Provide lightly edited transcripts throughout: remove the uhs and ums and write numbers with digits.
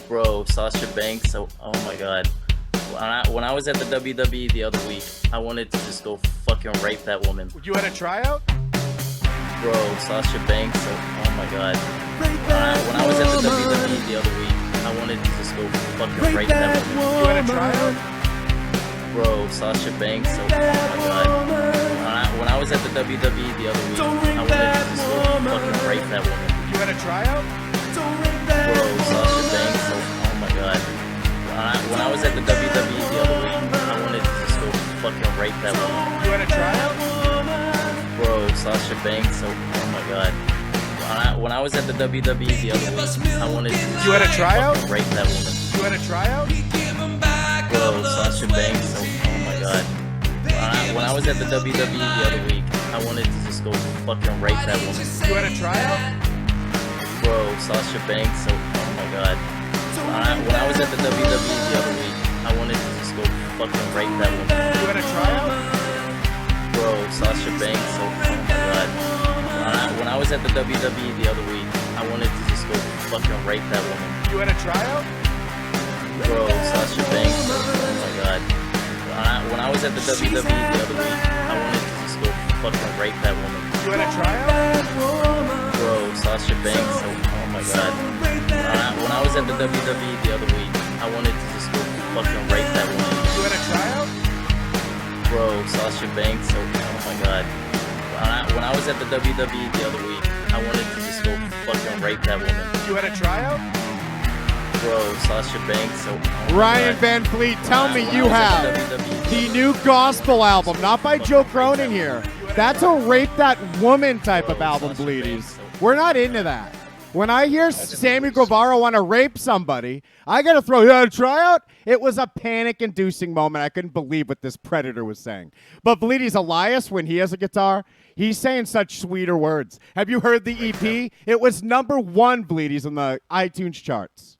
Bro, Sasha Banks. Oh my god. When I was at the WWE the other week, I wanted to just go fucking rape that woman. You had a tryout? Bro, Sasha Banks. Oh my god. When I was at the WWE the other week, I wanted to just go fucking rape that woman. You had a tryout? Bro, Sasha Banks. Oh my god. When I was at the WWE the other week, I wanted to just go fucking rape that woman. You had a tryout? Bro, Sasha Banks. Oh my god. When I was at the WWE the other week, I wanted to just go fucking rape that woman. You had a tryout? Bro, Sasha Banks. Oh my god. When I was at the WWE the other week, I wanted to just You had a tryout? fucking rape that woman. You had a tryout? Bro, Sasha Banks. Oh my god. When I was at the WWE the other week, I wanted to just go fucking rape that woman. You had a tryout? Bro, Sasha Banks. Oh my god. When I was at the WWE the other week, I wanted to just go fucking rape that woman. You had a tryout? Bro, Sasha Banks. Oh my god. When I was at the WWE the other week, I wanted to just go fucking rape that woman. You had a tryout? Bro, Sasha Banks. Oh my god. When I was at the WWE the other week, I wanted to just go fucking rape that woman. You had a tryout? Bro, Sasha Banks. Oh my god. When I was at the WWE the other week, I wanted to just go fucking rape that woman. You had a tryout? Bro, Sasha Banks. Oh my god. When I was at the WWE the other week, I wanted to just go fucking rape that woman. You had a tryout? Bro, Sasha Banks. Oh my Ryan god. Van Fleet, tell me When I you was at have the WWE the new gospel album, not by Joe Cronin here. That's a rape that woman type of album, Bleedies. We're not into that. When I hear Sammy Guevara want to rape somebody, I got to throw, you had a tryout? It was a panic-inducing moment. I couldn't believe what this predator was saying. But Bleedies, Elias, when he has a guitar, he's saying such sweeter words. Have you heard the EP? It was #1, Bleedies, on the iTunes charts.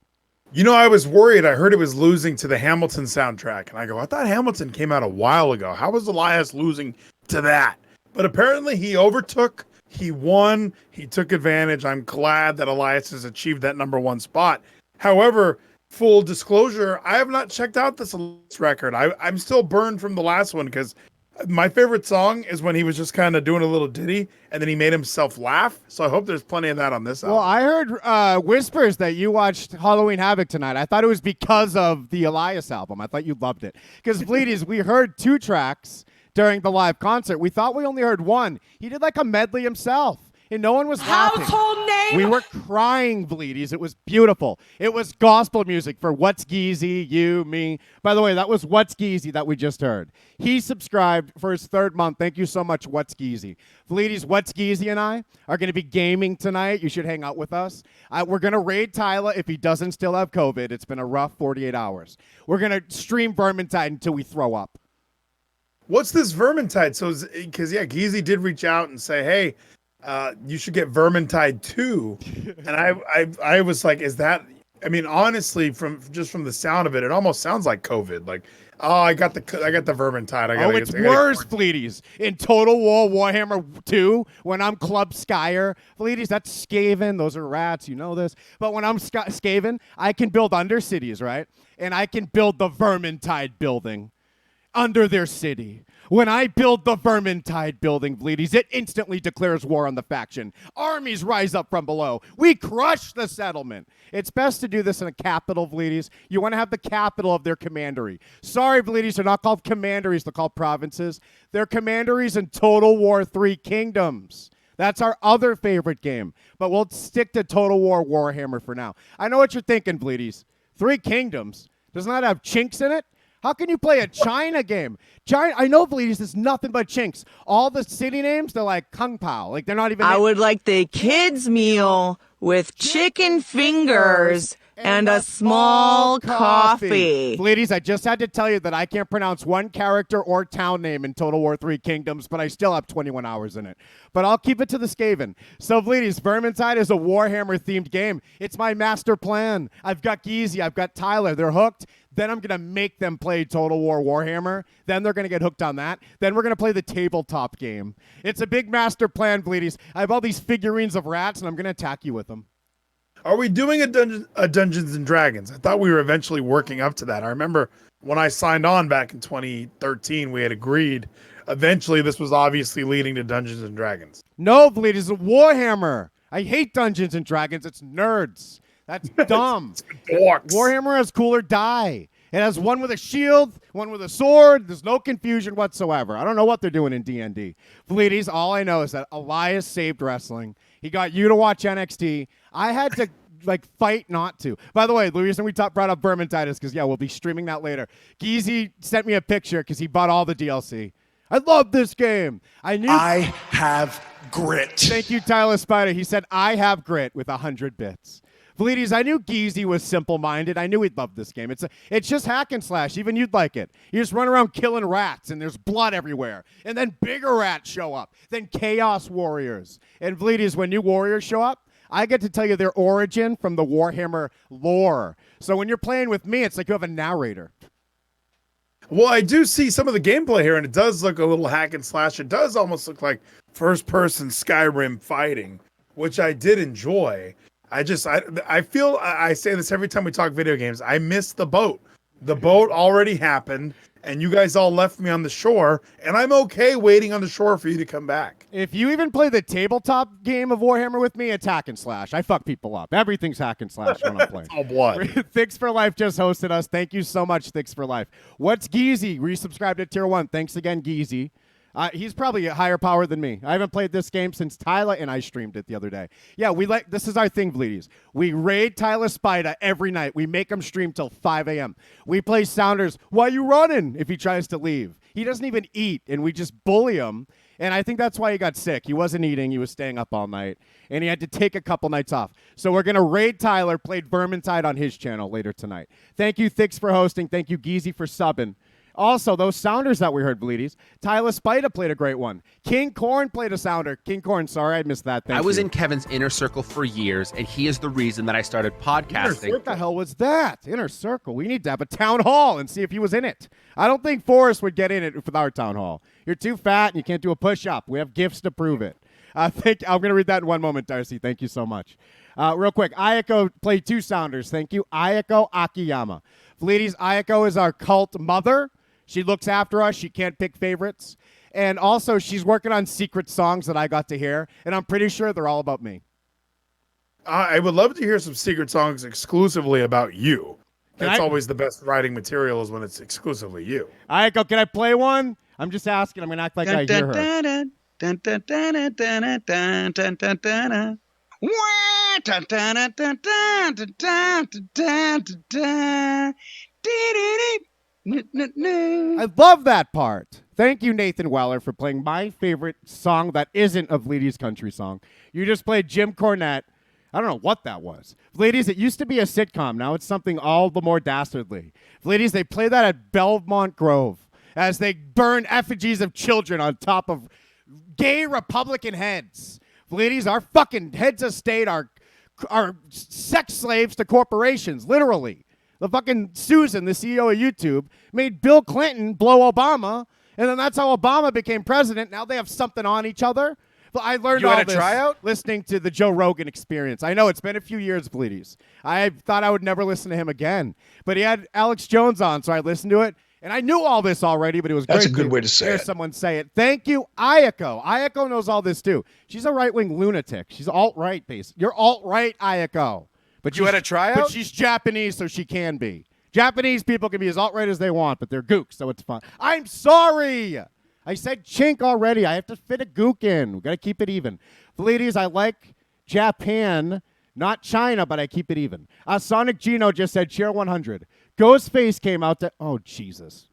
You know, I was worried. I heard it was losing to the Hamilton soundtrack. And I go, I thought Hamilton came out a while ago. How was Elias losing to that? But apparently he overtook, he won, he took advantage. I'm glad that Elias has achieved that #1 spot. However, full disclosure, I have not checked out this record. I'm still burned from the last one because my favorite song is when he was just kind of doing a little ditty and then he made himself laugh. So I hope there's plenty of that on this album. Well, I heard whispers that you watched Halloween Havoc tonight. I thought it was because of the Elias album. I thought you loved it. Because, Bleedies, we heard 2 tracks during the live concert. We thought we only heard 1. He did like a medley himself, and no one was laughing. Household name? We were crying, Bleedies. It was beautiful. It was gospel music for What's Geezy, you, me. By the way, that was What's Geezy that we just heard. He subscribed for his 3rd month. Thank you so much, What's Geezy. Bleedies, What's Geezy and I are going to be gaming tonight. You should hang out with us. We're going to raid Tyler if he doesn't still have COVID. It's been a rough 48 hours. We're going to stream Vermintide until we throw up. What's this Vermintide? So, because Geezy did reach out and say, "Hey, you should get Vermintide 2," and I was like, "Is that?" I mean, honestly, from the sound of it, it almost sounds like COVID. Like, oh, I got the Vermintide. It's worse, Bleedies. In Total War Warhammer 2, when I'm Club Skyer, Bleedies, that's Skaven. Those are rats. You know this. But when I'm Skaven, I can build Undercities, right? And I can build the Vermintide building under their city. When I build the Vermintide building, Bleedies, it instantly declares war on the faction. Armies rise up from below. We crush the settlement. It's best to do this in a capital, Bleedies. You want to have the capital of their commandery. Sorry, Bleedies, they're not called commanderies. They're called provinces. They're commanderies in Total War 3 Kingdoms. That's our other favorite game. But we'll stick to Total War Warhammer for now. I know what you're thinking, Bleedies. 3 Kingdoms. Doesn't that have chinks in it? How can you play a China game? China, I know, Bleedies, there's nothing but chinks. All the city names, they're like Kung Pao. Like, they're not even... I would like the kids' meal with chicken fingers and a small coffee. Bleedies, I just had to tell you that I can't pronounce one character or town name in Total War 3 Kingdoms, but I still have 21 hours in it. But I'll keep it to the Skaven. So, Bleedies, Vermintide is a Warhammer-themed game. It's my master plan. I've got Geezy, I've got Tyler. They're hooked. Then I'm going to make them play Total War Warhammer. Then they're going to get hooked on that. Then we're going to play the tabletop game. It's a big master plan, Bleedies. I have all these figurines of rats, and I'm going to attack you with them. Are we doing a Dungeons and Dragons? I thought we were eventually working up to that. I remember when I signed on back in 2013, we had agreed. Eventually, this was obviously leading to Dungeons and Dragons. No, Bleed is a Warhammer. I hate Dungeons and Dragons. It's nerds. That's dumb. It's dorks. Warhammer has cooler die. It has one with a shield, one with a sword. There's no confusion whatsoever. I don't know what they're doing in D&D. Bleedies, all I know is that Elias saved wrestling. He got you to watch NXT. I had to fight not to. By the way, the reason we brought up Vermintide is because, we'll be streaming that later. Geezy sent me a picture because he bought all the DLC. I love this game. I have grit. Thank you, Tyler Spider. He said, I have grit with 100 bits. Bleedies, I knew Geezy was simple-minded. I knew he'd love this game. It's just hack and slash. Even you'd like it. You just run around killing rats, and there's blood everywhere. And then bigger rats show up. Then Chaos Warriors. And Bleedies, when new warriors show up, I get to tell you their origin from the Warhammer lore. So when you're playing with me, it's like you have a narrator. Well, I do see some of the gameplay here, and it does look a little hack and slash. It does almost look like first-person Skyrim fighting, which I did enjoy. I feel I say this every time we talk video games. I miss the boat. The boat already happened, and you guys all left me on the shore, and I'm okay waiting on the shore for you to come back. If you even play the tabletop game of Warhammer with me, it's hack and slash. I fuck people up. Everything's hack and slash when I'm playing. It's all blood. Thix for Life just hosted us. Thank you so much, Thix for Life. What's Geezy? Resubscribed to Tier 1. Thanks again, Geezy. He's probably a higher power than me. I haven't played this game since Tyler and I streamed it the other day. Yeah, this is our thing, Bleedies. We raid Tyler Spida every night. We make him stream till 5 a.m. We play Sounders. Why you running? If he tries to leave. He doesn't even eat, and we just bully him. And I think that's why he got sick. He wasn't eating. He was staying up all night, and he had to take a couple nights off. So we're going to raid Tyler, played Vermintide on his channel later tonight. Thank you, Thix, for hosting. Thank you, Geezy, for subbing. Also, those sounders that we heard, Bleedies. Tyler Spida played a great one. King Corn played a sounder. King Corn, sorry I missed that. Thank I was you. in Kevin's inner circle for years, and he is the reason that I started podcasting. What the hell was that? Inner circle. We need to have a town hall and see if he was in it. I don't think Forrest would get in it with our town hall. You're too fat and you can't do a push-up. We have gifts to prove it. I'm going to read that in one moment, Darcy. Thank you so much. Real quick, Ayako played two sounders. Thank you. Ayako Akiyama. Bleedies, Ayako is our cult mother. She looks after us. She can't pick favorites. And also, she's working on secret songs that I got to hear, and I'm pretty sure they're all about me. I would love to hear some secret songs exclusively about you. That's always the best writing material is when it's exclusively you. Ayako, can I play one? I'm just asking. I'm going to act like I hear her. I love that part. Thank you, Nathan Weller, for playing my favorite song that isn't a Bleedies country song. You just played Jim Cornette. I don't know what that was. Bleedies, it used to be a sitcom. Now it's something all the more dastardly. Bleedies, they play that at Belmont Grove as they burn effigies of children on top of gay Republican heads. Bleedies, our fucking heads of state are sex slaves to corporations, literally. The fucking Susan, the CEO of YouTube, made Bill Clinton blow Obama, and then that's how Obama became president. Now they have something on each other. But I learned all this listening to the Joe Rogan Experience. I know it's been a few years, Bleedies. I thought I would never listen to him again. But he had Alex Jones on, so I listened to it. And I knew all this already, but it was great. That's a good way to say hear it. someone say it. Thank you, Ayako. Ayako knows all this, too. She's a right-wing lunatic. She's alt-right, based. You're alt-right, Ayako. But You had a tryout? But she's Japanese, so she can be. Japanese people can be as alt-right as they want, but they're gooks, so it's fun. I'm sorry. I said chink already. I have to fit a gook in. We got to keep it even. Bleedies, I like Japan, not China, but I keep it even. Sonic Gino just said cheer 100. Ghostface came out to... Oh, Jesus.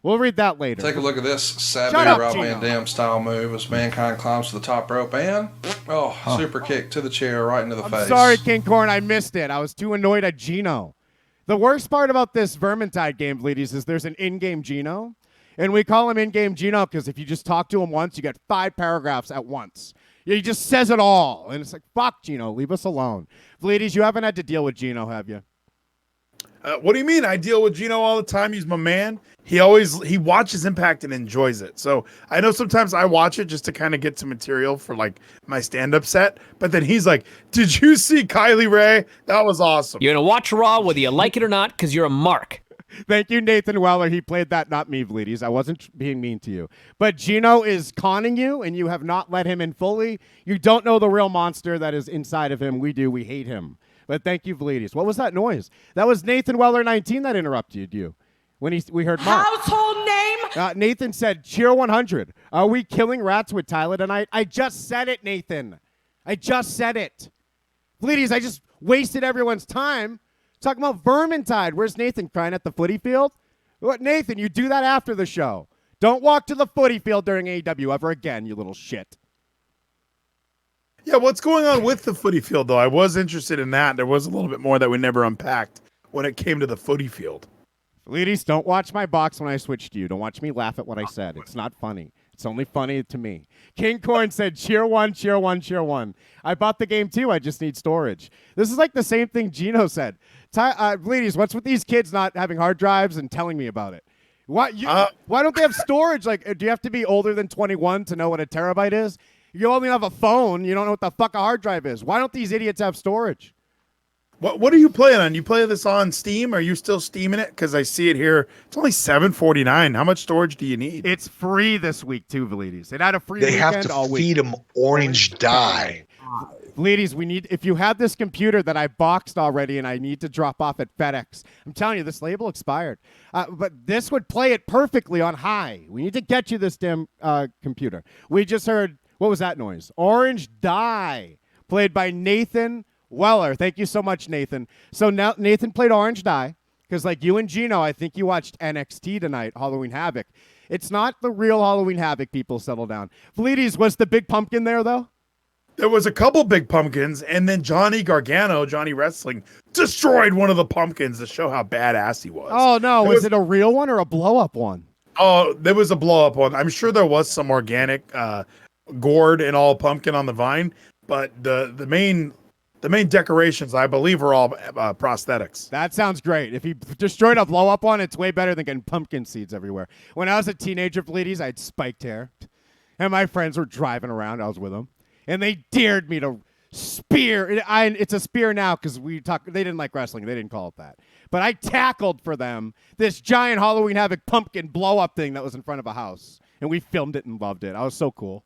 We'll read that later. Take a look at this savvy Shut up, Rob Gino. Van Dam style move as Mankind climbs to the top rope and super kick to the chair right into the face. Sorry, King Corn, I missed it. I was too annoyed at Gino. The worst part about this Vermintide game, Bleedies, is there's an in-game Gino. And we call him in-game Gino because if you just talk to him once, you get 5 paragraphs at once. He just says it all. And it's like, fuck, Gino, leave us alone. Bleedies, you haven't had to deal with Gino, have you? What do you mean? I deal with Gino all the time. He's my man. He watches Impact and enjoys it. So I know sometimes I watch it just to kind of get some material for like my stand-up set. But then he's like, "Did you see Kylie Ray? That was awesome." You're gonna watch Raw whether you like it or not because you're a mark. Thank you, Nathan Weller. He played that, not me, Vleeties. I wasn't being mean to you. But Gino is conning you, and you have not let him in fully. You don't know the real monster that is inside of him. We do. We hate him. But thank you, Vleeties. What was that noise? That was Nathan Weller 19 that interrupted you when we heard Mark. Household name? Nathan said, cheer 100. Are we killing rats with Tyler tonight? I just said it, Nathan. I just said it. Vleeties, I just wasted everyone's time talking about Vermintide. Where's Nathan crying at the footy field? What, Nathan, you do that after the show. Don't walk to the footy field during AEW ever again, you little shit. Yeah, what's going on with the footy field, though? I was interested in that. There was a little bit more that we never unpacked when it came to the footy field. Ladies, don't watch my box when I switch to you. Don't watch me laugh at what I said. It's not funny. It's only funny to me. King Corn said, cheer one, cheer one, cheer one. I bought the game, too. I just need storage. This is like the same thing Gino said. Ladies, what's with these kids not having hard drives and telling me about it? Why don't they have storage? Like, do you have to be older than 21 to know what a terabyte is? You only have a phone. You don't know what the fuck a hard drive is. Why don't these idiots have storage? What are you playing on? You play this on Steam? Are you still steaming it? Because I see it here. It's only $7.49. How much storage do you need? It's free this week, too, Velides. It had a free They weekend have to all week. feed them orange dye. Ladies, if you have this computer that I boxed already and I need to drop off at FedEx, I'm telling you, this label expired. But this would play it perfectly on high. We need to get you this damn computer. We just heard, what was that noise? Orange Dye, played by Nathan Weller. Thank you so much, Nathan. So now Nathan played Orange Dye because like you and Gino, I think you watched NXT tonight, Halloween Havoc. It's not the real Halloween Havoc, people. Settle down. Velides, was the big pumpkin there, though? There was a couple big pumpkins, and then Johnny Gargano, Johnny Wrestling, destroyed one of the pumpkins to show how badass he was. Oh, no. Was it a real one or a blow-up one? Oh, there was a blow-up one. I'm sure there was some organic gourd and all pumpkin on the vine, but the main decorations, I believe, are all prosthetics. That sounds great. If he destroyed a blow-up one, it's way better than getting pumpkin seeds everywhere. When I was a teenager, ladies, I had spiked hair, and my friends were driving around. I was with them, and they dared me to spear. It's a spear now because they didn't like wrestling. They didn't call it that. But I tackled for them this giant Halloween Havoc pumpkin blow-up thing that was in front of a house, and we filmed it and loved it. I was so cool.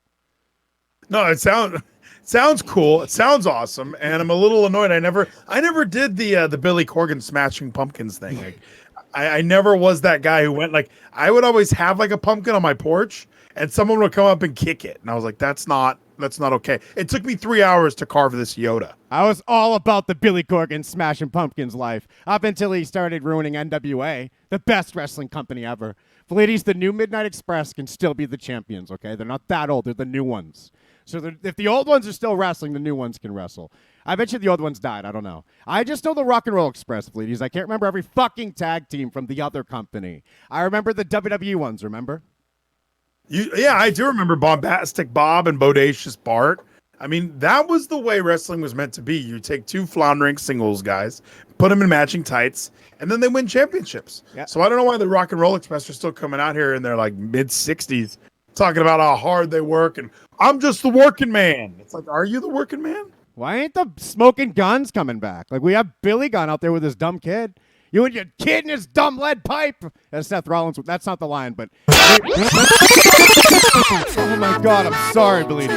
No, it sounds cool. It sounds awesome, and I'm a little annoyed. I never did the Billy Corgan smashing pumpkins thing. Like, I never was that guy who went like I would always have like a pumpkin on my porch, and someone would come up and kick it, and I was like, that's not okay. It took me 3 hours to carve this Yoda. I was all about the Billy Corgan smashing pumpkins life up until he started ruining NWA, the best wrestling company ever. Ladies, the new Midnight Express can still be the champions. Okay, they're not that old. They're the new ones. So if the old ones are still wrestling, the new ones can wrestle. I bet you the old ones died. I don't know. I just know the Rock and Roll Express, ladies. I can't remember every fucking tag team from the other company. I remember the WWE ones, remember? Yeah, I do remember Bombastic Bob and Bodacious Bart. I mean, that was the way wrestling was meant to be. You take two floundering singles guys, put them in matching tights, and then they win championships. Yeah. So I don't know why the Rock and Roll Express are still coming out here in their like mid-60s talking about how hard they work and I'm just the working man. It's like, are you the working man? Why ain't the Smoking Guns coming back? Like, we have Billy Gunn out there with his dumb kid. You and your kid and his dumb lead pipe. That's Seth Rollins. That's not the line, but... Oh, my God. I'm sorry, Billy.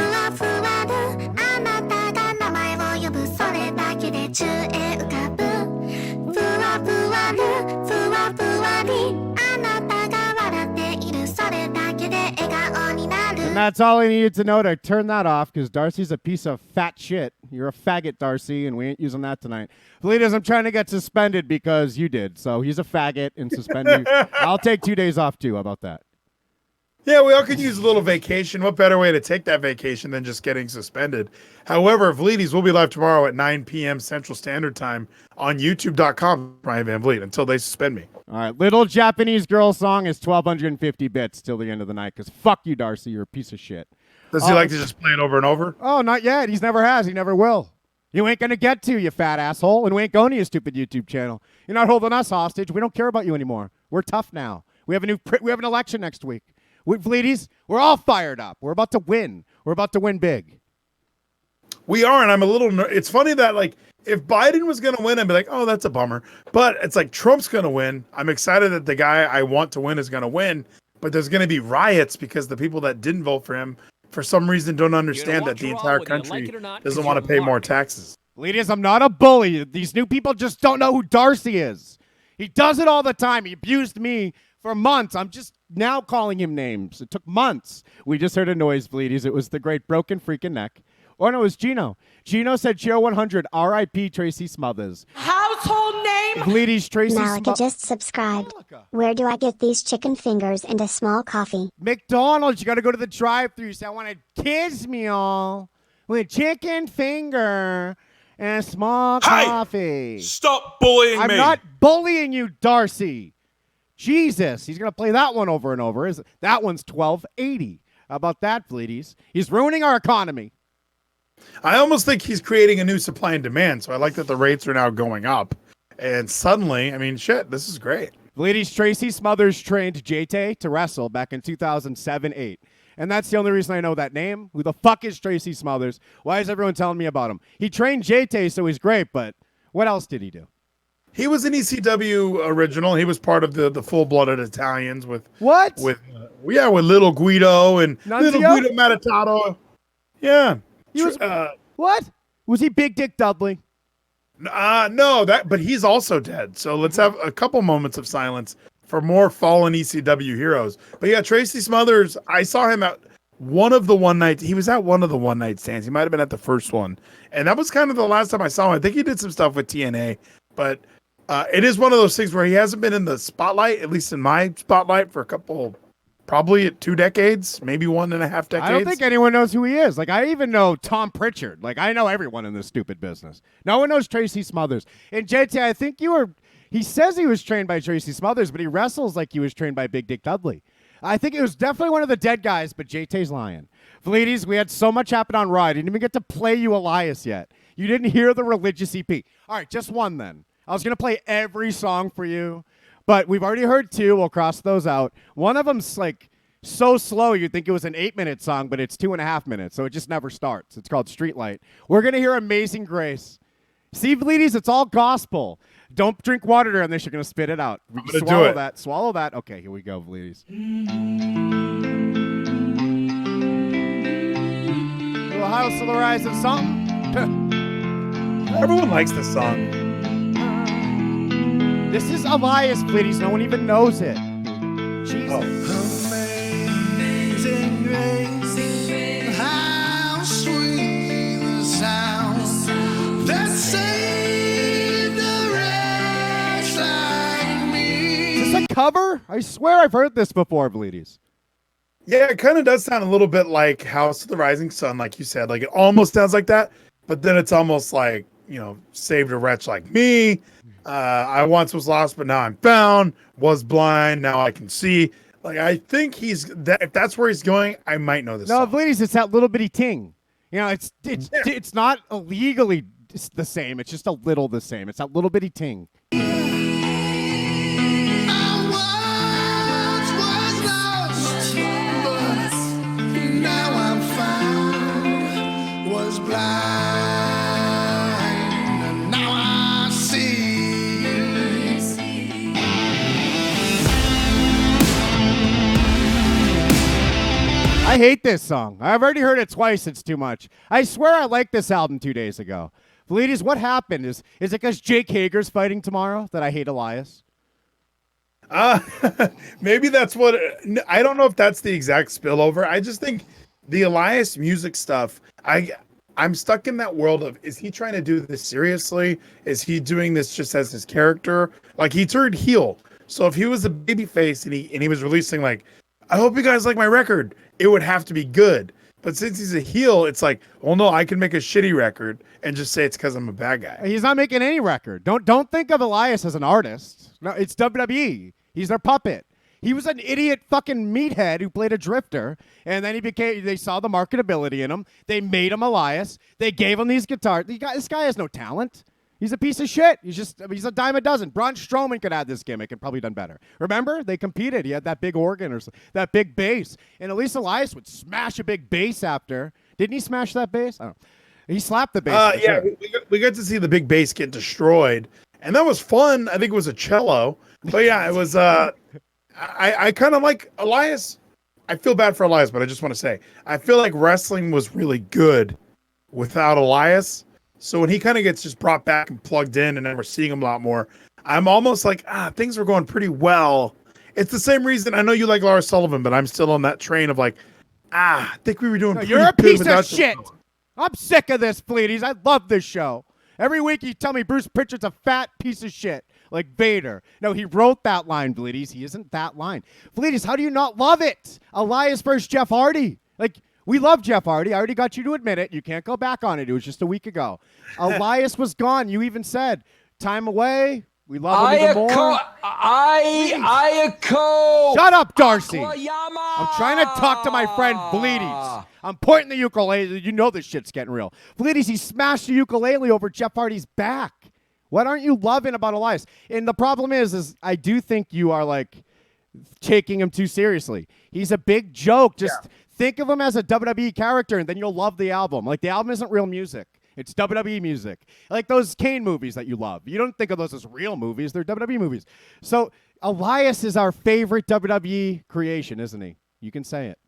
And that's all I needed to know to turn that off, because Darcy's a piece of fat shit. You're a faggot, Darcy, and we ain't using that tonight. Velitas, I'm trying to get suspended because you did. So he's a faggot and suspend you. I'll take 2 days off, too. How about that? Yeah, we all could use a little vacation. What better way to take that vacation than just getting suspended? However, Velitas will be live tomorrow at 9 p.m. Central Standard Time on YouTube.com, Brian Van Vliet, until they suspend me. All right, Little Japanese Girl Song is 1,250 bits till the end of the night, because fuck you, Darcy. You're a piece of shit. Does he like to just play it over and over? Oh, not yet. He never has. He never will. You ain't going to get to, you fat asshole, and we ain't going to your stupid YouTube channel. You're not holding us hostage. We don't care about you anymore. We're tough now. We have an election next week. Fleeties, we're all fired up. We're about to win. We're about to win big. We are, and I'm a little. It's funny that like if Biden was going to win, I'd be like, oh, that's a bummer. But it's like Trump's going to win. I'm excited that the guy I want to win is going to win. But there's going to be riots because the people that didn't vote for him, for some reason, don't understand that the entire country doesn't want to pay more taxes. Ladies, I'm not a bully. These new people just don't know who Darcy is. He does it all the time. He abused me for months. I'm just now calling him names. It took months. We just heard a noise, Bleedies. It was the great broken freaking neck. Or no, it was Gino. Gino said Cheer 100, R.I.P. Tracy Smothers. Household name? Bleedies, Tracy Malika just subscribed. Where do I get these chicken fingers and a small coffee? McDonald's, you got to go to the drive-thru. Say, I want a kids meal with chicken finger and a small coffee. Stop bullying me. I'm not bullying you, Darcy. Jesus, he's going to play that one over and over. That one's $12.80. How about that, Bleedies? He's ruining our economy. I almost think he's creating a new supply and demand. So I like that the rates are now going up. And suddenly, I mean, shit, this is great. Ladies, Tracy Smothers trained JT to wrestle back in 2007-8. And that's the only reason I know that name. Who the fuck is Tracy Smothers? Why is everyone telling me about him? He trained JT, so he's great, but what else did he do? He was an ECW original. He was part of the full-blooded Italians with... What? With Little Guido and Nunzio? Little Guido Matatato. Yeah. He was, what? Was he Big Dick Dudley? No, but he's also dead. So let's have a couple moments of silence for more fallen ECW heroes. But yeah, Tracy Smothers, I saw him at one of the one night. He was at one of the one night stands. He might have been at the first one. And that was kind of the last time I saw him. I think he did some stuff with TNA, but it is one of those things where he hasn't been in the spotlight, at least in my spotlight, for a couple, probably 2 decades, maybe 1.5 decades. I don't think anyone knows who he is. Like, I even know Tom Pritchard. Like, I know everyone in this stupid business. No one knows Tracy Smothers. And JT, I think he says he was trained by Tracy Smothers, but he wrestles like he was trained by Big Dick Dudley. I think it was definitely one of the dead guys, but JT's lying. Fleeties, we had so much happen on Raw. I didn't even get to play you Elias yet. You didn't hear the religious EP. All right, just one then. I was going to play every song for you, but we've already heard 2. We'll cross those out. One of them's like so slow you'd think it was an 8-minute song, but it's 2.5 minutes, so it just never starts. It's called Streetlight. We're going to hear Amazing Grace. See, Bleedies, it's all gospel. Don't drink water during this. You're going to spit it out. Swallow that. Swallow that. Okay, here we go, Bleedies. Little House of the Rising something. Everyone likes this song. This is Elias, Bleedies. No one even knows it. Jesus. Amazing grace, how sweet the sound that saved a wretch like me. Is this a cover? I swear I've heard this before, Bleedies. Yeah, it kind of does sound a little bit like House of the Rising Sun, like you said. Like, it almost sounds like that, but then it's almost like, saved a wretch like me. I once was lost, but now I'm found. Was blind, now I can see. Like, I think if that's where he's going, I might know this. No, song. Bleedies, it's that little bitty ting. It's not illegally the same. It's just a little the same. It's that little bitty ting. Was blind, and now I see. I hate this song. I've already heard it twice. It's too much. I swear I liked this album 2 days ago. Bleedies, what happened? Is it because Jake Hager's fighting tomorrow that I hate Elias? Maybe that's what. I don't know if that's the exact spillover. I just think the Elias music stuff. I'm stuck in that world of, is he trying to do this seriously? Is he doing this just as his character? Like, he turned heel. So if he was a babyface and he was releasing like, I hope you guys like my record, it would have to be good. But since he's a heel, it's like, well, no, I can make a shitty record and just say it's because I'm a bad guy. He's not making any record. Don't think of Elias as an artist. No, it's WWE. He's their puppet. He was an idiot fucking meathead who played a drifter, and then they saw the marketability in him. They made him Elias. They gave him these guitars. This guy has no talent. He's a piece of shit. He's a dime a dozen. Braun Strowman could have this gimmick and probably done better. Remember? They competed. He had that big organ or that big bass. And at least Elias would smash a big bass after. Didn't he smash that bass? I don't know. He slapped the bass. Yeah, we got to see the big bass get destroyed. And that was fun. I think it was a cello. But yeah, it was I kind of like Elias. I feel bad for Elias, but I just want to say, I feel like wrestling was really good without Elias. So when he kind of gets just brought back and plugged in, and then we're seeing him a lot more, I'm almost like, things were going pretty well. It's the same reason. I know you like Lars Sullivan, but I'm still on that train of like, I think we were doing pretty you're a good piece of without shit. I'm sick of this, Fleeties. I love this show. Every week you tell me Bruce Pritchard's a fat piece of shit, like Vader. No, he wrote that line, Fleeties. He isn't that line. Fleeties, how do you not love it? Elias versus Jeff Hardy. Like, we love Jeff Hardy. I already got you to admit it. You can't go back on it. It was just a week ago. Elias was gone. You even said, time away. We love him even more. Shut up, Darcy. I'm trying to talk to my friend Bleedies. I'm pointing the ukulele. You know this shit's getting real. Bleedies, he smashed the ukulele over Jeff Hardy's back. What aren't you loving about Elias? And the problem is I do think you are like taking him too seriously. He's a big joke. Just think of him as a WWE character, and then you'll love the album. Like, the album isn't real music. It's WWE music. Like those Kane movies that you love. You don't think of those as real movies. They're WWE movies. So Elias is our favorite WWE creation, isn't he? You can say it.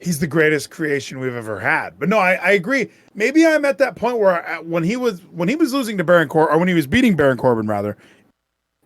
He's the greatest creation we've ever had. But no, I agree. Maybe I'm at that point where when he was losing to Baron Corbin, or when he was beating Baron Corbin, rather,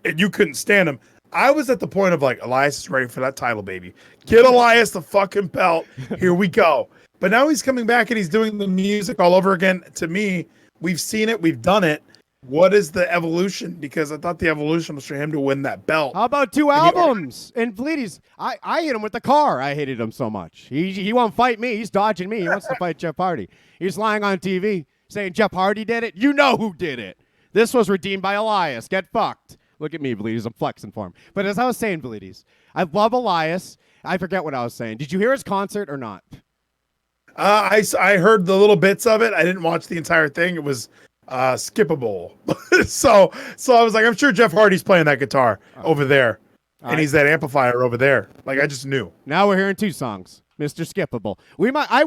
and you couldn't stand him, I was at the point of like, Elias is ready for that title, baby. Get Elias the fucking belt. Here we go. But now he's coming back and he's doing the music all over again. To me, we've seen it. We've done it. What is the evolution? Because I thought the evolution was for him to win that belt. How about 2 albums? And Bleedies, I hit him with the car. I hated him so much. He won't fight me. He's dodging me. He wants to fight Jeff Hardy. He's lying on TV saying Jeff Hardy did it. You know who did it. This was redeemed by Elias. Get fucked. Look at me, Bleedies. I'm flexing for him. But as I was saying, Bleedies, I love Elias. I forget what I was saying. Did you hear his concert or not? I heard the little bits of it. I didn't watch the entire thing. It was skippable. so I was like, I'm sure Jeff Hardy's playing that guitar over there. And he's that amplifier over there. Like, I just knew. Now we're hearing 2 songs. Mr. Skippable. We might. I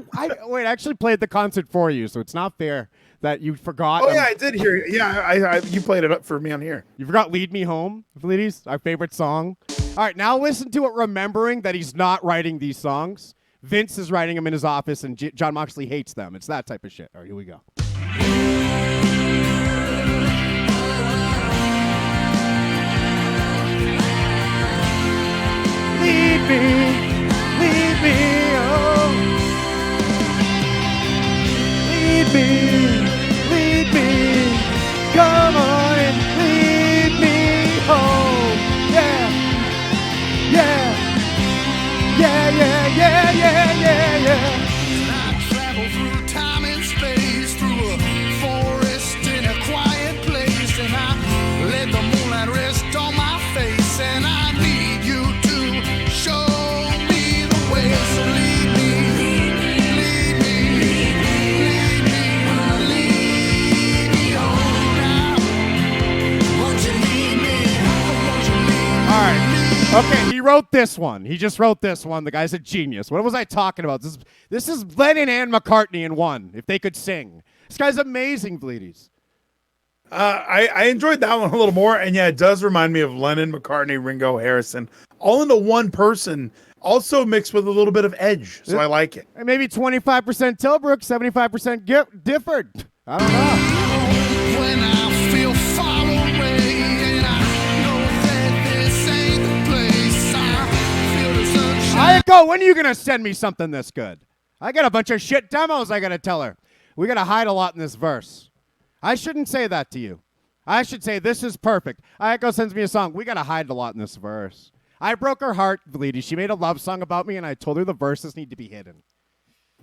wait. I actually played the concert for you, so it's not fair that you forgot. Oh yeah, I did hear it. Yeah, you played it up for me on here. You forgot "Lead Me Home," ladies. Our favorite song. All right, now listen to it. Remembering that he's not writing these songs. Vince is writing them in his office, and John Moxley hates them. It's that type of shit. All right, here we go. Lead me, oh. Lead me, come on and lead me home. Yeah. I travel through time and space, through a forest in a quiet place, and I let the moonlight rest on my face, and I need you to show me the way. So lead me on now. Won't you lead me? All right. Okay, he wrote this one. He just wrote this one. The guy's a genius. What was I talking about? This is Lennon and McCartney in one, if they could sing. This guy's amazing, Bleedies. I enjoyed that one a little more, and yeah, it does remind me of Lennon, McCartney, Ringo, Harrison, all into one person, also mixed with a little bit of edge, so I like it. And maybe 25% Tilbrook, 75% Difford. I don't know. When I feel far away, and I know that this ain't the place, I feel the sunshine. Ayako, when are you going to send me something this good? I got a bunch of shit demos I got to tell her. We got to hide a lot in this verse. I shouldn't say that to you. I should say, this is perfect. Ayako sends me a song. We got to hide a lot in this verse. I broke her heart, Bleedy. She made a love song about me, and I told her the verses need to be hidden.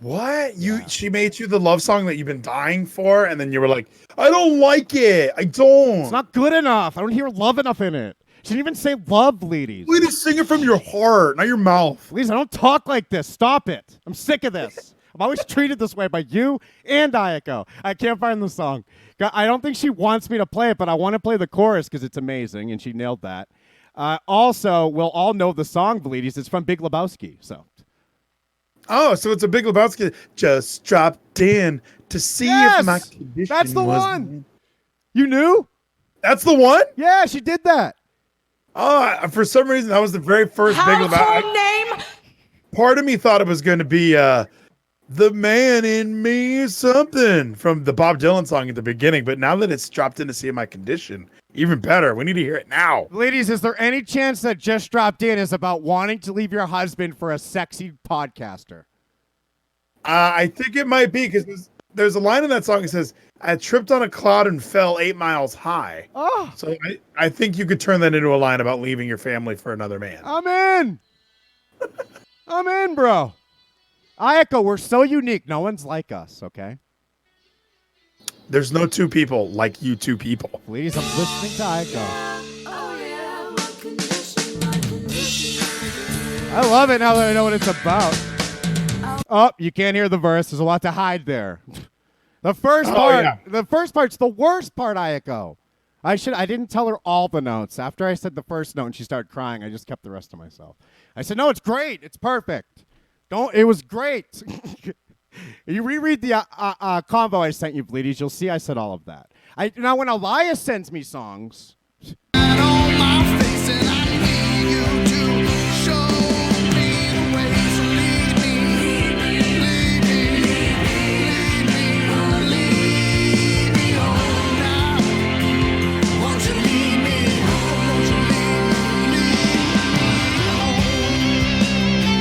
What? She made you the love song that you've been dying for, and then you were like, I don't like it. I don't. It's not good enough. I don't hear love enough in it. She didn't even say love, ladies. Ladies, sing it from your heart, not your mouth. Please, I don't talk like this. Stop it. I'm sick of this. I'm always treated this way by you and Ayako. I can't find the song. I don't think she wants me to play it, but I want to play the chorus because it's amazing, and she nailed that. Also, we'll all know the song, ladies. It's from Big Lebowski. Oh, so it's a Big Lebowski. Just dropped in to see if my condition that's the was one. You knew? That's the one? Yeah, she did that. Oh, for some reason, that was the very first Big Lebowski. Household name? Part of me thought it was going to be The Man in Me or something from the Bob Dylan song at the beginning, but now that it's dropped in to see my condition, even better. We need to hear it now. Ladies, is there any chance that Just Dropped In is about wanting to leave your husband for a sexy podcaster? I think it might be because there's a line in that song that says, I tripped on a cloud and fell 8 miles high. Oh. So I think you could turn that into a line about leaving your family for another man. I'm in. I'm in, bro. Ayako, we're so unique. No one's like us, okay? There's no two people like you two people. Ladies, I'm listening to Ayako. I love it now that I know what it's about. Oh, you can't hear the verse. There's a lot to hide there. The first part's the worst part, Ayako. I didn't tell her all the notes. After I said the first note and she started crying, I just kept the rest to myself. I said, no, it's great. It's perfect. It was great. You reread the convo I sent you, Bleedies, you'll see I said all of that. Now, when Elias sends me songs...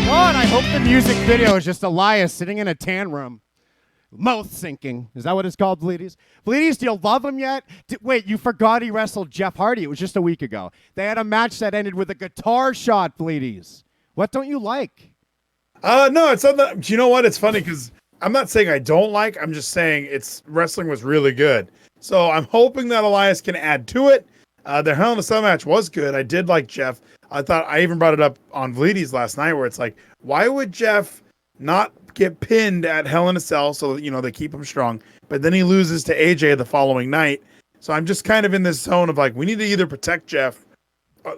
God, I hope the music video is just Elias sitting in a tan room, mouth sinking. Is that what it's called, Bleedies? Bleedies, do you love him yet? Wait, you forgot he wrestled Jeff Hardy. It was just a week ago. They had a match that ended with a guitar shot, Bleedies. What don't you like? No, it's not that. You know what? It's funny because I'm not saying I don't like. I'm just saying wrestling was really good. So I'm hoping that Elias can add to it. Their Hell in a Cell match was good. I did like Jeff. I even brought it up on Bleedies last night where it's like, why would Jeff not get pinned at Hell in a Cell so that, they keep him strong, but then he loses to AJ the following night. So I'm just kind of in this zone of like, we need to either protect Jeff.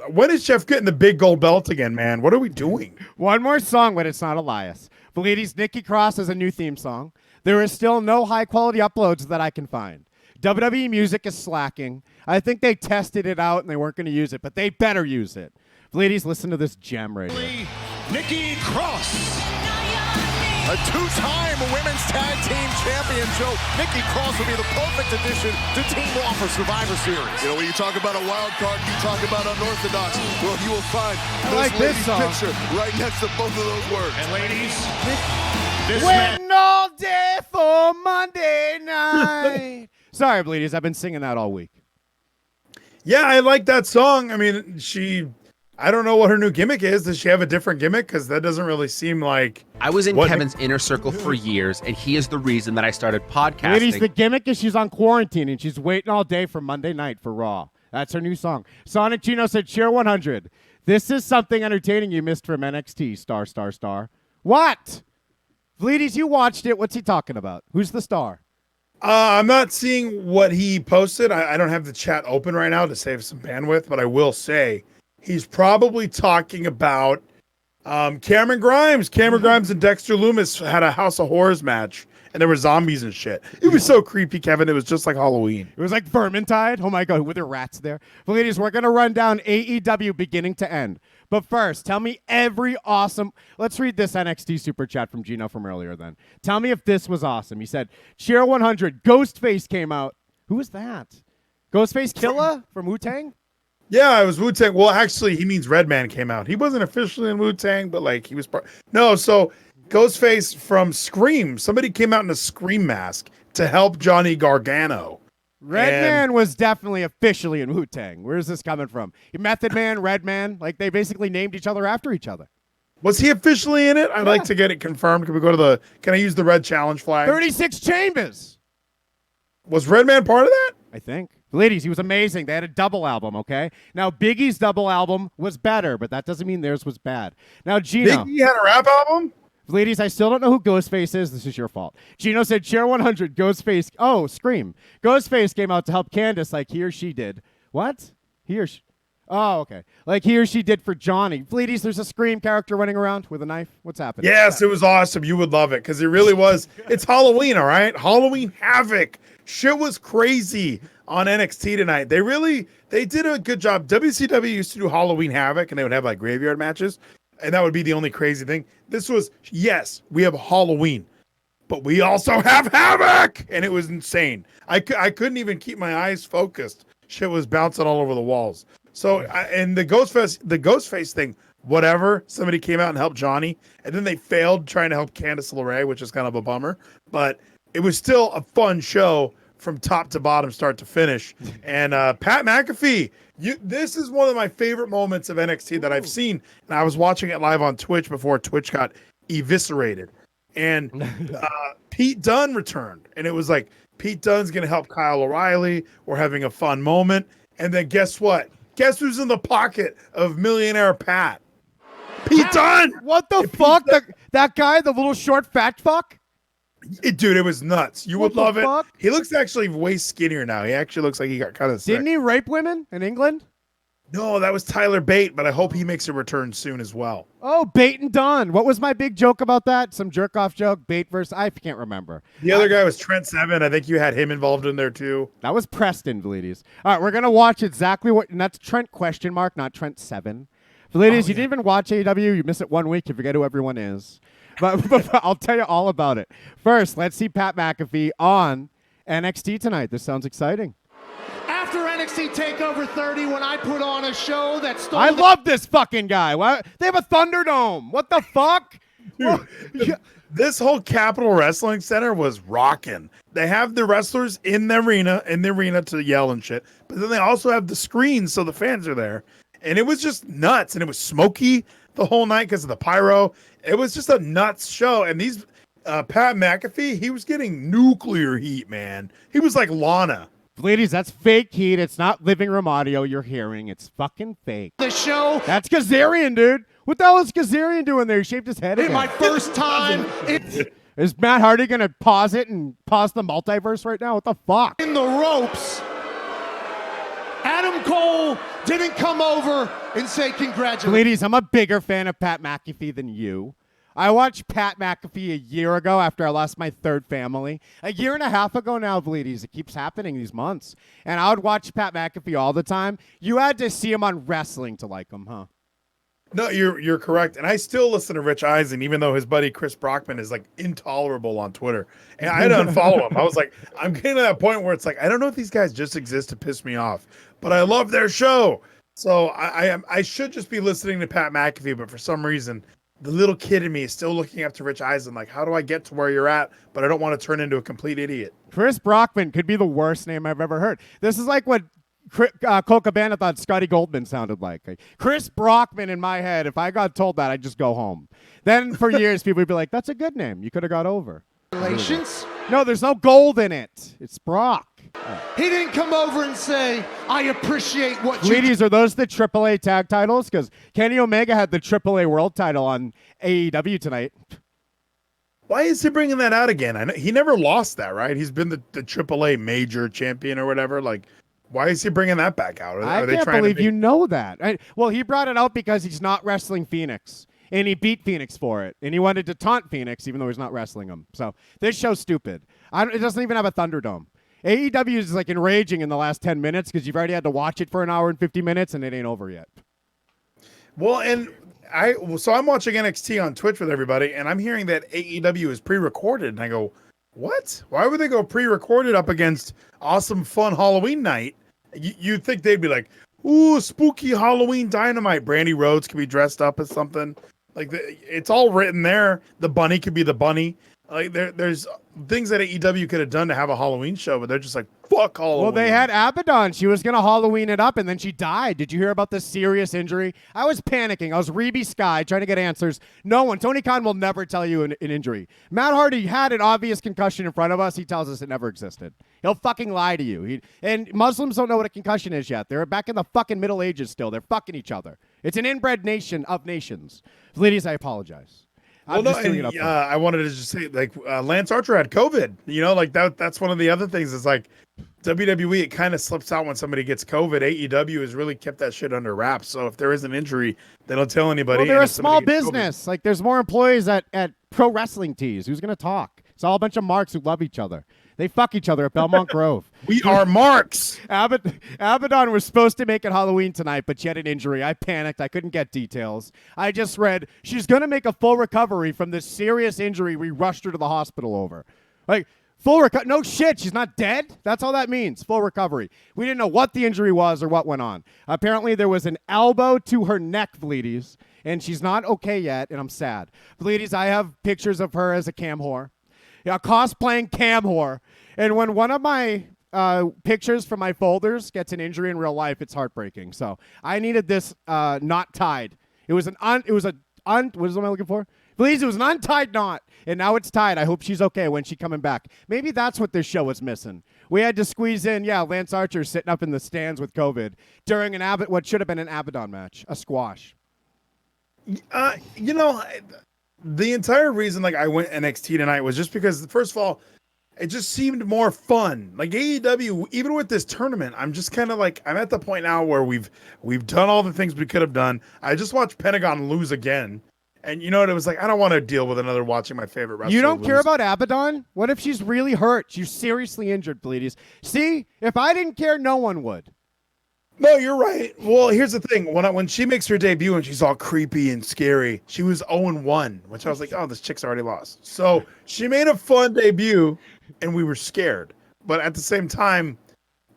When is Jeff getting the big gold belt again, man? What are we doing? One more song, but it's not Elias. Bleedies, Nikki Cross has a new theme song. There is still no high-quality uploads that I can find. WWE music is slacking. I think they tested it out and they weren't going to use it, but they better use it. Ladies, listen to this gem right here. Nikki Cross, a two-time women's tag team champion. Joe, Nikki Cross would be the perfect addition to Team Raw for Survivor Series. When you talk about a wild card, you talk about unorthodox. Well, you will find this picture right next to both of those words. And ladies, waiting all day for Monday night. Sorry, Bleedies, I've been singing that all week. Yeah, I like that song. I mean, I don't know what her new gimmick is. Does she have a different gimmick? Because that doesn't really seem like... I was in Kevin's inner circle for years, and he is the reason that I started podcasting. Ladies, the gimmick is she's on quarantine, and she's waiting all day for Monday night for Raw. That's her new song. Sonic Chino said, cheer 100. This is something entertaining you missed from NXT, star. What? Bleedies, you watched it. What's he talking about? Who's the star? I'm not seeing what he posted. I don't have the chat open right now to save some bandwidth, but I will say... he's probably talking about Cameron Grimes. Cameron Grimes and Dexter Lumis had a House of Horrors match, and there were zombies and shit. It was so creepy, Kevin. It was just like Halloween. It was like Vermintide. Oh, my God. Were there rats there? But ladies, we're going to run down AEW beginning to end. But first, tell me every awesome... Let's read this NXT super chat from Gino from earlier then. Tell me if this was awesome. He said, cheer 100. Ghostface came out. Who was that? Ghostface Killa from Wu-Tang? Yeah, it was Wu-Tang. Well, actually, he means Redman came out. He wasn't officially in Wu-Tang, but like he was part. No, so Ghostface from Scream. Somebody came out in a Scream mask to help Johnny Gargano. Redman was definitely officially in Wu-Tang. Where is this coming from? Method Man, Redman, like they basically named each other after each other. Was he officially in it? I'd like to get it confirmed. Can we go to can I use the red challenge flag? 36 Chambers. Was Redman part of that? I think. Ladies, he was amazing. They had a double album, okay? Now, Biggie's double album was better, but that doesn't mean theirs was bad. Now, Gino. Biggie had a rap album? Ladies, I still don't know who Ghostface is. This is your fault. Gino said, Chair 100, Ghostface. Oh, Scream. Ghostface came out to help Candace like he or she did. What? He or she. Oh, okay. Like he or she did for Johnny. Ladies, there's a Scream character running around with a knife. What's happening? Yes, it was awesome. You would love it because it really was. It's Halloween, all right? Halloween Havoc. Shit was crazy on NXT tonight. They did a good job. WCW used to do Halloween Havoc, and they would have like graveyard matches, and that would be the only crazy thing. This was, yes, we have Halloween, but we also have Havoc, and it was insane. I couldn't even keep my eyes focused. Shit was bouncing all over the walls. So, and the Ghostface thing, whatever. Somebody came out and helped Johnny, and then they failed trying to help Candice LeRae, which is kind of a bummer, but it was still a fun show from top to bottom, start to finish. And Pat McAfee, this is one of my favorite moments of NXT that I've seen. And I was watching it live on Twitch before Twitch got eviscerated. And Pete Dunne returned. And it was like, Pete Dunne's going to help Kyle O'Reilly. We're having a fun moment. And then guess what? Guess who's in the pocket of Millionaire Pat? Pete Dunne! What the fuck? That guy, the little short fat fuck? Dude, it was nuts. You would love it. Fuck? He looks actually way skinnier now. He actually looks like he got kind of sick. Didn't he rape women in England? No, that was Tyler Bate, but I hope he makes a return soon as well. Oh, Bate and Dunn. What was my big joke about that? Some jerk-off joke? Bate versus... I can't remember. The other guy was Trent Seven. I think you had him involved in there too. That was Preston, ladies. All right, we're going to watch exactly what... And that's Trent question mark, not Trent 7. Ladies, you didn't even watch AEW. You miss it 1 week. You forget who everyone is. But I'll tell you all about it. First, let's see Pat McAfee on NXT tonight. This sounds exciting. After NXT TakeOver 30, when I put on a show that stole I love this fucking guy. What? They have a Thunderdome. What the fuck? Dude, this whole Capitol Wrestling Center was rocking. They have the wrestlers in the arena to yell and shit. But then they also have the screens so the fans are there. And it was just nuts. And it was smoky the whole night because of the pyro. It was just a nuts show. And these Pat McAfee, he was getting nuclear heat, man. He was like Lana. Ladies, that's fake heat. It's not living room audio you're hearing. It's fucking fake. the show. That's Kazarian, dude. What the hell is Kazarian doing there? He shaved his head In again. my first time Is Matt Hardy going to pause it and pause the multiverse right now? What the fuck? in the ropes, Adam Cole didn't come over and say congratulations. Ladies, I'm a bigger fan of Pat McAfee than you. I watched Pat McAfee a year ago after I lost my third family. A year and a half ago now, ladies. It keeps happening these months. And I would watch Pat McAfee all the time. You had to see him on wrestling to like him, huh? No, you're correct. And I still listen to Rich Eisen, even though his buddy Chris Brockman is like intolerable on Twitter. And I had to unfollow him. I was like, I'm getting to that point where it's like, I don't know if these guys just exist to piss me off, but I love their show. So I should just be listening to Pat McAfee, but for some reason, the little kid in me is still looking up to Rich Eisen. Like, how do I get to where you're at? But I don't want to turn into a complete idiot. Chris Brockman could be the worst name I've ever heard. This is like what Cole Cabana thought Scotty Goldman sounded like. Chris Brockman in my head, if I got told that, I'd just go home. Then for years, people would be like, that's a good name. You could have got over. No, there's no gold in it. It's Brock. He didn't come over and say, I appreciate what you Ladies, are those the AAA tag titles? Because Kenny Omega had the AAA world title on AEW tonight. Why is he bringing that out again? I know he never lost that, right? He's been the AAA major champion or whatever. Like, why is he bringing that back out? I can't believe you know that. Well, he brought it out because he's not wrestling Phoenix. And he beat Phoenix for it. And he wanted to taunt Phoenix even though he's not wrestling him. So this show's stupid. It doesn't even have a Thunderdome. AEW is like enraging in the last 10 minutes because you've already had to watch it for an hour and 50 minutes and it ain't over yet. Well, and so I'm watching NXT on Twitch with everybody, and I'm hearing that AEW is pre-recorded, and I go, what? Why would they go pre-recorded up against awesome, fun Halloween night? You'd think they'd be like, ooh, spooky Halloween Dynamite. Brandy Rhodes could be dressed up as something. Like, it's all written there. The bunny could be the bunny. Like, there's things that AEW could have done to have a Halloween show, but they're just like, fuck Halloween. Well, they had Abaddon. She was going to Halloween it up, and then she died. Did you hear about this serious injury? I was panicking. I was Reby Sky trying to get answers. No one. Tony Khan will never tell you an injury. Matt Hardy had an obvious concussion in front of us. He tells us it never existed. He'll fucking lie to you. And Muslims don't know what a concussion is yet. They're back in the fucking Middle Ages still. They're fucking each other. It's an inbred nation of nations. Ladies, I apologize. Well, no, and, I wanted to just say, like, Lance Archer had COVID. You know, like that's one of the other things. Is like WWE, it kind of slips out when somebody gets COVID. AEW has really kept that shit under wraps. So if there is an injury, they don't tell anybody. Well, they're a small business. Like, there's more employees at Pro Wrestling Tees. Who's gonna talk? It's all a bunch of marks who love each other. They fuck each other at Belmont Grove. We are marks. Abaddon was supposed to make it Halloween tonight, but she had an injury. I panicked. I couldn't get details. I just read she's going to make a full recovery from this serious injury we rushed her to the hospital over. Like, full recovery? No shit. She's not dead? That's all that means, full recovery. We didn't know what the injury was or what went on. Apparently, there was an elbow to her neck, Vleeties, and she's not okay yet, and I'm sad. Vleeties, I have pictures of her as a cam whore. Yeah, cosplaying cam whore. And when one of my pictures from my folders gets an injury in real life, it's heartbreaking. So I needed this not tied. It was what am I looking for? Please, it was an untied knot, and now it's tied. I hope she's okay when she's coming back. Maybe that's what this show was missing. We had to squeeze in, Lance Archer sitting up in the stands with COVID during what should have been an Abaddon match, a squash. You know, the entire reason like I went NXT tonight was just because, first of all, it just seemed more fun. Like AEW, even with this tournament, I'm just kind of like, I'm at the point now where we've done all the things we could have done. I just watched Pentagon lose again. And you know what? It was like, I don't want to deal with another watching my favorite wrestler. You don't lose. care about Abaddon? What if she's really hurt? She's seriously injured, Bleedies. See, if I didn't care, no one would. No, you're right. Well, here's the thing. When she makes her debut and she's all creepy and scary, she was 0-1, which I was like, oh, this chick's already lost. So she made a fun debut, and we were scared. But at the same time,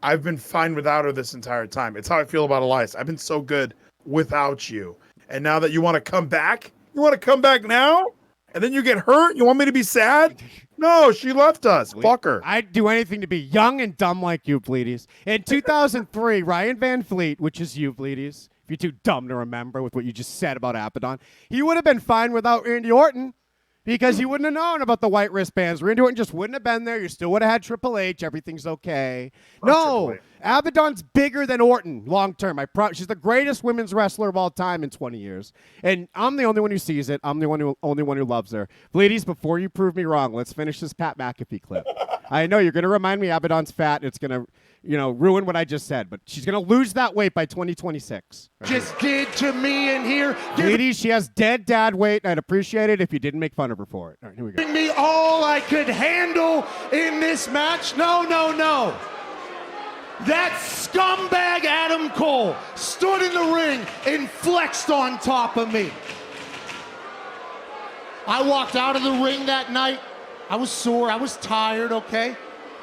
I've been fine without her this entire time. It's how I feel about Elias. I've been so good without you. And now that you want to come back, you want to come back now? And then you get hurt? You want me to be sad? No, she left us. Fuck her. I'd do anything to be young and dumb like you, Bleedies. In 2003, Ryan Van Fleet, which is you, Bleedies, if you're too dumb to remember with what you just said about Abaddon, he would have been fine without Randy Orton because he wouldn't have known about the white wristbands. Randy Orton just wouldn't have been there. You still would have had Triple H. Everything's okay. No, Abaddon's bigger than Orton long term. She's the greatest women's wrestler of all time in 20 years. And I'm the only one who sees it. I'm the only one who loves her. Ladies, before you prove me wrong, let's finish this Pat McAfee clip. I know you're going to remind me Abaddon's fat. And it's going to, ruin what I just said. But she's going to lose that weight by 2026. Just did to me in here. Ladies, she has dead dad weight. I'd appreciate it if you didn't make fun of her for it. All right, here we go. Giving me all I could handle in this match. No. That scumbag Adam Cole stood in the ring and flexed on top of me. I walked out of the ring that night. I was sore. I was tired, okay?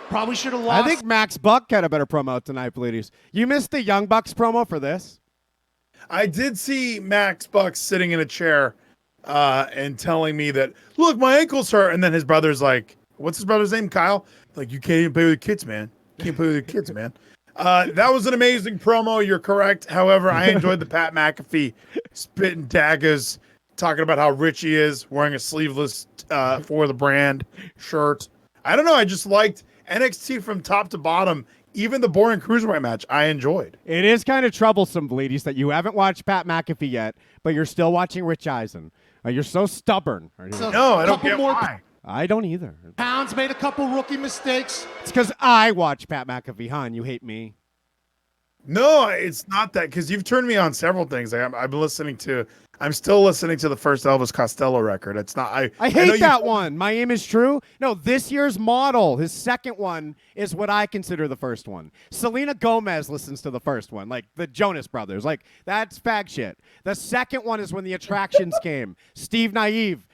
Probably should have lost. I think Max Buck had a better promo tonight, ladies. You missed the Young Bucks promo for this? I did see Max Buck sitting in a chair and telling me that, look, my ankle's hurt. And then his brother's like, what's his brother's name? Kyle? Like, you can't even play with the kids, man. Can't play with the kids, man. That was an amazing promo. You're correct. However, I enjoyed the Pat McAfee spitting daggers, talking about how rich he is, wearing a sleeveless for the brand shirt. I don't know. I just liked NXT from top to bottom. Even the boring cruiserweight match, I enjoyed. It is kind of troublesome, ladies, that you haven't watched Pat McAfee yet, but you're still watching Rich Eisen. You're so stubborn. No, I don't get why. I don't either. Pounds made a couple rookie mistakes. It's because I watch Pat McAfee, huh? And you hate me. No, it's not that, because you've turned me on several things. I'm still listening to the first Elvis Costello record. It's not. I hate that one. My Aim is True. No, this year's model, his second one, is what I consider the first one. Selena Gomez listens to the first one, like the Jonas Brothers. Like, that's fag shit. The second one is when the Attractions came. Steve Naive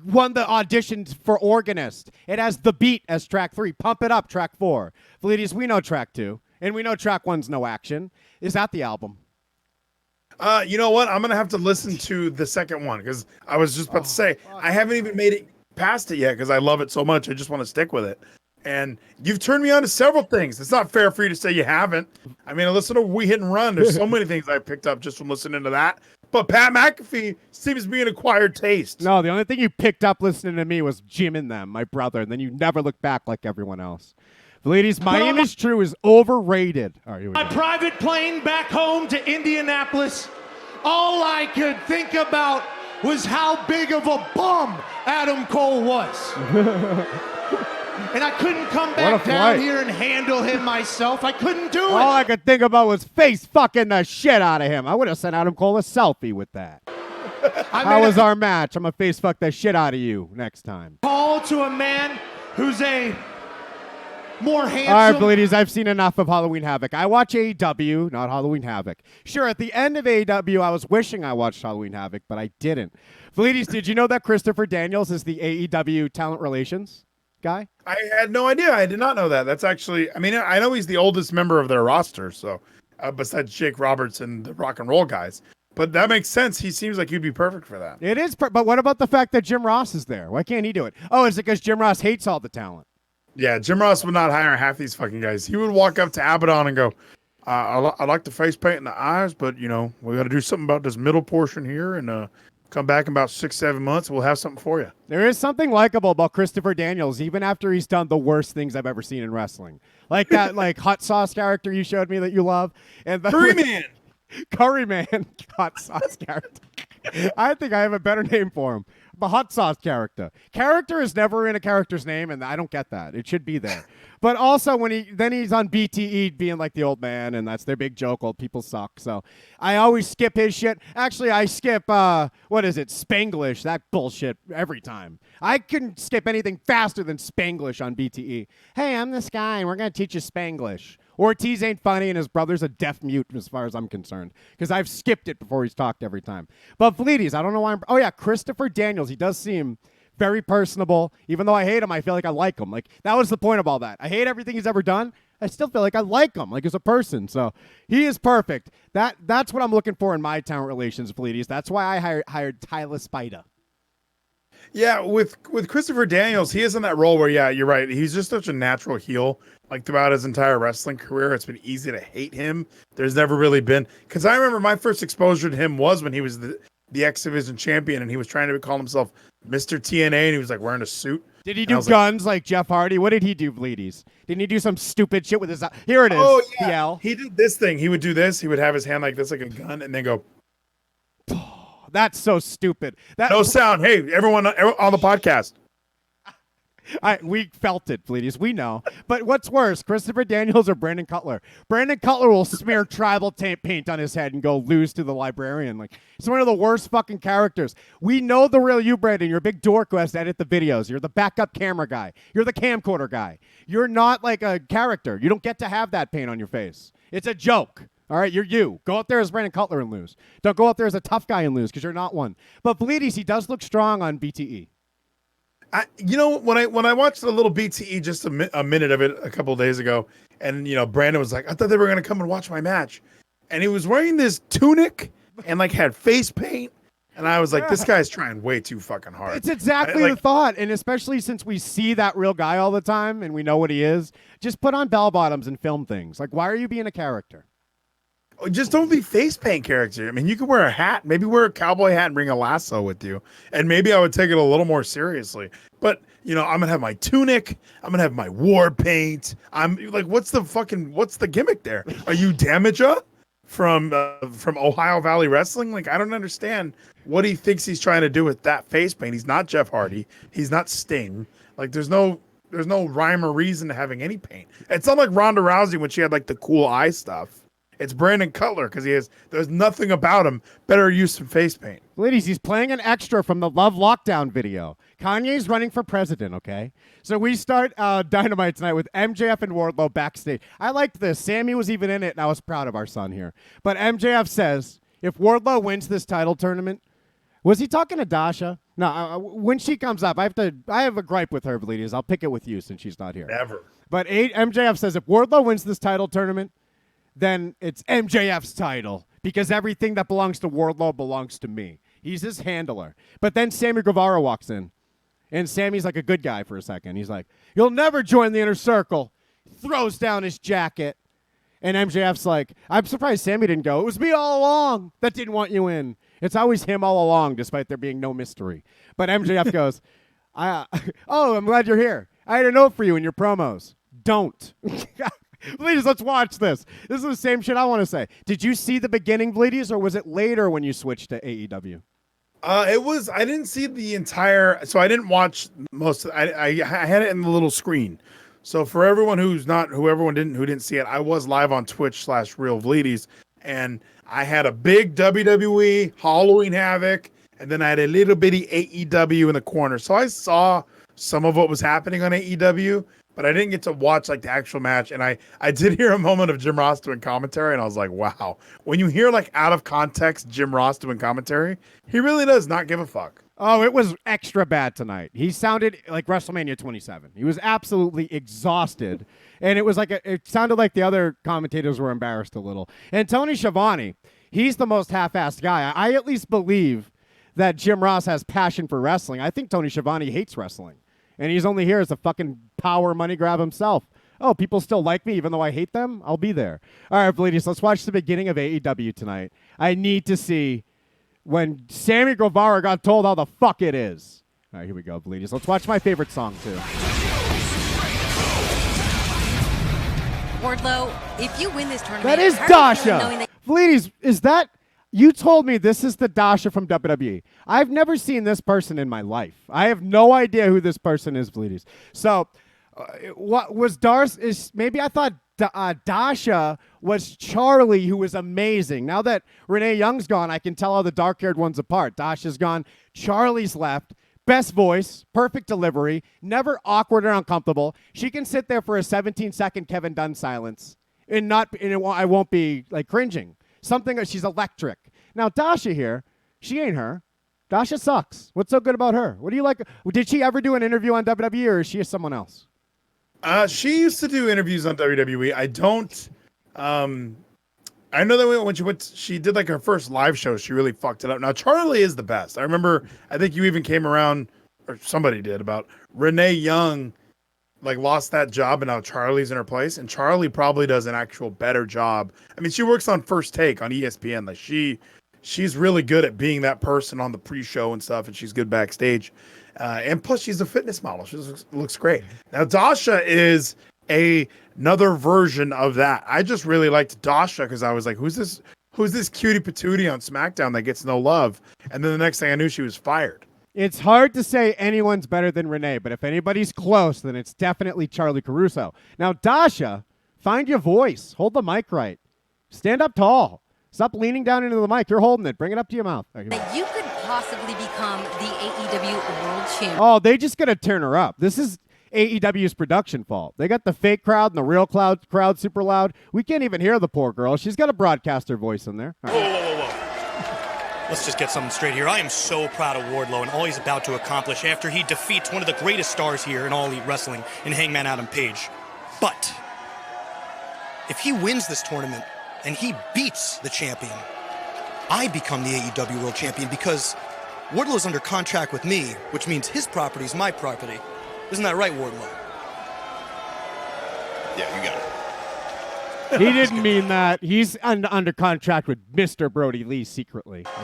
won the auditions for organist. It has The Beat as track 3. Pump It Up, track 4. Ladies, we know track 2. And we know track 1's No Action. Is that the album? You know what? I'm going to have to listen to the second one, because I was just about to say, I haven't even made it past it yet because I love it so much. I just want to stick with it. And you've turned me on to several things. It's not fair for you to say you haven't. I mean, I listen to We Hit and Run. There's so many things I picked up just from listening to that. But Pat McAfee seems to be an acquired taste. No, the only thing you picked up listening to me was Jim and them, my brother, and then you never look back like everyone else. Ladies, My Aim Is True is overrated. All right, here we go. My private plane back home to Indianapolis, all I could think about was how big of a bum Adam Cole was. And I couldn't come back down here and handle him myself. I couldn't do it. All I could think about was face fucking the shit out of him. I would have sent Adam Cole a selfie with that. How was our match? I'm going to face fuck the shit out of you next time. Call to a man who's a more handsome. All right, ladies, I've seen enough of Halloween Havoc. I watch AEW, not Halloween Havoc. Sure, at the end of AEW, I was wishing I watched Halloween Havoc, but I didn't. Ladies, did you know that Christopher Daniels is the AEW talent relations guy? I had no idea. I did not know that. That's actually, I mean, I know he's the oldest member of their roster, so besides Jake Roberts and the rock and roll guys. But that makes sense. He seems like he'd be perfect for that. It is, but what about the fact that Jim Ross is there? Why can't he do it? Oh, is it because Jim Ross hates all the talent? Yeah, Jim Ross would not hire half these fucking guys. He would walk up to Abaddon and go, I like the face paint in the eyes, but, you know, we got to do something about this middle portion here and come back in about 6-7 months. We'll have something for you. There is something likable about Christopher Daniels, even after he's done the worst things I've ever seen in wrestling. Like that like hot sauce character you showed me that you love. And Curry Man. Curry Man, hot sauce character. I think I have a better name for him. The hot sauce character. Character is never in a character's name, and I don't get that. It should be there. But also when he's on BTE being like the old man, and that's their big joke, old people suck. So I always skip his shit. Actually, I skip what is it? Spanglish, that bullshit every time. I couldn't skip anything faster than Spanglish on BTE. Hey, I'm this guy, and we're gonna teach you Spanglish. Ortiz ain't funny, and his brother's a deaf mute as far as I'm concerned, because I've skipped it before he's talked every time. But Fleeties, I don't know why oh yeah, Christopher Daniels, he does seem very personable. Even though I hate him, I feel like I like him. Like, that was the point of all that. I hate everything he's ever done. I still feel like I like him, like as a person. So he is perfect. That's what I'm looking for in my talent relations, Fleeties. That's why I hired Tyler Spider. Yeah, with Christopher Daniels, he is in that role where, yeah, you're right. He's just such a natural heel. Like throughout his entire wrestling career, it's been easy to hate him. There's never really been, because I remember my first exposure to him was when he was the X Division champion, and he was trying to call himself Mr. TNA, and he was like wearing a suit. Did he do guns like Jeff Hardy? What did he do, Bleedies? Didn't he do some stupid shit with his? Here it is. Oh yeah, PL. He did this thing. He would do this. He would have his hand like this, like a gun, and then go. That's so stupid. No sound. Hey, everyone on the podcast. We felt it, Bleedies. We know. But what's worse, Christopher Daniels or Brandon Cutler? Brandon Cutler will smear tribal paint on his head and go lose to the librarian. Like, he's one of the worst fucking characters. We know the real you, Brandon. You're a big dork who has to edit the videos. You're the backup camera guy. You're the camcorder guy. You're not like a character. You don't get to have that paint on your face. It's a joke. All right, you're you. Go out there as Brandon Cutler and lose. Don't go out there as a tough guy and lose, because you're not one. But Bleedies, he does look strong on BTE. When I watched a little BTE, just a minute of it a couple of days ago, and Brandon was like, I thought they were gonna come and watch my match, and he was wearing this tunic and like had face paint, and I was like, this guy's trying way too fucking hard. It's exactly the thought, and especially since we see that real guy all the time and we know what he is, just put on bell bottoms and film things. Like, why are you being a character? Just don't be face paint character. I mean, you could wear a hat, maybe wear a cowboy hat and bring a lasso with you. And maybe I would take it a little more seriously. But, I'm going to have my tunic. I'm going to have my war paint. I'm like, what's the gimmick there? Are you Damaja from Ohio Valley Wrestling? Like, I don't understand what he thinks he's trying to do with that face paint. He's not Jeff Hardy. He's not Sting. Like, there's no rhyme or reason to having any paint. It's not like Ronda Rousey when she had like the cool eye stuff. It's Brandon Cutler because there's nothing about him better use some face paint. Ladies, he's playing an extra from the Love Lockdown video. Kanye's running for president, okay? So we start Dynamite tonight with MJF and Wardlow backstage. I liked this. Sammy was even in it, and I was proud of our son here. But MJF says, if Wardlow wins this title tournament, was he talking to Dasha? No, when she comes up, I have a gripe with her, ladies. I'll pick it with you since she's not here. Never. But MJF says, if Wardlow wins this title tournament, then it's MJF's title, because everything that belongs to Wardlow belongs to me. He's his handler. But then Sammy Guevara walks in, And Sammy's like a good guy for a second. He's like, you'll never join the inner circle. Throws down his jacket. And MJF's like, I'm surprised Sammy didn't go. It was me all along that didn't want you in. It's always him all along, despite there being no mystery. But MJF goes, oh, I'm glad you're here. I had a note for you in your promos. Don't. Bleedies, let's watch this. This is the same shit I want to say. Did you see the beginning, Bleedies, or was it later when you switched to AEW? It was. I didn't see the entire. So I didn't watch most. I had it in the little screen. So for everyone who didn't see it, I was live on Twitch/Real Bleedies, and I had a big WWE Halloween Havoc, and then I had a little bitty AEW in the corner. So I saw some of what was happening on AEW, but I didn't get to watch like the actual match. And I did hear a moment of Jim Ross doing commentary, and I was like, wow. When you hear like out of context Jim Ross doing commentary, he really does not give a fuck. Oh, it was extra bad tonight. He sounded like WrestleMania 27. He was absolutely exhausted, and it was like it sounded like the other commentators were embarrassed a little. And Tony Schiavone, he's the most half-assed guy. I at least believe that Jim Ross has passion for wrestling. I think Tony Schiavone hates wrestling, and he's only here as a fucking power money grab himself. Oh, people still like me even though I hate them? I'll be there. All right, ladies, let's watch the beginning of AEW tonight. I need to see when Sammy Guevara got told how the fuck it is. All right, here we go, Bleedies. Let's watch my favorite song, too. Wardlow, if you win this tournament... That is Dasha! Bleedies, is that... You told me this is the Dasha from WWE. I've never seen this person in my life. I have no idea who this person is, Bleedies. So, what was Darce... Maybe I thought Dasha was Charlie, who was amazing. Now that Renee Young's gone, I can tell all the dark-haired ones apart. Dasha's gone. Charlie's left. Best voice, perfect delivery, never awkward or uncomfortable. She can sit there for a 17-second Kevin Dunn silence, and I won't be like cringing. She's electric. Now Dasha here, she ain't her. Dasha sucks. What's so good about her? What do you like? Did she ever do an interview on WWE, or is she someone else? She used to do interviews on WWE. I don't. I know that when she did like her first live show, she really fucked it up. Now Charlie is the best. I remember. I think you even came around, or somebody did, about Renee Young, like lost that job and now Charlie's in her place. And Charlie probably does an actual better job. I mean, she works on First Take on ESPN. Like she's really good at being that person on the pre-show and stuff, and she's good backstage. And plus, she's a fitness model. She looks great. Now, Dasha is another version of that. I just really liked Dasha because I was like, who's this cutie patootie on SmackDown that gets no love? And then the next thing I knew, she was fired. It's hard to say anyone's better than Renee, but if anybody's close, then it's definitely Charlie Caruso. Now, Dasha, find your voice. Hold the mic right. Stand up tall. Stop leaning down into the mic. You're holding it. Bring it up to your mouth. That you could possibly become the AEW World Champion. Oh, they just got to turn her up. This is AEW's production fault. They got the fake crowd and the real crowd super loud. We can't even hear the poor girl. She's got a broadcaster voice in there. Whoa. Let's just get something straight here. I am so proud of Wardlow and all he's about to accomplish after he defeats one of the greatest stars here in All Elite Wrestling in Hangman Adam Page. But if he wins this tournament and he beats the champion, I become the AEW World Champion because Wardlow's under contract with me, which means his property is my property. Isn't that right, Wardlow? Yeah, you got it. He didn't mean that. He's under contract with Mr. Brody Lee secretly. What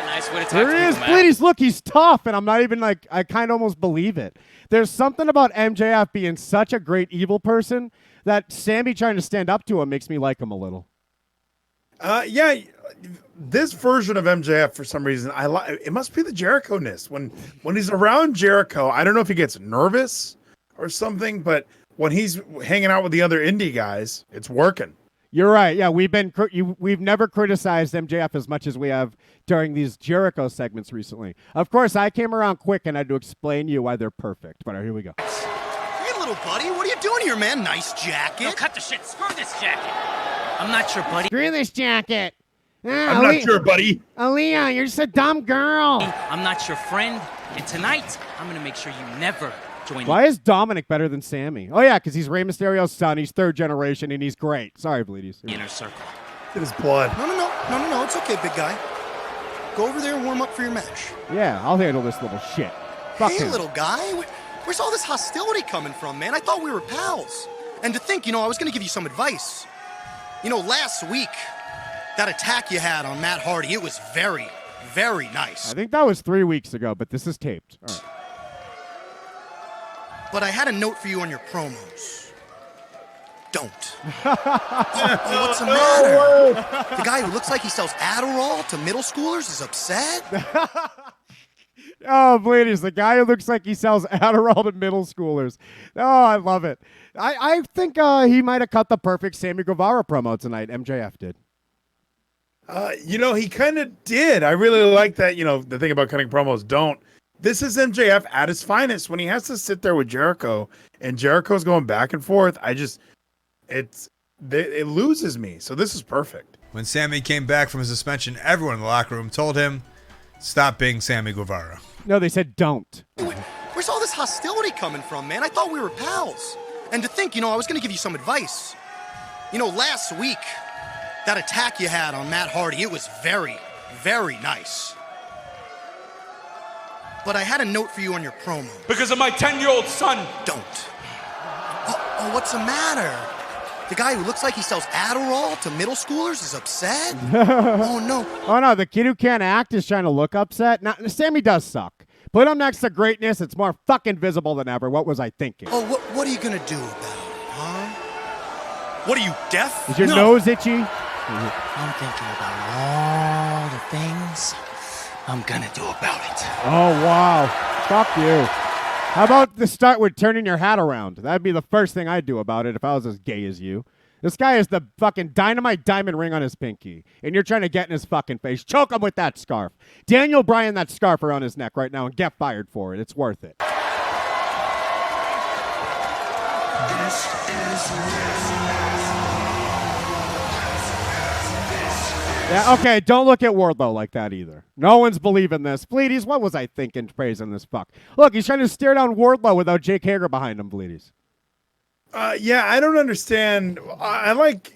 a nice way to talk There to he is. people, man. Please, look, he's tough, and I'm not even like, I kind of almost believe it. There's something about MJF being such a great evil person that Sammy trying to stand up to him makes me like him a little. Yeah, this version of MJF, for some reason, I like. It must be the Jericho-ness. When he's around Jericho, I don't know if he gets nervous or something, but when he's hanging out with the other indie guys, it's working. You're right. Yeah, we've never criticized MJF as much as we have during these Jericho segments recently. Of course, I came around quick and had to explain to you why they're perfect. But here we go. Hey, little buddy, what are you doing here, man? Nice jacket. No, cut the shit. Screw this jacket. I'm not your buddy. Screw this jacket. I'm not your buddy. Aaliyah, you're just a dumb girl. I'm not your friend. And tonight, I'm going to make sure you never join Why is Dominic better than Sammy? Oh, yeah, because he's Rey Mysterio's son. He's third generation, and he's great. Sorry, Bleedies. the inner circle. It is blood. No, it's okay, big guy. Go over there and warm up for your match. Yeah, I'll handle this little shit. Fuck Hey, him. little guy. Where's all this hostility coming from, man? I thought we were pals. And to think, I was going to give you some advice. Last week, that attack you had on Matt Hardy, it was very, very nice. I think that was 3 weeks ago, but this is taped. All right. But I had a note for you on your promos. Don't. What's the matter? The guy who looks like he sells Adderall to middle schoolers is upset? Oh, ladies, the guy who looks like he sells Adderall to middle schoolers. Oh, I love it. I think he might have cut the perfect Sammy Guevara promo tonight. MJF did. He kind of did. I really like that. The thing about cutting promos, don't. This is MJF at his finest when he has to sit there with Jericho and Jericho's going back and forth. It loses me. So this is perfect. When Sammy came back from his suspension, everyone in the locker room told him, stop being Sammy Guevara. No, they said don't. Where's all this hostility coming from, man? I thought we were pals. And to think, I was going to give you some advice. Last week, that attack you had on Matt Hardy, it was very, very nice. But I had a note for you on your promo. Because of my 10-year-old son. Don't. Oh, what's the matter? The guy who looks like he sells Adderall to middle schoolers is upset? Oh, no. Oh, no, the kid who can't act is trying to look upset. Now, Sammy does suck. Put him next to greatness. It's more fucking visible than ever. What was I thinking? Oh, what are you going to do about it, huh? What are you, deaf? Is your nose itchy? I'm thinking about all the things I'm gonna do about it. Oh, wow. Fuck you. How about the start with turning your hat around? That'd be the first thing I'd do about it if I was as gay as you. This guy has the fucking Dynamite diamond ring on his pinky, and you're trying to get in his fucking face. Choke him with that scarf. Daniel Bryan that scarf around his neck right now and get fired for it. It's worth it. Yeah, okay, don't look at Wardlow like that either. No one's believing this. Bleedies, what was I thinking praising this fuck? Look, he's trying to stare down Wardlow without Jake Hager behind him, Bleedies. Yeah, I don't understand.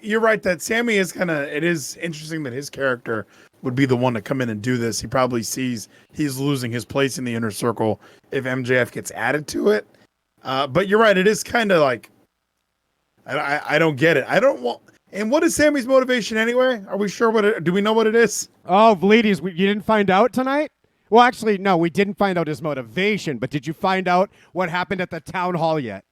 You're right that Sammy is it is interesting that his character would be the one to come in and do this. He probably sees he's losing his place in the inner circle if MJF gets added to it. But you're right, it is kind of like, I don't get it. And what is Sammy's motivation anyway? Are we sure do we know what it is? Oh, Bleedies, you didn't find out tonight? Well, actually, no, we didn't find out his motivation, but did you find out what happened at the town hall yet?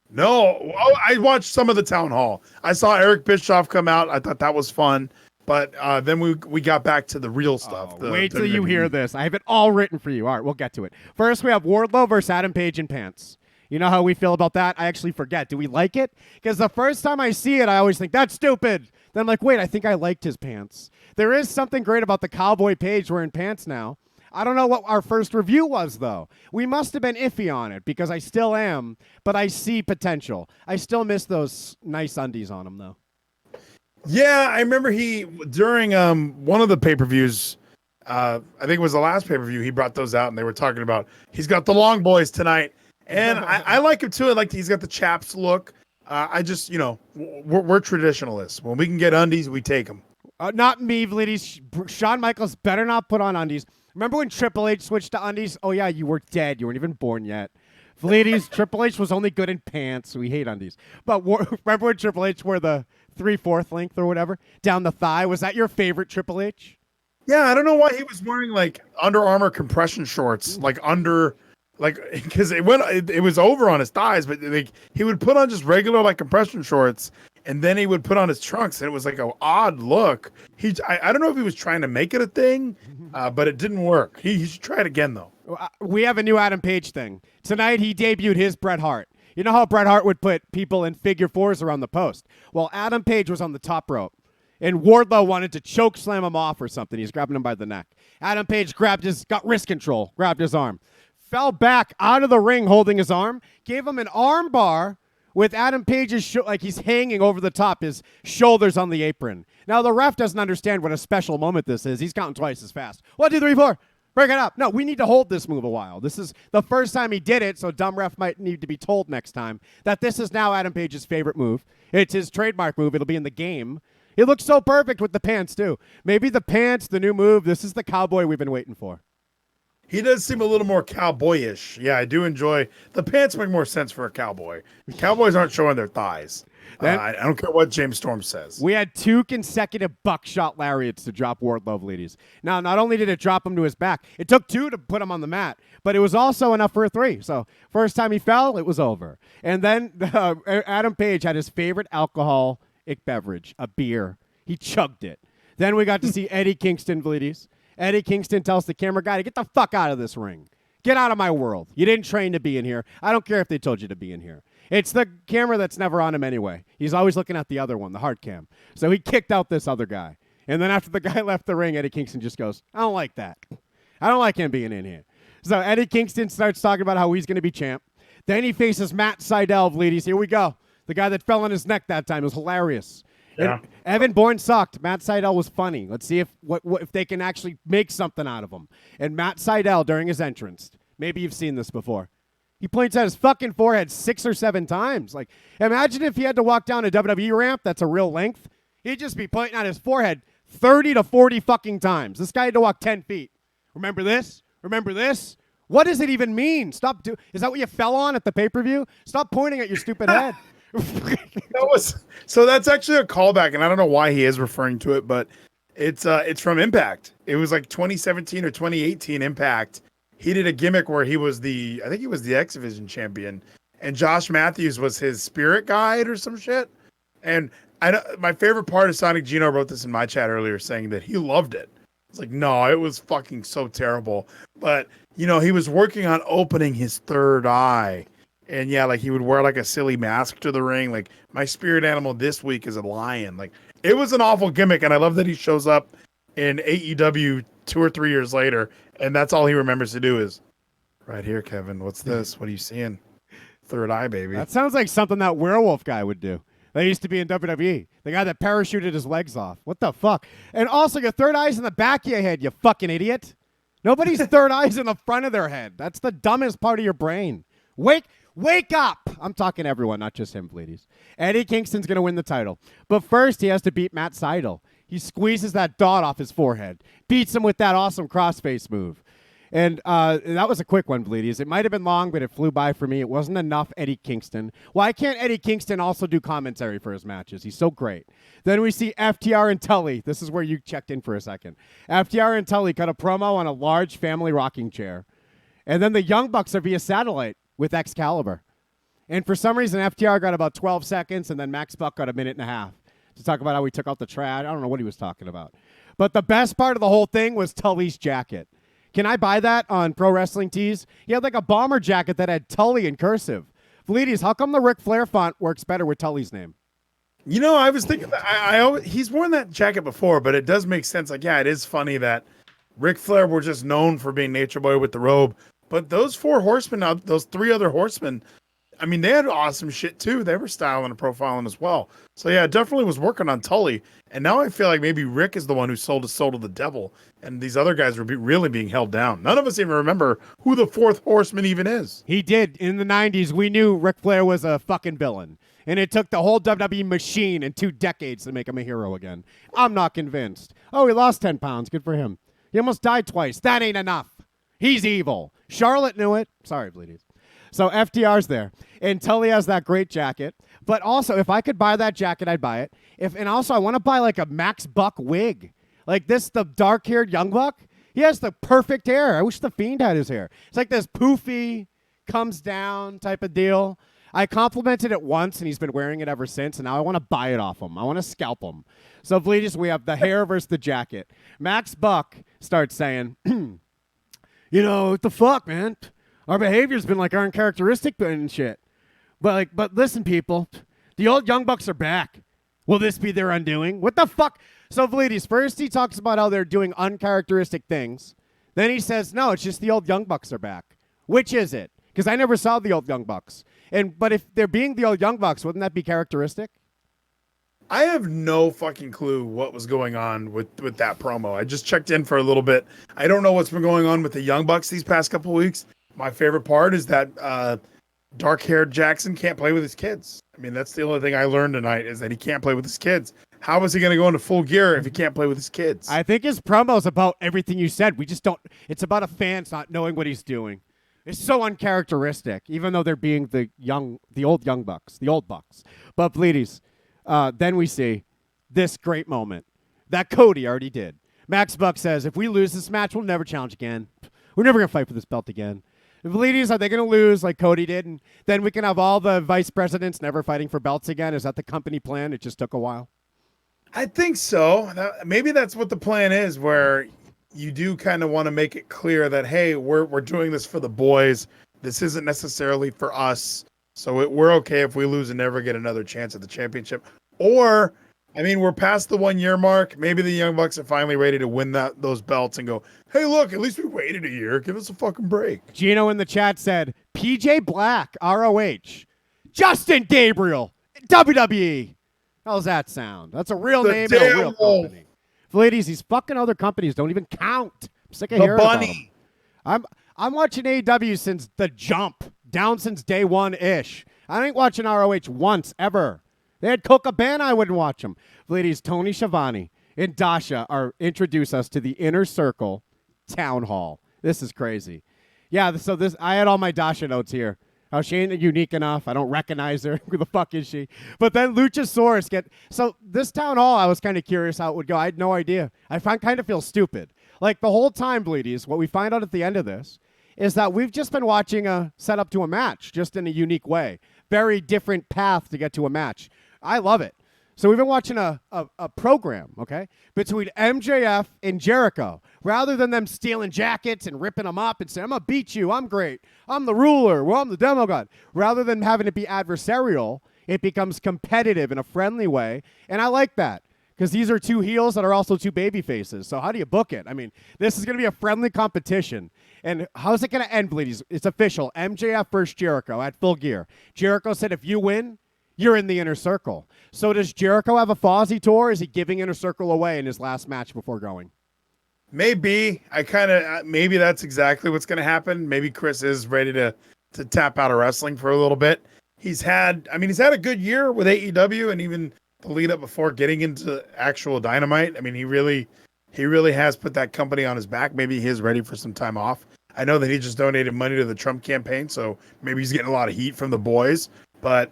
No. Oh, I watched some of the town hall. I saw Eric Bischoff come out. I thought that was fun. But then we got back to the real stuff. Wait till you hear this. I have it all written for you. All right, we'll get to it. First, we have Wardlow versus Adam Page in pants. You know how we feel about that? I actually forget. Do we like it? Because the first time I see it, I always think, that's stupid. Then I'm like, wait, I think I liked his pants. There is something great about the Cowboy Page wearing pants now. I don't know what our first review was, though. We must have been iffy on it, because I still am, but I see potential. I still miss those nice undies on him, though. Yeah, I remember during one of the pay-per-views, I think it was the last pay-per-view, he brought those out, and they were talking about, he's got the long boys tonight. And I like him too. I like he's got the chaps look. I just, we're traditionalists. When we can get undies, we take them. Not me, ladies. Shawn Michaels better not put on undies. Remember when Triple H switched to undies? Oh, yeah, you were dead. You weren't even born yet. Ladies, Triple H was only good in pants, so we hate undies. But remember when Triple H wore the 3/4 length or whatever down the thigh? Was that your favorite Triple H? Yeah, I don't know why he was wearing like Under Armour compression shorts, because it was over on his thighs, but he would put on just regular compression shorts, and then he would put on his trunks, and it was like an odd look. I don't know if he was trying to make it a thing, but it didn't work. He should try it again though. We have a new Adam Page thing tonight. He debuted his Bret Hart. You know how Bret Hart would put people in figure fours around the post? Well, Adam Page was on the top rope, and Wardlow wanted to choke slam him off or something. He's grabbing him by the neck. Adam Page got wrist control, grabbed his arm. Fell back out of the ring holding his arm, gave him an arm bar with Adam Page's he's hanging over the top, his shoulders on the apron. Now, the ref doesn't understand what a special moment this is. He's counting twice as fast. 1, 2, 3, 4. Break it up. No, we need to hold this move a while. This is the first time he did it, so dumb ref might need to be told next time that this is now Adam Page's favorite move. It's his trademark move. It'll be in the game. He looks so perfect with the pants, too. Maybe the pants, the new move. This is the cowboy we've been waiting for. He does seem a little more cowboyish. Yeah, I do enjoy the pants. Make more sense for a cowboy. Cowboys aren't showing their thighs. I don't care what James Storm says. We had 2 consecutive buckshot lariats to drop Wardlow, ladies. Now, not only did it drop him to his back, it took 2 to put him on the mat, but it was also enough for a 3. So first time he fell, it was over. And then Adam Page had his favorite alcoholic beverage, a beer. He chugged it. Then we got to see Eddie Kingston, ladies. Eddie Kingston tells the camera guy to get the fuck out of this ring. Get out of my world. You didn't train to be in here. I don't care if they told you to be in here. It's the camera that's never on him anyway. He's always looking at the other one, the hard cam. So he kicked out this other guy. And then after the guy left the ring, Eddie Kingston just goes, I don't like that. I don't like him being in here. So Eddie Kingston starts talking about how he's going to be champ. Then he faces Matt Sydal, ladies. Here we go. The guy that fell on his neck that time. It was hilarious. Yeah. Evan Bourne sucked. Matt Sydal was funny. Let's see if they can actually make something out of him. And Matt Sydal, during his entrance, maybe you've seen this before, he points at his fucking forehead 6 or 7 times. Like, imagine if he had to walk down a WWE ramp that's a real length. He'd just be pointing at his forehead 30 to 40 fucking times. This guy had to walk 10 feet. Remember this? Remember this? What does it even mean? Is that what you fell on at the pay-per-view? Stop pointing at your stupid head. So that's actually a callback, and I don't know why he is referring to it, but it's from Impact. It was like 2017 or 2018 Impact. He did a gimmick where he was I think he was the X Division champion, and Josh Matthews was his spirit guide or some shit. And my favorite part is Sonic Gino wrote this in my chat earlier, saying that he loved it. It's like, no, it was fucking so terrible. But he was working on opening his third eye. And yeah, like he would wear like a silly mask to the ring. Like, my spirit animal this week is a lion. Like, it was an awful gimmick. And I love that he shows up in AEW 2 or 3 years later. And that's all he remembers to do is, right here, Kevin. What's this? What are you seeing? Third eye, baby. That sounds like something that werewolf guy would do. That used to be in WWE. The guy that parachuted his legs off. What the fuck? And also, your third eye's in the back of your head, you fucking idiot. Nobody's third eye's in the front of their head. That's the dumbest part of your brain. Wake up! I'm talking everyone, not just him, ladies. Eddie Kingston's going to win the title. But first, he has to beat Matt Sydal. He squeezes that dot off his forehead. Beats him with that awesome crossface move. And that was a quick one, ladies. It might have been long, but it flew by for me. It wasn't enough Eddie Kingston. Why can't Eddie Kingston also do commentary for his matches? He's so great. Then we see FTR and Tully. This is where you checked in for a second. FTR and Tully cut a promo on a large family rocking chair. And then the Young Bucks are via satellite with Excalibur. And for some reason, FTR got about 12 seconds, and then Max Buck got a minute and a half to talk about how he took out the trash. I don't know what he was talking about. But the best part of the whole thing was Tully's jacket. Can I buy that on Pro Wrestling Tees? He had like a bomber jacket that had Tully in cursive. Vlides, how come the Ric Flair font works better with Tully's name? I was thinking that he's worn that jacket before, but it does make sense. Like, yeah, it is funny that Ric Flair were just known for being Nature Boy with the robe. But those 4 horsemen, those 3 other horsemen, I mean, they had awesome shit too. They were styling and profiling as well. So yeah, definitely was working on Tully. And now I feel like maybe Rick is the one who sold his soul to the devil. And these other guys were really being held down. None of us even remember who the 4th horseman even is. He did. In the 90s, we knew Ric Flair was a fucking villain. And it took the whole WWE machine in 2 decades to make him a hero again. I'm not convinced. Oh, he lost 10 pounds. Good for him. He almost died twice. That ain't enough. He's evil. Charlotte knew it. Sorry, Bleedies. So FTR's there. And Tully has that great jacket. But also, if I could buy that jacket, I'd buy it. And also, I want to buy like a Max Buck wig. Like this, the dark-haired young buck. He has the perfect hair. I wish the Fiend had his hair. It's like this poofy, comes down type of deal. I complimented it once, and he's been wearing it ever since, and now I want to buy it off him. I want to scalp him. So, Bleedies, we have the hair versus the jacket. Max Buck starts saying, what the fuck, man? Our behavior's been like uncharacteristic and shit. But listen, people, the old Young Bucks are back. Will this be their undoing? What the fuck? So, Vlides, first he talks about how they're doing uncharacteristic things. Then he says, no, it's just the old Young Bucks are back. Which is it? Because I never saw the old Young Bucks. But if they're being the old Young Bucks, wouldn't that be characteristic? I have no fucking clue what was going on with that promo. I just checked in for a little bit. I don't know what's been going on with the Young Bucks these past couple of weeks. My favorite part is that dark-haired Jackson can't play with his kids. I mean, that's the only thing I learned tonight is that he can't play with his kids. How is he going to go into full gear if he can't play with his kids? I think his promo's about everything you said. We just don't. It's about a fans not knowing what he's doing. It's so uncharacteristic, even though they're being the old young bucks, the old bucks. But Bleedies, then we see this great moment that Cody already did. Max Buck says, if we lose this match, we'll never challenge again. We're never going to fight for this belt again. Bleedies, are they going to lose like Cody did? And then we can have all the vice presidents never fighting for belts again? Is that the company plan? It just took a while. I think so. Maybe that's what the plan is, where you do kind of want to make it clear that, hey, we're doing this for the boys. This isn't necessarily for us. So we're okay if we lose and never get another chance at the championship. Or, I mean, we're past the 1 year mark. Maybe the Young Bucks are finally ready to win those belts and go, hey, look, at least we waited a year. Give us a fucking break. Gino in the chat said, PJ Black, ROH. Justin Gabriel, WWE. How's that sound? That's a real name and a real company. Ladies, these fucking other companies don't even count. I'm sick of hearing about them. I'm watching AEW since the jump, down since day one-ish. I ain't watching ROH once, ever. They had Coca Cabana, I wouldn't watch them. Ladies, Tony Schiavone and Dasha introduce us to the Inner Circle Town Hall. This is crazy. Yeah, so I had all my Dasha notes here. How she ain't unique enough. I don't recognize her. Who the fuck is she? But then Luchasaurus so this town hall, I was kind of curious how it would go. I had no idea. I kind of feel stupid. Like the whole time, Bleedies, what we find out at the end of this is that we've just been watching a setup to a match, just in a unique way. Very different path to get to a match. I love it. So we've been watching a program, okay, between MJF and Jericho. Rather than them stealing jackets and ripping them up and saying, I'm going to beat you, I'm great, I'm the ruler, well, I'm the demo god. Rather than having it be adversarial, it becomes competitive in a friendly way. And I like that because these are two heels that are also two baby faces. So how do you book it? I mean, this is going to be a friendly competition. And how's it going to end, Bleedies? It's official. MJF versus Jericho at Full Gear. Jericho said if you win, you're in the Inner Circle. So does Jericho have a Fozzy tour? Or is he giving Inner Circle away in his last match before going? Maybe. Maybe that's exactly what's going to happen. Maybe Chris is ready to tap out of wrestling for a little bit. He's had a good year with AEW and even the lead up before getting into actual Dynamite. I mean, he really has put that company on his back. Maybe he is ready for some time off. I know that he just donated money to the Trump campaign, so maybe he's getting a lot of heat from the boys, but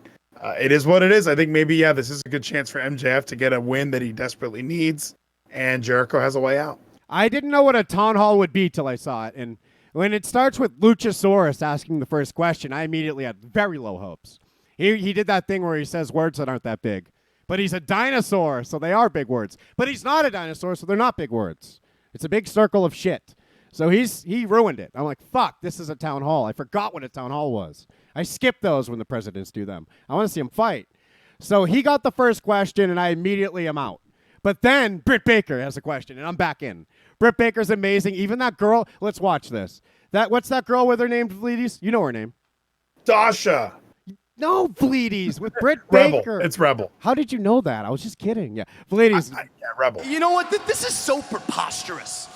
it is what it is. I think maybe, this is a good chance for MJF to get a win that he desperately needs, and Jericho has a way out. I didn't know what a town hall would be till I saw it, and when it starts with Luchasaurus asking the first question, I immediately had very low hopes. He did that thing where he says words that aren't that big, but he's a dinosaur, so they are big words. But he's not a dinosaur, so they're not big words. It's a big circle of shit. So he ruined it. I'm like, fuck, this is a town hall. I forgot what a town hall was. I skip those when the presidents do them. I want to see him fight. So he got the first question, and I immediately am out. But then Britt Baker has a question, and I'm back in. Britt Baker's amazing. Even that girl, let's watch this. What's that girl with her name, Bleedies? You know her name. Dasha. No, Bleedies, with Britt Rebel. Baker. It's Rebel. How did you know that? I was just kidding. Yeah, Bleedies. Rebel. You know what? This is so preposterous.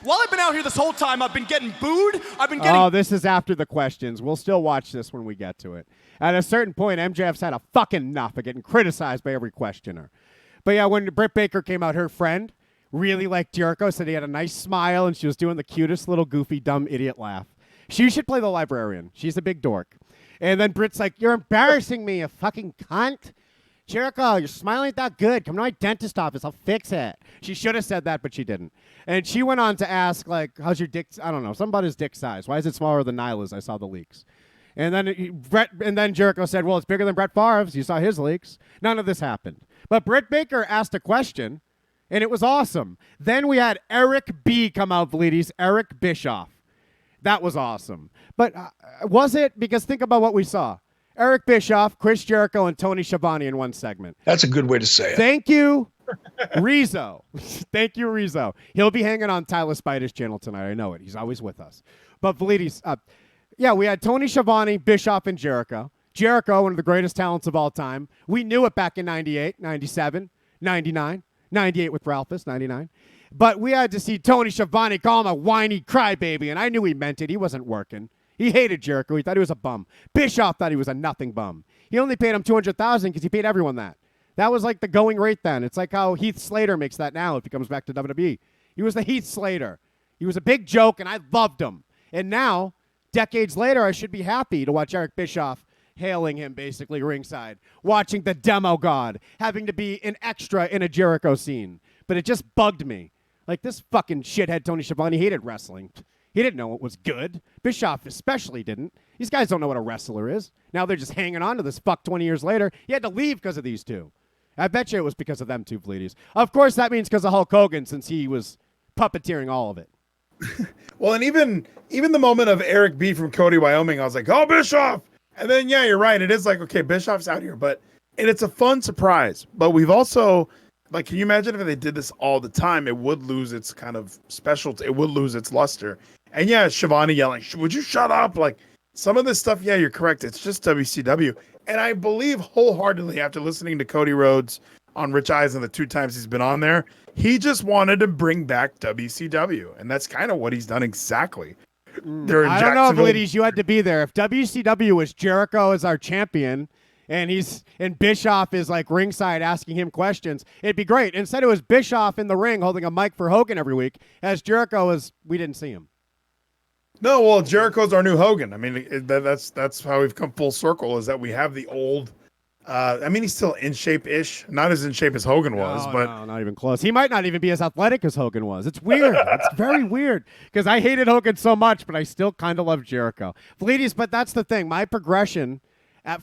While I've been out here this whole time, I've been getting booed. Oh, this is after the questions. We'll still watch this when we get to it. At a certain point, MJF's had a fucking enough of getting criticized by every questioner. But yeah, when Britt Baker came out, her friend really liked Jericho, said he had a nice smile, and she was doing the cutest little goofy, dumb idiot laugh. She should play the librarian. She's a big dork. And then Britt's like, you're embarrassing me, you fucking cunt. Jericho, your smile ain't that good. Come to my dentist office. I'll fix it. She should have said that, but she didn't. And she went on to ask, like, how's your dick? I don't know. Something about his dick size. Why is it smaller than Nyla's? I saw the leaks. And then Jericho said, well, it's bigger than Brett Favre's. You saw his leaks. None of this happened. But Britt Baker asked a question, and it was awesome. Then we had Eric B. come out, Bleedies. Eric Bischoff. That was awesome. But was it? Because think about what we saw. Eric Bischoff, Chris Jericho, and Tony Schiavone in one segment. That's a good way to say it. Thank you, Rizzo. Thank you, Rizzo. He'll be hanging on Tyler Spider's channel tonight. I know it. He's always with us. But Bleedies, we had Tony Schiavone, Bischoff, and Jericho. Jericho, one of the greatest talents of all time. We knew it back in 98, 97, 99, 98 with Ralphus, 99. But we had to see Tony Schiavone call him a whiny crybaby, and I knew he meant it. He wasn't working. He hated Jericho. He thought he was a bum. Bischoff thought he was a nothing bum. He only paid him $200,000 because he paid everyone that. That was like the going rate then. It's like how Heath Slater makes that now if he comes back to WWE. He was the Heath Slater. He was a big joke, and I loved him. And now, decades later, I should be happy to watch Eric Bischoff hailing him basically ringside, watching the demo god, having to be an extra in a Jericho scene. But it just bugged me. Like, this fucking shithead Tony Schiavone hated wrestling. He didn't know it was good. Bischoff especially didn't. These guys don't know what a wrestler is. Now they're just hanging on to this fuck 20 years later. He had to leave because of these two. I bet you it was because of them two, Fleeties. Of course, that means because of Hulk Hogan, since he was puppeteering all of it. Well, and even the moment of Eric B from Cody, Wyoming, I was like, oh, Bischoff. And then, yeah, you're right. It is like, okay, Bischoff's out here, and it's a fun surprise. But we've also, like, can you imagine if they did this all the time? It would lose its kind of specialty. It would lose its luster. And yeah, Shivani yelling, would you shut up? Like, some of this stuff, yeah, you're correct. It's just WCW. And I believe wholeheartedly after listening to Cody Rhodes on Rich Eisen the 2 times he's been on there, he just wanted to bring back WCW. And that's kind of what he's done exactly. I don't know, ladies, you had to be there. If WCW was Jericho as our champion and Bischoff is like ringside asking him questions, it'd be great. Instead, it was Bischoff in the ring holding a mic for Hogan every week, as Jericho we didn't see him. No, well, Jericho's our new Hogan. I mean, that's how we've come full circle, is that we have the old. I mean, he's still in shape-ish, not as in shape as Hogan was, but no, not even close. He might not even be as athletic as Hogan was. It's weird. It's very weird because I hated Hogan so much, but I still kind of love Jericho. Fleeties, but that's the thing. My progression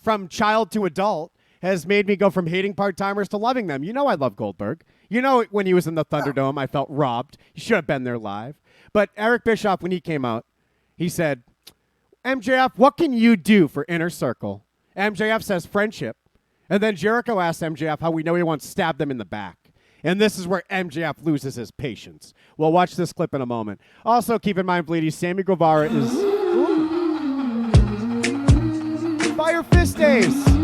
from child to adult has made me go from hating part-timers to loving them. You know I love Goldberg. You know when he was in the Thunderdome, I felt robbed. He should have been there live. But Eric Bischoff, when he came out, he said, MJF, what can you do for Inner Circle? MJF says friendship. And then Jericho asks MJF how we know he once stabbed them in the back. And this is where MJF loses his patience. We'll watch this clip in a moment. Also, keep in mind, Bleedy, Sammy Guevara is... Ooh. Fire Fist Days!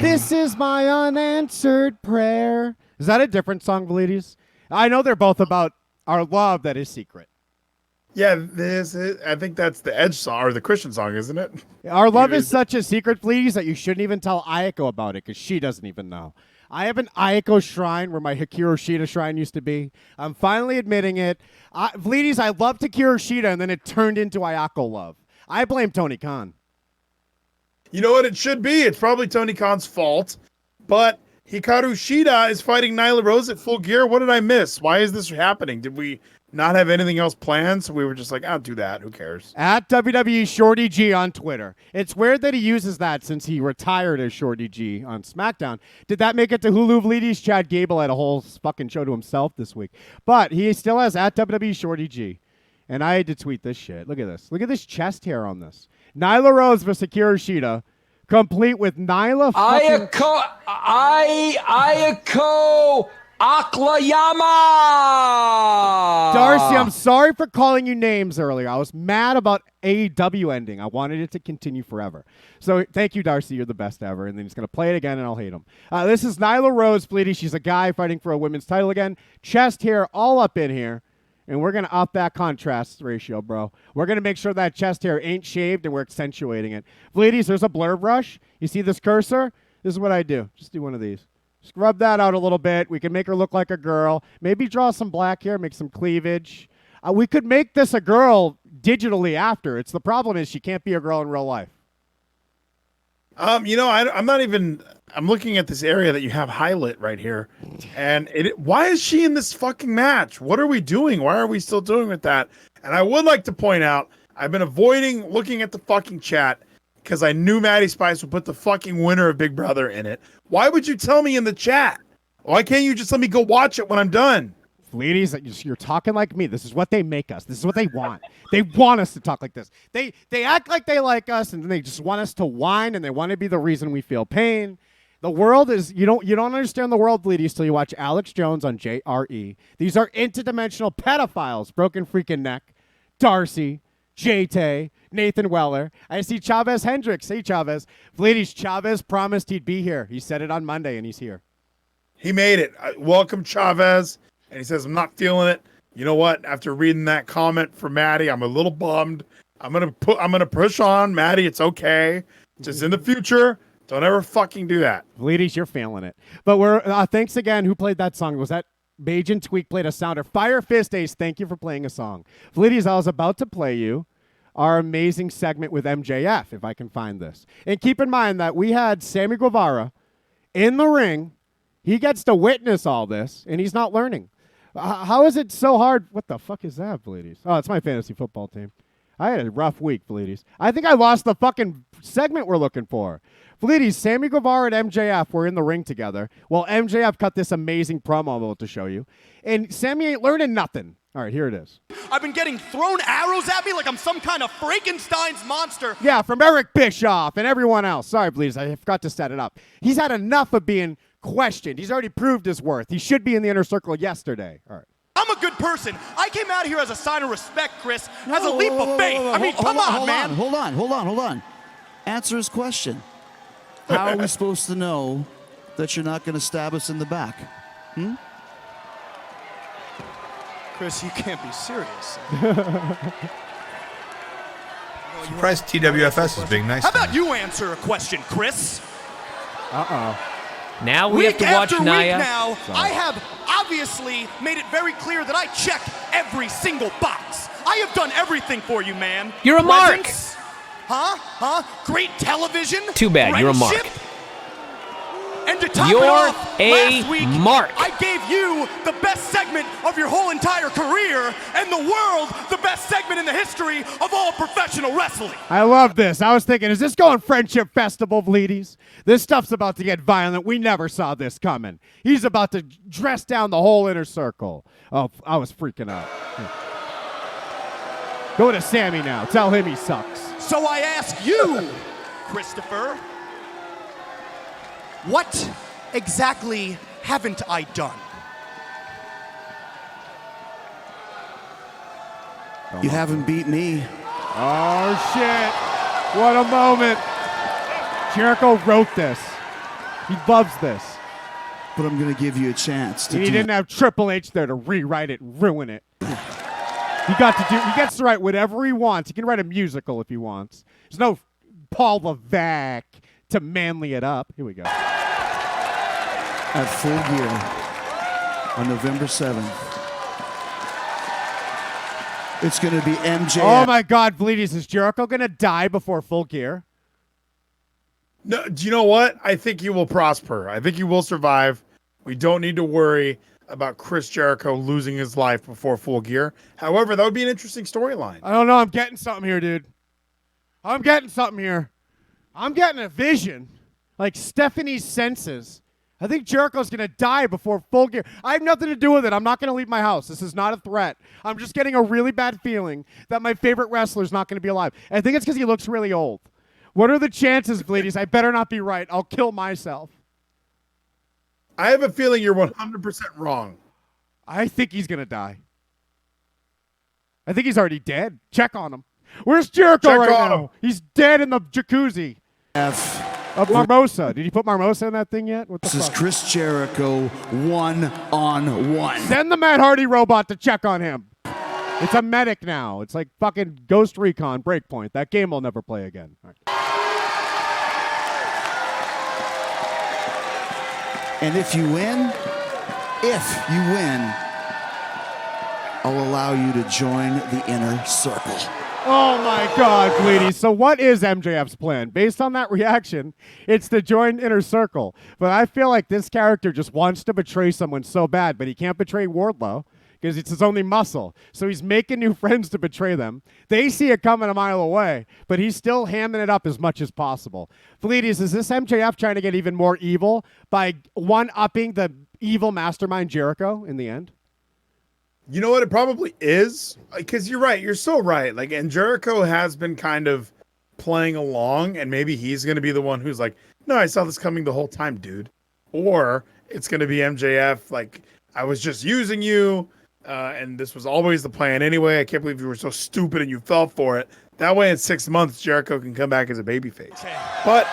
This is my unanswered prayer. Is that a different song, ladies? I know they're both about our love that is secret. Yeah, I think that's the Edge song or the Christian song, isn't it? Our love is such a secret, please, that you shouldn't even tell Ayako about it because she doesn't even know. I have an Ayako shrine where my Hikaru Shida shrine used to be. I'm finally admitting it. Ladies, I loved Hikaru Shida, and then it turned into Ayako love. I blame Tony Khan. You know what it should be? It's probably Tony Khan's fault, but Hikaru Shida is fighting Nyla Rose at Full Gear. What did I miss? Why is this happening? Did we not have anything else planned? So we were just like, I'll do that. Who cares? At WWE Shorty G on Twitter. It's weird that he uses that since he retired as Shorty G on SmackDown. Did that make it to Hulu Vlides? Chad Gable had a whole fucking show to himself this week. But he still has at WWE Shorty G. And I had to tweet this shit. Look at this. Look at this chest hair on this. Nyla Rose versus Hikaru Shida, complete with Nyla fucking... Ayako Aklayama! Darcy, I'm sorry for calling you names earlier. I was mad about AEW ending. I wanted it to continue forever. So thank you, Darcy. You're the best ever. And then he's going to play it again, and I'll hate him. This is Nyla Rose, Fleety. She's a guy fighting for a women's title again. Chest hair all up in here. And we're going to up that contrast ratio, bro. We're going to make sure that chest hair ain't shaved, and we're accentuating it. Fleeties, there's a blur brush. You see this cursor? This is what I do. Just do one of these. Just rub that out a little bit. We can make her look like a girl. Maybe draw some black hair, make some cleavage. We could make this a girl digitally after. The problem is she can't be a girl in real life. You know, I'm not even. I'm looking at this area that you have highlit right here, and why is she in this fucking match? What are we doing? Why are we still doing with that? And I would like to point out, I've been avoiding looking at the fucking chat because I knew Maddie Spice would put the fucking winner of Big Brother in it. Why would you tell me in the chat? Why can't you just let me go watch it when I'm done? Ladies, you're talking like me. This is what they make us. This is what they want. They want us to talk like this. They act like they like us, and they just want us to whine, and they want to be the reason we feel pain. The world is, you don't understand the world, ladies, till you watch Alex Jones on JRE. These are interdimensional pedophiles. Broken freaking neck. Darcy. J-Tay. Nathan Weller. I see Chavez Hendricks. Hey, Chavez. Ladies, Chavez promised he'd be here. He said it on Monday, and he's here. He made it. Welcome, Chavez. And he says, I'm not feeling it. You know what? After reading that comment from Maddie, I'm a little bummed. I'm gonna push on, Maddie. It's okay. Just in the future, don't ever fucking do that. Ladies, you're feeling it. But we're thanks again. Who played that song? Was that Bajan Tweak played a sounder? Fire Fist Ace, thank you for playing a song. Ladies, I was about to play you our amazing segment with MJF, if I can find this. And keep in mind that we had Sammy Guevara in the ring. He gets to witness all this, and he's not learning. How is it so hard? What the fuck is that, ladies? Oh, it's my fantasy football team. I had a rough week, ladies. I think I lost the fucking segment we're looking for. Ladies, Sammy Guevara and MJF were in the ring together. Well, MJF cut this amazing promo I'm about to show you. And Sammy ain't learning nothing. All right, here it is. I've been getting thrown arrows at me like I'm some kind of Frankenstein's monster. Yeah, from Eric Bischoff and everyone else. Sorry, please, I forgot to set it up. He's had enough of being questioned. He's already proved his worth. He should be in the inner circle yesterday. All right. I'm a good person. I came out here as a sign of respect, Chris, as a leap of faith. I mean, come on, man. Hold on. Answer his question. How are we supposed to know that you're not going to stab us in the back? Chris, you can't be serious. Surprised TWFS is being nice. How about you answer a question, Chris? Uh-oh. Now we have to watch after Naya. Week now, I have obviously made it very clear that I check every single box. I have done everything for you, man. You're a mark. Presents? Huh? Great television? Too bad, you're a mark. Friendship? And to top You're it off, a last week, mark. I gave you the best segment of your whole entire career, and the world the best segment in the history of all professional wrestling. I love this. I was thinking, is this going Friendship Festival, ladies? This stuff's about to get violent. We never saw this coming. He's about to dress down the whole inner circle. Oh, I was freaking out. Go to Sammy now. Tell him he sucks. So I ask you, Christopher, what exactly haven't I done? You haven't beat me. Oh, shit. What a moment. Jericho wrote this. He loves this. But I'm going to give you a chance to And he didn't have Triple H there to rewrite it and ruin it. He gets to write whatever he wants. He can write a musical if he wants. There's no Paul Levesque to manly it up. Here we go. At Full Gear on November 7th. It's going to be MJF. Oh, my God, Bleedies. Is Jericho going to die before Full Gear? No, do you know what? I think you will prosper. I think you will survive. We don't need to worry about Chris Jericho losing his life before Full Gear. However, that would be an interesting storyline. I don't know. I'm getting something here, dude. I'm getting a vision. Like Stephanie's senses. I think Jericho's going to die before Full Gear. I have nothing to do with it. I'm not going to leave my house. This is not a threat. I'm just getting a really bad feeling that my favorite wrestler's not going to be alive. I think it's because he looks really old. What are the chances, Bleedies? I better not be right. I'll kill myself. I have a feeling you're 100% wrong. I think he's going to die. I think he's already dead. Check on him. Where's Jericho right now? He's dead in the jacuzzi. Of Marmosa. Did he put Marmosa in that thing yet? What the This is fuck? Chris Jericho 1-on-1. Send the Matt Hardy robot to check on him. It's a medic now. It's like fucking Ghost Recon Breakpoint. That game will never play again. All right. And if you win, I'll allow you to join the inner circle. Oh my God, Bleedy. So what is MJF's plan? Based on that reaction, it's to join Inner Circle. But I feel like this character just wants to betray someone so bad, but he can't betray Wardlow because it's his only muscle. So he's making new friends to betray them. They see it coming a mile away, but he's still hamming it up as much as possible. Bleedies, is this MJF trying to get even more evil by one-upping the evil mastermind Jericho in the end? You know what? It probably is, because you're right. You're so right. Like, and Jericho has been kind of playing along, and maybe he's going to be the one who's like, no, I saw this coming the whole time, dude. Or it's going to be MJF, like, I was just using you, and this was always the plan anyway. I can't believe you were so stupid and you fell for it. That way in 6 months, Jericho can come back as a babyface. Okay. But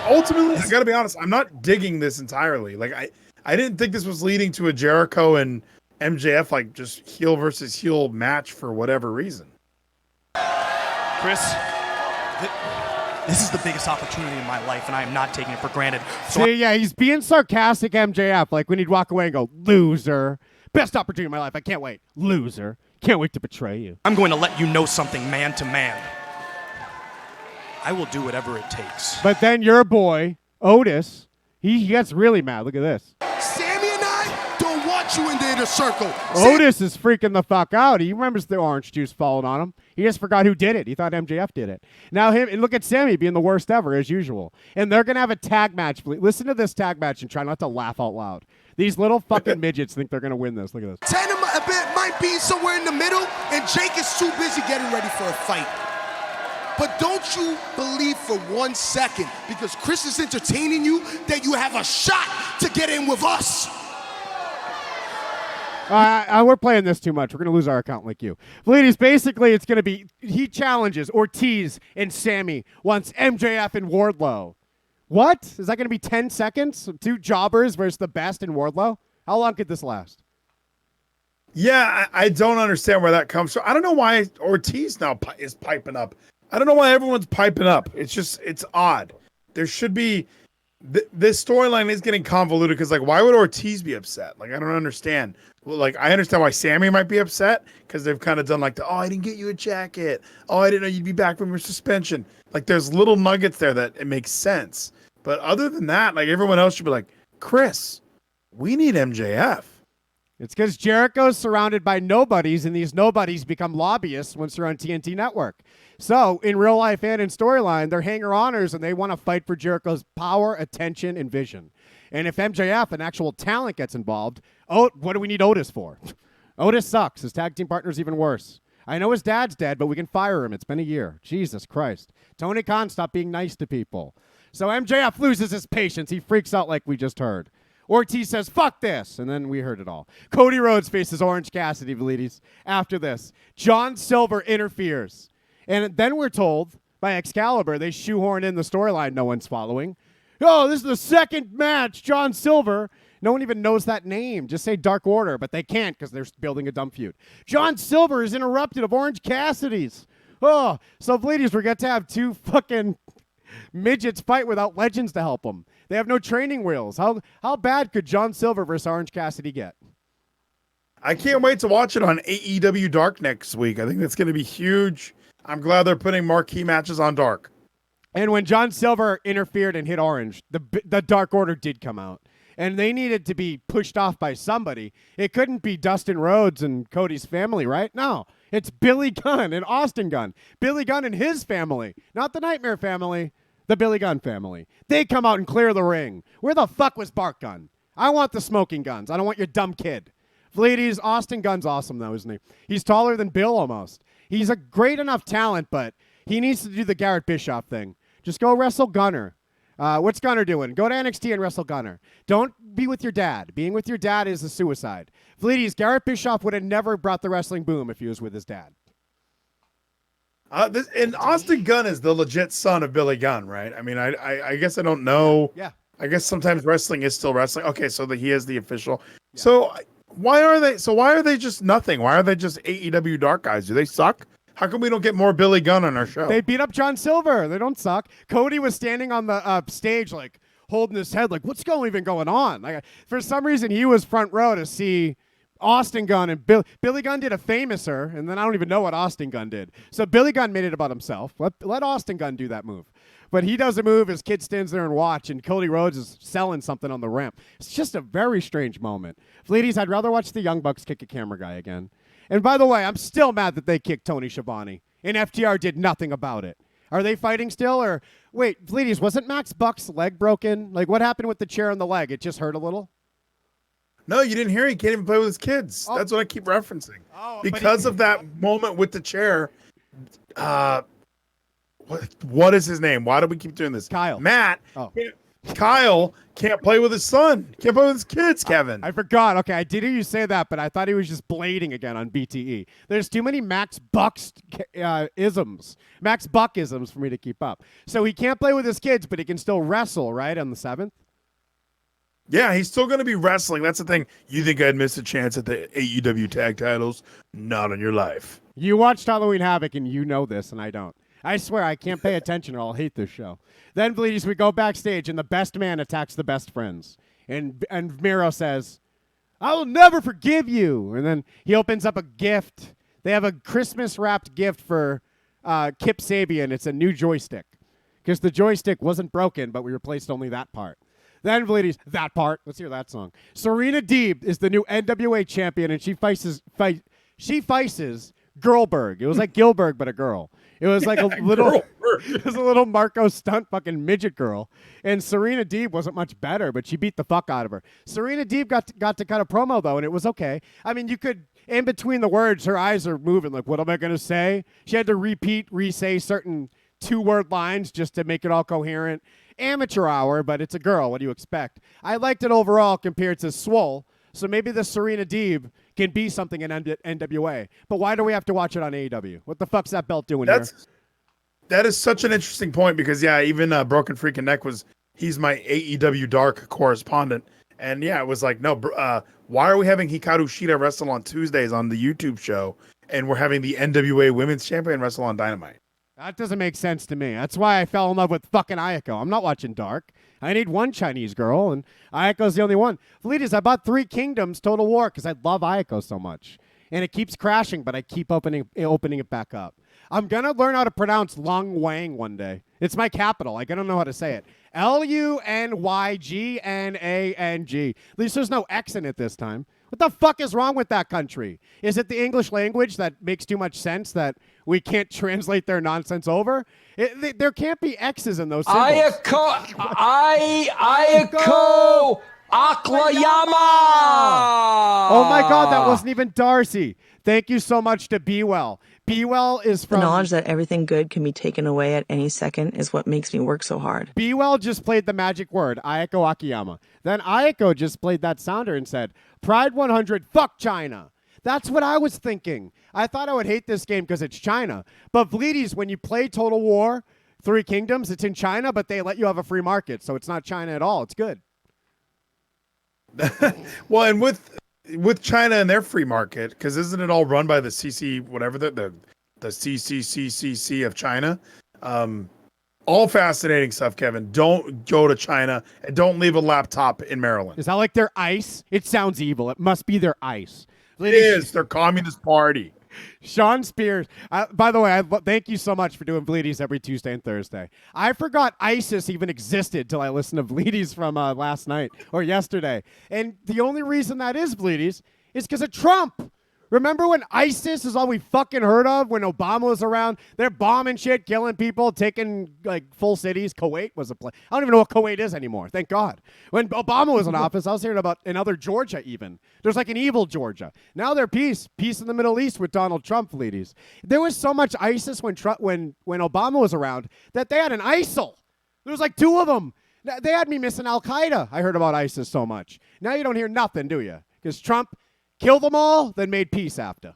ultimately, I got to be honest, I'm not digging this entirely. Like, I didn't think this was leading to a Jericho and MJF, like, just heel versus heel match for whatever reason. Chris, this is the biggest opportunity in my life, and I am not taking it for granted. So yeah, he's being sarcastic, MJF, like when he'd walk away and go, loser. Best opportunity in my life. I can't wait. Loser. Can't wait to betray you. I'm going to let you know something man to man. I will do whatever it takes. But then your boy, Otis, he gets really mad. Look at this. Sammy and I don't want you in the inner circle. Otis is freaking the fuck out. He remembers the orange juice falling on him. He just forgot who did it. He thought MJF did it. Now look at Sammy being the worst ever, as usual. And they're going to have a tag match. Listen to this tag match and try not to laugh out loud. These little fucking midgets think they're going to win this. Look at this. Dynamite might be somewhere in the middle, and Jake is too busy getting ready for a fight. But don't you believe for 1 second, because Chris is entertaining you, that you have a shot to get in with us. We're playing this too much. We're going to lose our account like you. Ladies, basically, it's going to be he challenges Ortiz and Sammy once MJF and Wardlow. What? Is that going to be 10 seconds? 2 jobbers versus the best in Wardlow? How long could this last? Yeah, I don't understand where that comes from. I don't know why Ortiz now is piping up. I don't know why everyone's piping up. It's odd. There should be this storyline is getting convoluted because, like, why would Ortiz be upset? Like, I don't understand. Well, like, I understand why Sammy might be upset because they've kind of done like I didn't get you a jacket. Oh, I didn't know you'd be back from your suspension. Like, there's little nuggets there that it makes sense. But other than that, like, everyone else should be like, Chris, we need MJF. It's because Jericho's surrounded by nobodies, and these nobodies become lobbyists once they're on TNT Network. So, in real life and in storyline, they're hanger-oners, and they want to fight for Jericho's power, attention, and vision. And if MJF, an actual talent, gets involved, what do we need Otis for? Otis sucks. His tag team partner's even worse. I know his dad's dead, but we can fire him. It's been a year. Jesus Christ. Tony Khan, stop being nice to people. So MJF loses his patience. He freaks out like we just heard. Ortiz says, fuck this. And then we heard it all. Cody Rhodes faces Orange Cassidy, ladies. After this, John Silver interferes. And then we're told by Excalibur, they shoehorn in the storyline no one's following. Oh, this is the second match, John Silver. No one even knows that name. Just say Dark Order, but they can't because they're building a dumb feud. John Silver is interrupted of Orange Cassidy's. Oh, so ladies, we're going to have 2 fucking midgets fight without legends to help them. They have no training wheels. How bad could John Silver versus Orange Cassidy get? I can't wait to watch it on AEW Dark next week. I think that's going to be huge. I'm glad they're putting marquee matches on Dark. And when John Silver interfered and hit Orange, the Dark Order did come out. And they needed to be pushed off by somebody. It couldn't be Dustin Rhodes and Cody's family, right? No, it's Billy Gunn and Austin Gunn. Billy Gunn and his family, not the Nightmare family, the Billy Gunn family. They come out and clear the ring. Where the fuck was Bart Gunn? I want the smoking guns. I don't want your dumb kid. Ladies, Austin Gunn's awesome, though, isn't he? He's taller than Bill almost. He's a great enough talent, but he needs to do the Garrett Bischoff thing. Just go wrestle Gunner. What's Gunner doing? Go to NXT and wrestle Gunner. Don't be with your dad. Being with your dad is a suicide. Ladies, Garrett Bischoff would have never brought the wrestling boom if he was with his dad. And Austin Gunn is the legit son of Billy Gunn, right? I mean, I guess I don't know. Yeah. I guess sometimes wrestling is still wrestling. Okay, so he is the official. Yeah. So why are they just nothing? Why are they just AEW Dark guys? Do they suck? How come we don't get more Billy Gunn on our show? They beat up John Silver. They don't suck. Cody was standing on the stage like, holding his head like, what's even going on? Like, for some reason, he was front row to see Austin Gunn and Billy Gunn did a famouser, and then I don't even know what Austin Gunn did. So Billy Gunn made it about himself. Let Austin Gunn do that move. But he does a move, his kid stands there and watch, and Cody Rhodes is selling something on the ramp. It's just a very strange moment. Fleeties, I'd rather watch the Young Bucks kick a camera guy again. And by the way, I'm still mad that they kicked Tony Schiavone, and FTR did nothing about it. Are they fighting still? Or wait, Fleeties, wasn't Max Buck's leg broken? Like, what happened with the chair on the leg? It just hurt a little? No, you didn't hear. He can't even play with his kids. Oh. That's what I keep referencing. Oh, because of that moment with the chair. What is his name? Why do we keep doing this? Kyle. Matt. Oh. Kyle can't play with his son. Can't play with his kids, Kevin. I forgot. Okay, I did hear you say that, but I thought he was just blading again on BTE. There's too many Max Buck's isms. Max Buck isms for me to keep up. So he can't play with his kids, but he can still wrestle, right, on the 7th? Yeah, he's still going to be wrestling. That's the thing. You think I'd miss a chance at the AEW tag titles? Not on your life. You watched Halloween Havoc, and you know this, and I don't. I swear, I can't pay attention or I'll hate this show. Then, Bleedies, we go backstage, and the best man attacks the best friends. And Miro says, I will never forgive you. And then he opens up a gift. They have a Christmas-wrapped gift for Kip Sabian. It's a new joystick. Because the joystick wasn't broken, but we replaced only that part. Then, Bleedies, that part. Let's hear that song. Serena Deeb is the new NWA champion, and she faces Girlberg. It was like Gilbert, but a girl. It was like a little, it was a little Marco Stunt fucking midget girl. And Serena Deeb wasn't much better, but she beat the fuck out of her. Serena Deeb got to cut a promo, though, and it was okay. I mean, you could, in between the words, her eyes are moving, like, what am I going to say? She had to re-say certain 2-word lines just to make it all coherent. Amateur hour, but it's a girl. What do you expect? I liked it overall compared to Swole. So maybe the Serena Deeb can be something in NWA. But why do we have to watch it on AEW? What the fuck's that belt doing here? That is such an interesting point because, yeah, even Broken Freaking Neck he's my AEW Dark correspondent. And, yeah, it was like, no, why are we having Hikaru Shida wrestle on Tuesdays on the YouTube show and we're having the NWA Women's Champion wrestle on Dynamite? That doesn't make sense to me. That's why I fell in love with fucking Ayako. I'm not watching Dark. I need one Chinese girl, and Ayako's the only one. Fleeties, I bought 3 Kingdoms Total War because I love Ayako so much. And it keeps crashing, but I keep opening it back up. I'm going to learn how to pronounce Long Wang one day. It's my capital. I don't know how to say it. Lunyggnang. At least there's no X in it this time. What the fuck is wrong with that country? Is it the English language that makes too much sense that we can't translate their nonsense over? There can't be X's in those symbols. Ayako Aklayama! Oh my God, that wasn't even Darcy. Thank you so much to Be Well. Be Well is from... The knowledge that everything good can be taken away at any second is what makes me work so hard. Be Well just played the magic word, Ayako Akiyama. Then Ayako just played that sounder and said, Pride 100, fuck China. That's what I was thinking. I thought I would hate this game because it's China. But Bleedies, when you play Total War, 3 Kingdoms, it's in China, but they let you have a free market, so it's not China at all. It's good. Well, and with China and their free market, because isn't it all run by the CC, whatever, the CCCCC of China? All fascinating stuff, Kevin. Don't go to China and don't leave a laptop in Maryland. Is that like their ICE? It sounds evil. It must be their ICE. It is their Communist Party. Sean Spears. By the way, thank you so much for doing Bleedies every Tuesday and Thursday. I forgot ISIS even existed till I listened to Bleedies from last night or yesterday. And the only reason that is Bleedies is because of Trump. Remember when ISIS is all we fucking heard of when Obama was around? They're bombing shit, killing people, taking like full cities. Kuwait was a place. I don't even know what Kuwait is anymore. Thank God. When Obama was in office, I was hearing about another Georgia even. There's like an evil Georgia. Now they're peace in the Middle East with Donald Trump, ladies. There was so much ISIS when Obama was around that they had an ISIL. There was like 2 of them. They had me missing Al-Qaeda. I heard about ISIS so much. Now you don't hear nothing, do you? Because Trump killed them all, then made peace after.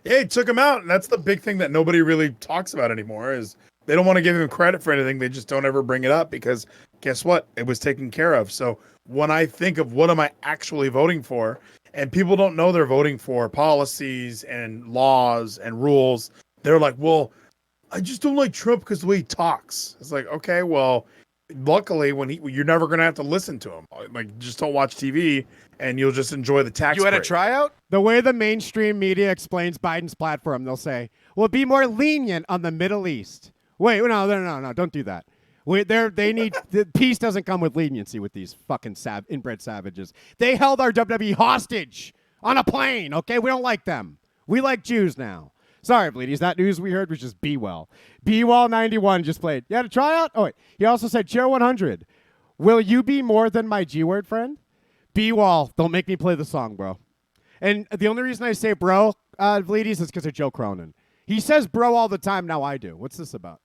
Yeah, he took him out, and that's the big thing that nobody really talks about anymore is they don't want to give him credit for anything. They just don't ever bring it up because guess what? It was taken care of. So when I think of what am I actually voting for, and people don't know they're voting for policies and laws and rules, they're like, well, I just don't like Trump because the way he talks. It's like, okay, well, luckily, you're never going to have to listen to him. Like, just don't watch TV, and you'll just enjoy the tax You had a break. tryout? The way the mainstream media explains Biden's platform, they'll say, "We'll be more lenient on the Middle East." Wait, no, don't do that. They need the peace doesn't come with leniency with these fucking inbred savages. They held our WWE hostage on a plane. Okay, we don't like them. We like Jews now. Sorry, Bleedies. That news we heard was just B-Well. B-Well 91 just played. You had a tryout? Oh, wait. He also said, Chair 100, will you be more than my G-word friend? B-Wall, don't make me play the song, bro. And the only reason I say bro, Bleedies, is because of Joe Cronin. He says bro all the time. Now I do. What's this about?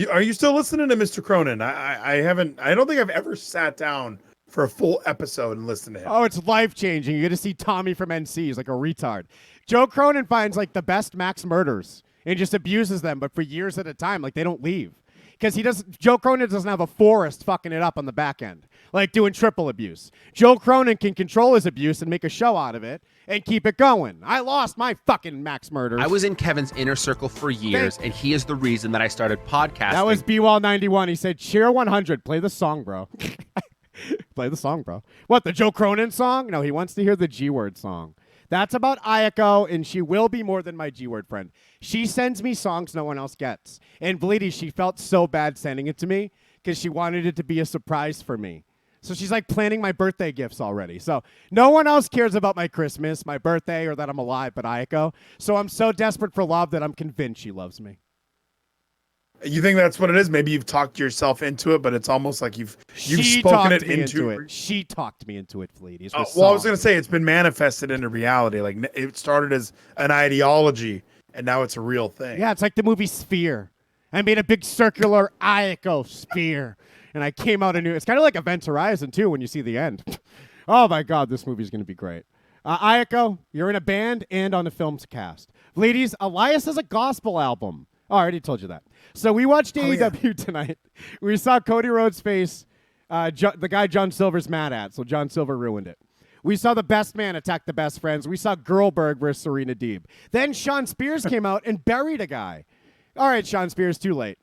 Are you still listening to Mr. Cronin? I haven't. I don't think I've ever sat down for a full episode and listened to him. Oh, it's life-changing. You get to see Tommy from NC. He's like a retard. Joe Cronin finds like the best max murders and just abuses them, but for years at a time. Like they don't leave. Because Joe Cronin doesn't have a forest fucking it up on the back end, like doing triple abuse. Joe Cronin can control his abuse and make a show out of it and keep it going. I lost my fucking max murders. I was in Kevin's inner circle for years, and he is the reason that I started podcasting. That was B-Wall 91. He said, Cheer 100. Play the song, bro. Play the song, bro. What, the Joe Cronin song? No, he wants to hear the G-word song. That's about Ayako, and she will be more than my G-word friend. She sends me songs no one else gets. And Bleedy, she felt so bad sending it to me because she wanted it to be a surprise for me. So she's like planning my birthday gifts already. So no one else cares about my Christmas, my birthday, or that I'm alive but Ayako. So I'm so desperate for love that I'm convinced she loves me. You think that's what it is? Maybe you've talked yourself into it, but it's almost like you've She spoken talked it me into it. She talked me into it, Fleety. Well, I was going to say it's been manifested into reality. Like it started as an ideology, and now it's a real thing. Yeah, it's like the movie Sphere. I made a big circular Ayako sphere, and I came out a new. It's kind of like Event Horizon too when you see the end. Oh my God, this movie's going to be great. Ayako, you're in a band and on the film's cast. Ladies, Elias has a gospel album. Oh, I already told you that. So we watched AEW tonight. We saw Cody Rhodes face the guy John Silver's mad at, so John Silver ruined it. We saw the best man attack the best friends. We saw Girlberg versus Serena Deeb. Then Sean Spears came out and buried a guy. All right, Sean Spears, too late.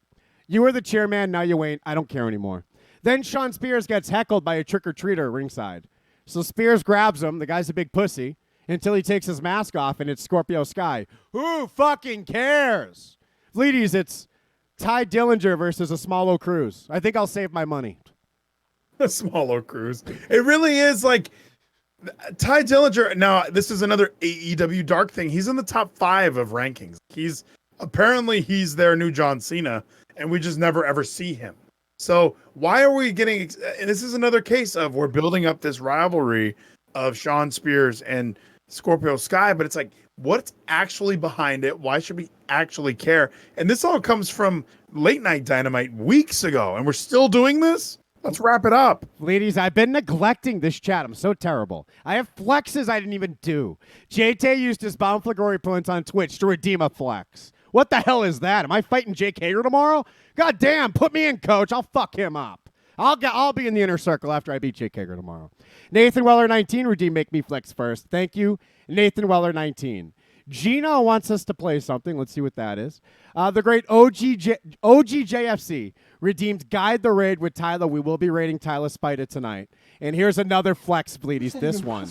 You were the chairman, now you ain't. I don't care anymore. Then Sean Spears gets heckled by a trick-or-treater ringside. So Spears grabs him. The guy's a big pussy until he takes his mask off, and it's Scorpio Sky. Who fucking cares? Ladies, it's Ty Dillinger versus a Small O Cruz. I think I'll save my money. A Small O Cruz. It really is like Ty Dillinger. Now, this is another AEW Dark thing. He's in the top 5 of rankings. He's their new John Cena, and we just never ever see him. So why are we getting? And this is another case of we're building up this rivalry of Sean Spears and Scorpio Sky, but it's like, what's actually behind it? Why should we actually care? And this all comes from late night Dynamite weeks ago, and we're still doing this? Let's wrap it up. Ladies, I've been neglecting this chat. I'm so terrible. I have flexes I didn't even do. JT used his Bound for Glory points on Twitch to redeem a flex. What the hell is that? Am I fighting Jake Hager tomorrow? God damn, put me in, coach. I'll fuck him up. I'll be in the inner circle after I beat Jake Hager tomorrow. Nathan Weller 19 redeem make me flex first. Thank you, Nathan Weller 19. Gino wants us to play something. Let's see what that is. The great OGJFC redeemed Guide the Raid with Tyler. We will be raiding Tyler Spida tonight. And here's another flex, Bleedies. This one.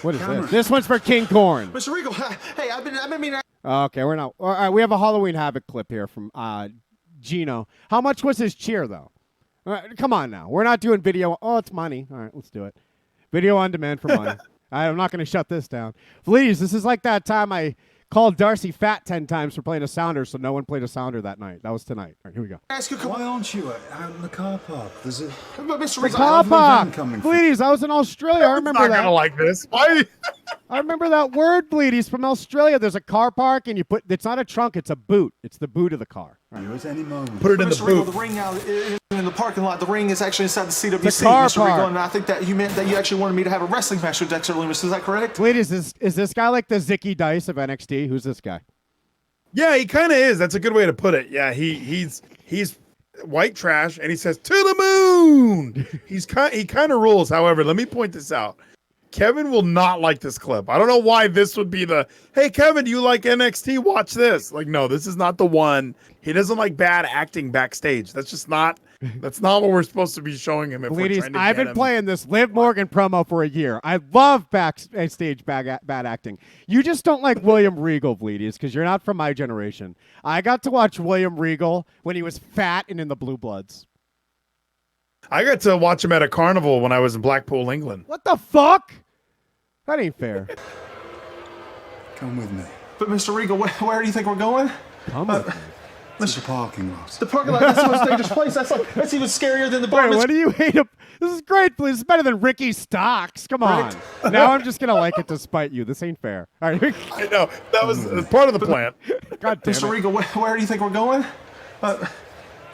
What is this? This one's for King Corn. Mr. Regal, hey, I've been meaning. Okay, we're not. All right, we have a Halloween Havoc clip here from Gino. How much was his cheer, though? All right, come on now. We're not doing video. Oh, it's money. All right, let's do it. Video on demand for money. I'm not going to shut this down. Please, this is like that time I called Darcy fat 10 times for playing a sounder, so no one played a sounder that night. That was tonight. All right, here we go. Why aren't you out in the car park? There's a the car park. Please, I was in Australia. I remember that. Not gonna like this. Why? I remember that word, Bleedies, from Australia. There's a car park, and it's not a trunk, it's a boot. It's the boot of the car. At any moment. Put it in the Mr. Regal, boot. the ring out in the parking lot. The ring is actually inside the CWC, The car Mr. Regal, park. and I think that you meant that you actually wanted me to have a wrestling match with Dexter Lumis. Is that correct? Bleedies, is this guy like the Zicky Dice of NXT? Who's this guy? Yeah, he kind of is. That's a good way to put it. Yeah, he's white trash, and he says to the moon. He kind of rules. However, let me point this out. Kevin will not like this clip. I don't know why this would be the, hey, Kevin, do you like NXT? Watch this. Like, no, this is not the one. He doesn't like bad acting backstage. That's just not, that's not what we're supposed to be showing him. If we're Ladies, trying to I've get been him. playing this Liv Morgan promo for a year. I love backstage bad acting. You just don't like William Regal, ladies, because you're not from my generation. I got to watch William Regal when he was fat and in the Blue Bloods. I got to watch him at a carnival when I was in Blackpool, England. What the fuck? That ain't fair. Come with me. But Mr. Regal, where do you think we're going? Come with me. It's a parking lot. The parking lot, that's the most dangerous place. That's even scarier than the bar. Wait, what do you hate him? This is great, please. It's better than Ricky Stocks. Come on. Now I'm just going to like it to spite you. This ain't fair. All right. I know. That was part of the plan. God damn Mr. it. Regal, where do you think we're going?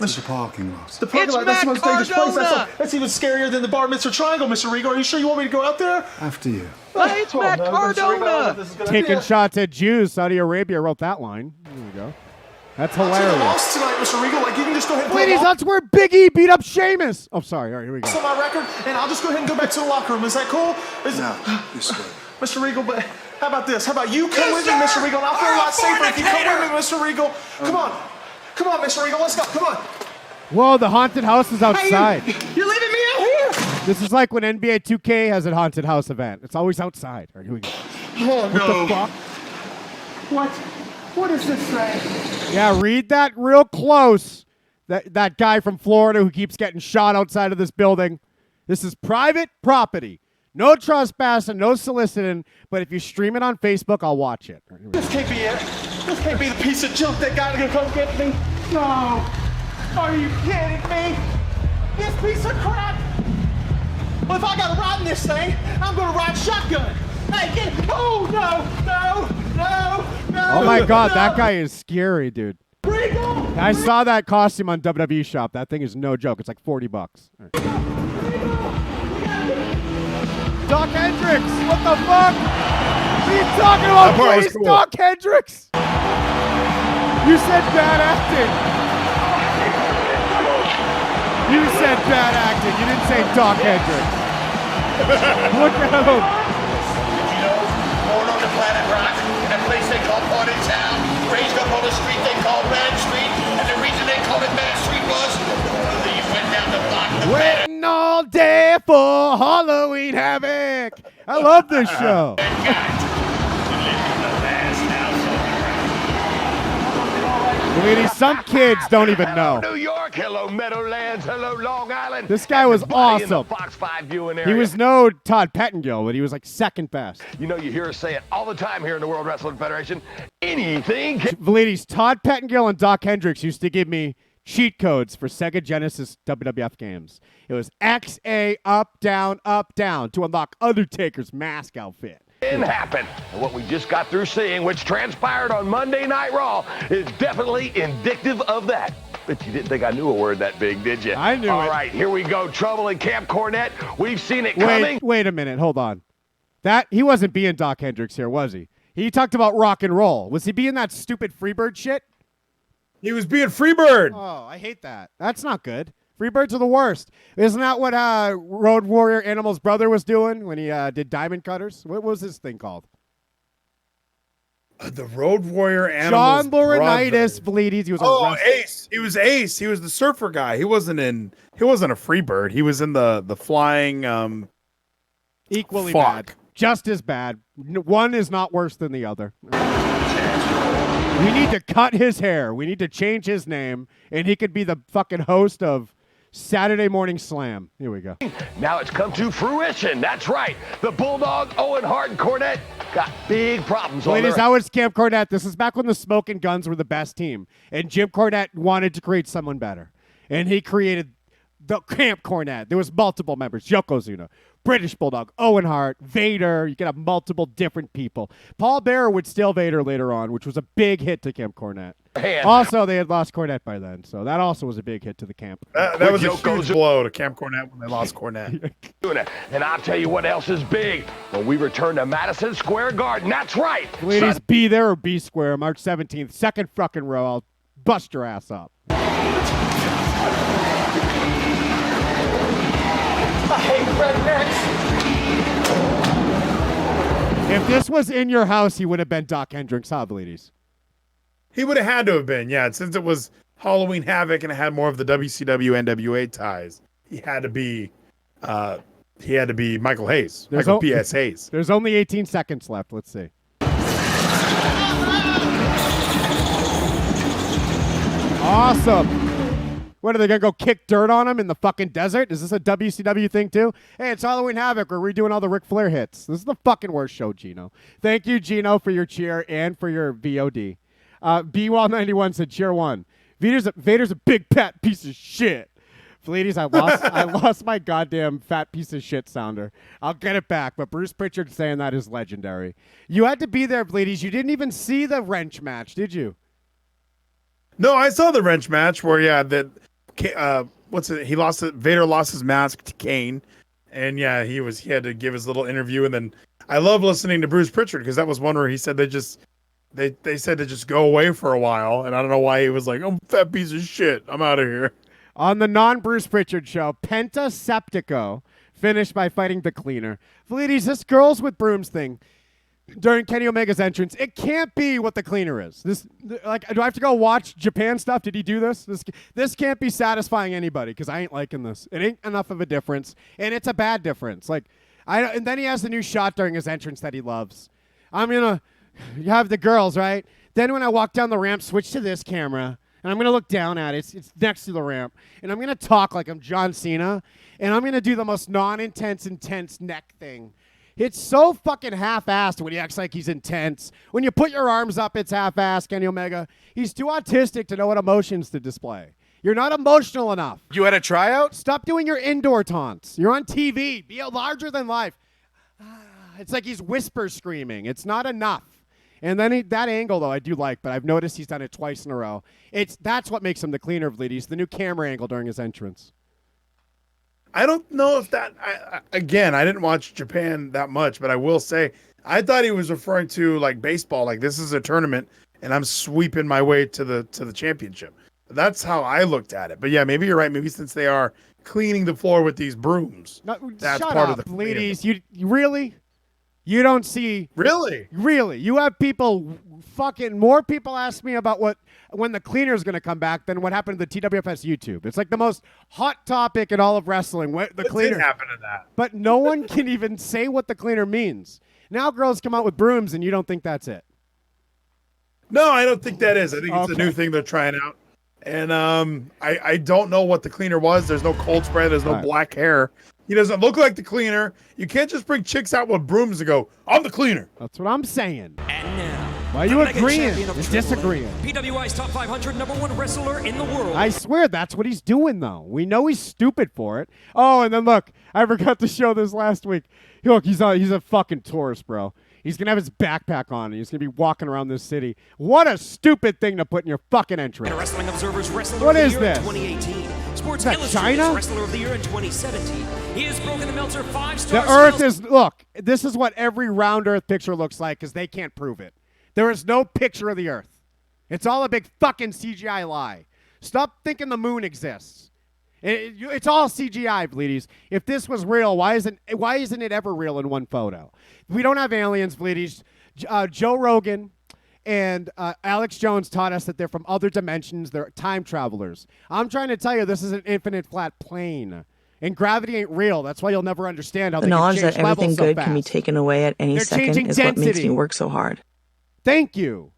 It's a parking lot. The parking lot, that's the most dangerous place. That's even scarier than the bar Mr. Triangle, Mr. Regal. Are you sure you want me to go out there? After you. Hey, it's Matt Cardona. Taking shots at Jews. Saudi Arabia wrote that line. There we go. That's I'll take a hilarious. loss tonight, Mr. Regal. Like, you can just go ahead and Ladies, that's where Big E beat up Sheamus. Oh, sorry. All right, here we go. on my record, and I'll just go ahead and go back to the locker room. Is that cool? No, this way. Mr. Regal, but how about this? How about you come with me, Mr. Regal? And I'll feel a lot safer if you come with me, Mr. Regal. Come on. Come on, Mr. Regal. Let's go. Come on. Whoa, the haunted house is outside. You're leaving me out here. This is like when NBA 2K has a haunted house event. It's always outside. All right, here we go. Oh, What the fuck? What does this say? Yeah, read that real close. That guy from Florida who keeps getting shot outside of this building. This is private property. No trespassing, no soliciting. But if you stream it on Facebook, I'll watch it. This can't be it. This can't be the piece of junk that guy's gonna come get me. No. Are you kidding me? This piece of crap. Well, if I gotta ride in this thing, I'm gonna ride shotgun. Hey, get it. Oh, no. Oh my God, that guy is scary, dude. I saw that costume on WWE Shop. That thing is no joke. It's like $40. All right. Doc Hendricks, what the fuck? What are you talking about, please? Cool. Doc Hendricks? You said bad acting. You said bad acting. You didn't say Doc Hendricks. Look at him. You know, born on the planet Rock, in a place they call Party Town, raised up on a street they call Mad Street, and the reason they called it Mad Street was you went down the block. Waiting all day for Halloween Havoc. I love this show. Ladies, some kids don't even know. New York, hello Meadowlands, hello Long Island. This guy was awesome. Fox 5 viewing He area. was no Todd Pettengill, but he was like second best. You know, you hear us say it all the time here in the World Wrestling Federation. Anything can... Ladies, Todd Pettengill and Doc Hendricks used to give me cheat codes for Sega Genesis WWF games. It was XA up, down, to unlock Undertaker's mask outfit. Happen. And what we just got through seeing, which transpired on Monday Night Raw, is definitely indicative of that. But you didn't think I knew a word that big, did you? I knew it. All right, here we go. Trouble in Camp Cornette. We've seen it coming. Wait a minute. Hold on. He wasn't being Doc Hendricks here, was he? He talked about rock and roll. Was he being that stupid Freebird shit? He was being Freebird. Oh, I hate that. That's not good. Freebirds are the worst. Isn't that what Road Warrior Animal's brother was doing when he did Diamond Cutters? What was this thing called? The Road Warrior Animal's John Laurinaitis, Bleedies. He was Ace. He was Ace. He was the surfer guy. He wasn't a Freebird. He was in the flying equally bad. Just as bad. One is not worse than the other. We need to cut his hair. We need to change his name, and he could be the fucking host of Saturday Morning Slam. Here we go. Now it's come to fruition. That's right. The Bulldog, Owen Hart, and Cornette got big problems on Ladies, their... how is Camp Cornette? This is back when the Smoking Guns were the best team, and Jim Cornette wanted to create someone better, and he created the Camp Cornette. There was multiple members: Yokozuna, British Bulldog, Owen Hart, Vader. You could have multiple different people. Paul Bearer would steal Vader later on, which was a big hit to Camp Cornette. Also, they had lost Cornette by then, so that also was a big hit to the camp. That was a huge blow to Camp Cornette when they lost Cornette. And I'll tell you what else is big. When we return to Madison Square Garden, that's right. Ladies, be there or be square, March 17th, second fucking row. I'll bust your ass up. I hate rednecks. If this was in your house, he would have been Doc Hendricks, huh, ladies? He would have had to have been, yeah. Since it was Halloween Havoc and it had more of the WCW NWA ties, he had to be Michael Hayes. Michael P.S. Hayes. There's only 18 seconds left. Let's see. Awesome. What, are they going to go kick dirt on him in the fucking desert? Is this a WCW thing too? Hey, it's Halloween Havoc. We're redoing all the Ric Flair hits. This is the fucking worst show, Gino. Thank you, Gino, for your cheer and for your VOD. B-Wall91 said, cheer one. Vader's a big fat piece of shit. Ladies, I lost my goddamn fat piece of shit sounder. I'll get it back, but Bruce Pritchard saying that is legendary. You had to be there, ladies. You didn't even see the wrench match, did you? No, I saw the wrench match where Vader lost his mask to Kane, and yeah, he had to give his little interview, and then I love listening to Bruce Pritchard because that was one where he said they said to just go away for a while, and I don't know why he was like, I'm a fat piece of shit, I'm out of here. On the non-Bruce Pritchard show, Penta Septico finished by fighting the Cleaner. Ladies, this girls with brooms thing during Kenny Omega's entrance, it can't be what the Cleaner is. Do I have to go watch Japan stuff? Did he do this? This can't be satisfying anybody because I ain't liking this. It ain't enough of a difference, and it's a bad difference. And then he has the new shot during his entrance that he loves. You have the girls, right? Then when I walk down the ramp, switch to this camera. And I'm going to look down at it. It's next to the ramp. And I'm going to talk like I'm John Cena. And I'm going to do the most intense neck thing. It's so fucking half-assed when he acts like he's intense. When you put your arms up, it's half-assed, Kenny Omega. He's too autistic to know what emotions to display. You're not emotional enough. You had a tryout? Stop doing your indoor taunts. You're on TV. Be larger than life. It's like he's whisper screaming. It's not enough. And then that angle, though, I do like, but I've noticed he's done it twice in a row. That's what makes him the Cleaner of ladies, the new camera angle during his entrance. I don't know if that, again, I didn't watch Japan that much, but I will say, I thought he was referring to like baseball, like this is a tournament and I'm sweeping my way to the championship. That's how I looked at it. But yeah, maybe you're right. Maybe since they are cleaning the floor with these brooms, that's shut part up, of the ladies. You really? You don't see... Really? Really. You have people... More people ask me about when the Cleaner is going to come back than what happened to the TWFS YouTube. It's like the most hot topic in all of wrestling. The Cleaner. What did happen to that? But no one can even say what the Cleaner means. Now girls come out with brooms and you don't think that's it. No, I don't think that is. I think it's a new thing they're trying out. And I don't know what the Cleaner was. There's no cold spray. There's no black hair. He doesn't look like the Cleaner. You can't just bring chicks out with brooms and go, I'm the Cleaner. That's what I'm saying. And now, why are you agreeing and disagreeing? PWI's top 500 #1 wrestler in the world. I swear that's what he's doing, though. We know he's stupid for it. Oh, and then look, I forgot to show this last week. Look, he's a fucking tourist, bro. He's going to have his backpack on, and he's going to be walking around this city. What a stupid thing to put in your fucking entrance. And Wrestling Observer's Wrestler what of the is Year this? in 2018. Sports Is that Illustrated's China? Wrestler of the Year in 2017. He has broken the Meltzer 5-star The Earth is, look, this is what every round Earth picture looks like because they can't prove it. There is no picture of the Earth. It's all a big fucking CGI lie. Stop thinking the moon exists. It's all CGI, ladies. If this was real, why isn't it ever real in one photo? We don't have aliens, ladies. Joe Rogan and Alex Jones taught us that they're from other dimensions. They're time travelers. I'm trying to tell you this is an infinite flat plane. And gravity ain't real. That's why you'll never understand how The they can knowledge change that everything levels so good fast. can be taken away at any They're second changing is what makes density. me work so hard. Thank you,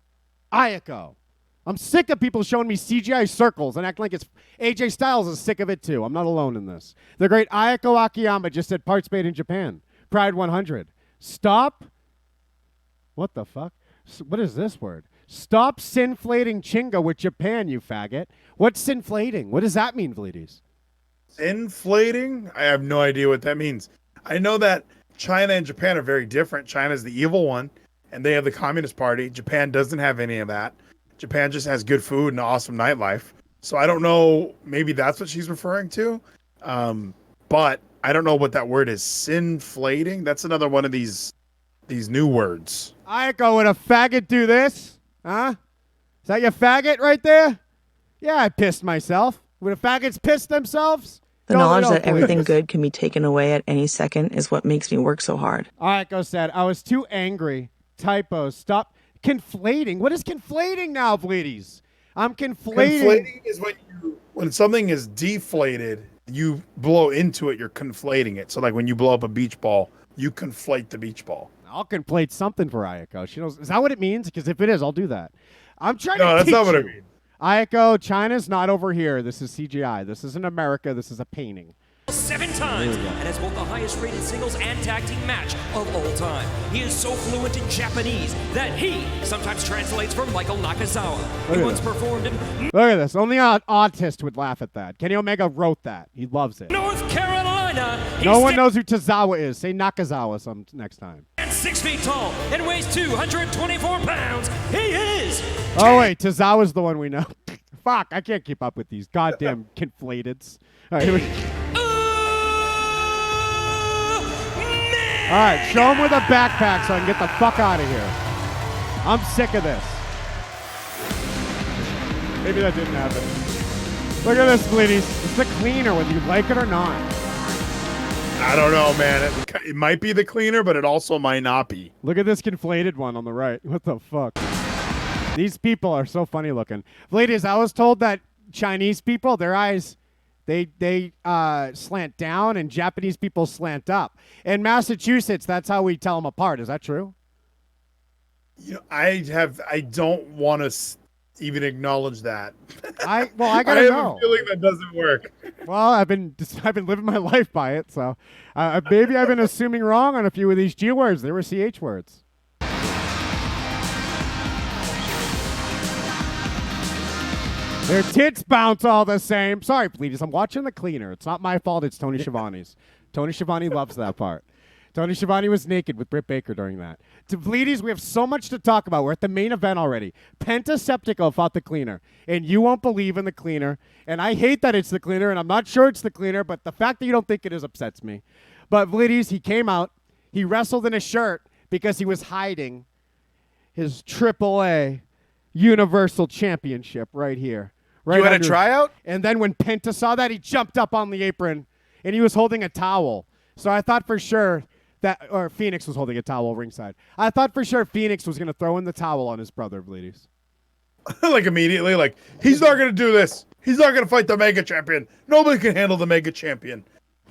Ayako. I'm sick of people showing me CGI circles and acting like it's AJ Styles is sick of it too. I'm not alone in this. The great Ayako Akiyama just said parts made in Japan. Pride 100. Stop. What the fuck? What is this word? Stop sinflating Chinga with Japan, you faggot. What's sinflating? What does that mean, ladies? Inflating? I have no idea what that means. I know that China and Japan are very different. China's the evil one, and they have the Communist Party. Japan doesn't have any of that. Japan just has good food and awesome nightlife. So I don't know. Maybe that's what she's referring to. But I don't know what that word is. Sinflating? That's another one of these new words. Ayako, would a faggot do this? Huh? Is that your faggot right there? Yeah, I pissed myself. Would a faggots piss themselves? The No, knowledge no, that everything please. good can be taken away at any second is what makes me work so hard. All right, go said. I was too angry. Typos. Stop conflating. What is conflating now, Bleedies? I'm conflating. Conflating is when something is deflated, you blow into it, you're conflating it. So like when you blow up a beach ball, you conflate the beach ball. I'll conflate something for Ayako. She knows. Is that what it means? Because if it is, I'll do that. I'm trying No, to that's teach not what you. it means. Ayako, China's not over here. This is CGI. This isn't America. This is a painting. 7 times and has both the highest rated singles and tag team match of all time. He is so fluent in Japanese that he sometimes translates for Michael Nakazawa. Look He at once this. performed in Look at this. Only an autist would laugh at that. Kenny Omega wrote that. He loves it. North Carolina. No one knows who Tozawa is. Say Nakazawa some next time. He's 6 feet tall and weighs 224 pounds. He is. Oh, wait. Tozawa's the one we know. Fuck. I can't keep up with these goddamn conflateds. All right, here we All right, show him with a backpack so I can get the fuck out of here. I'm sick of this. Maybe that didn't happen. Look at this, Bleedies. It's the cleaner, whether you like it or not. I don't know, man. It might be the cleaner, but it also might not be. Look at this conflated one on the right. What the fuck? These people are so funny looking. Ladies, I was told that Chinese people, their eyes, they slant down, and Japanese people slant up. In Massachusetts, that's how we tell them apart. Is that true? You know, I don't want to even acknowledge that. I gotta I have know. a feeling that doesn't work. Well, I've been living my life by it, so maybe I've been assuming wrong on a few of these G words. They were CH words. Their tits bounce all the same. Sorry, please. I'm watching the cleaner. It's not my fault. It's Tony Schiavone's. Tony Schiavone loves that part. Tony Schiavone was naked with Britt Baker during that. To Bleedies, we have so much to talk about. We're at the main event already. Pentaseptico fought the cleaner, and you won't believe in the cleaner. And I hate that it's the cleaner, and I'm not sure it's the cleaner, but the fact that you don't think it is upsets me. But Bleedies, he came out. He wrestled in a shirt because he was hiding his AAA Universal Championship right here. Right You had a under- tryout? And then when Penta saw that, he jumped up on the apron, and he was holding a towel. So I thought for sure or Phoenix was holding a towel ringside. I thought for sure Phoenix was going to throw in the towel on his brother, Bleedies. Like immediately, like, he's not going to do this. He's not going to fight the Mega Champion. Nobody can handle the Mega Champion.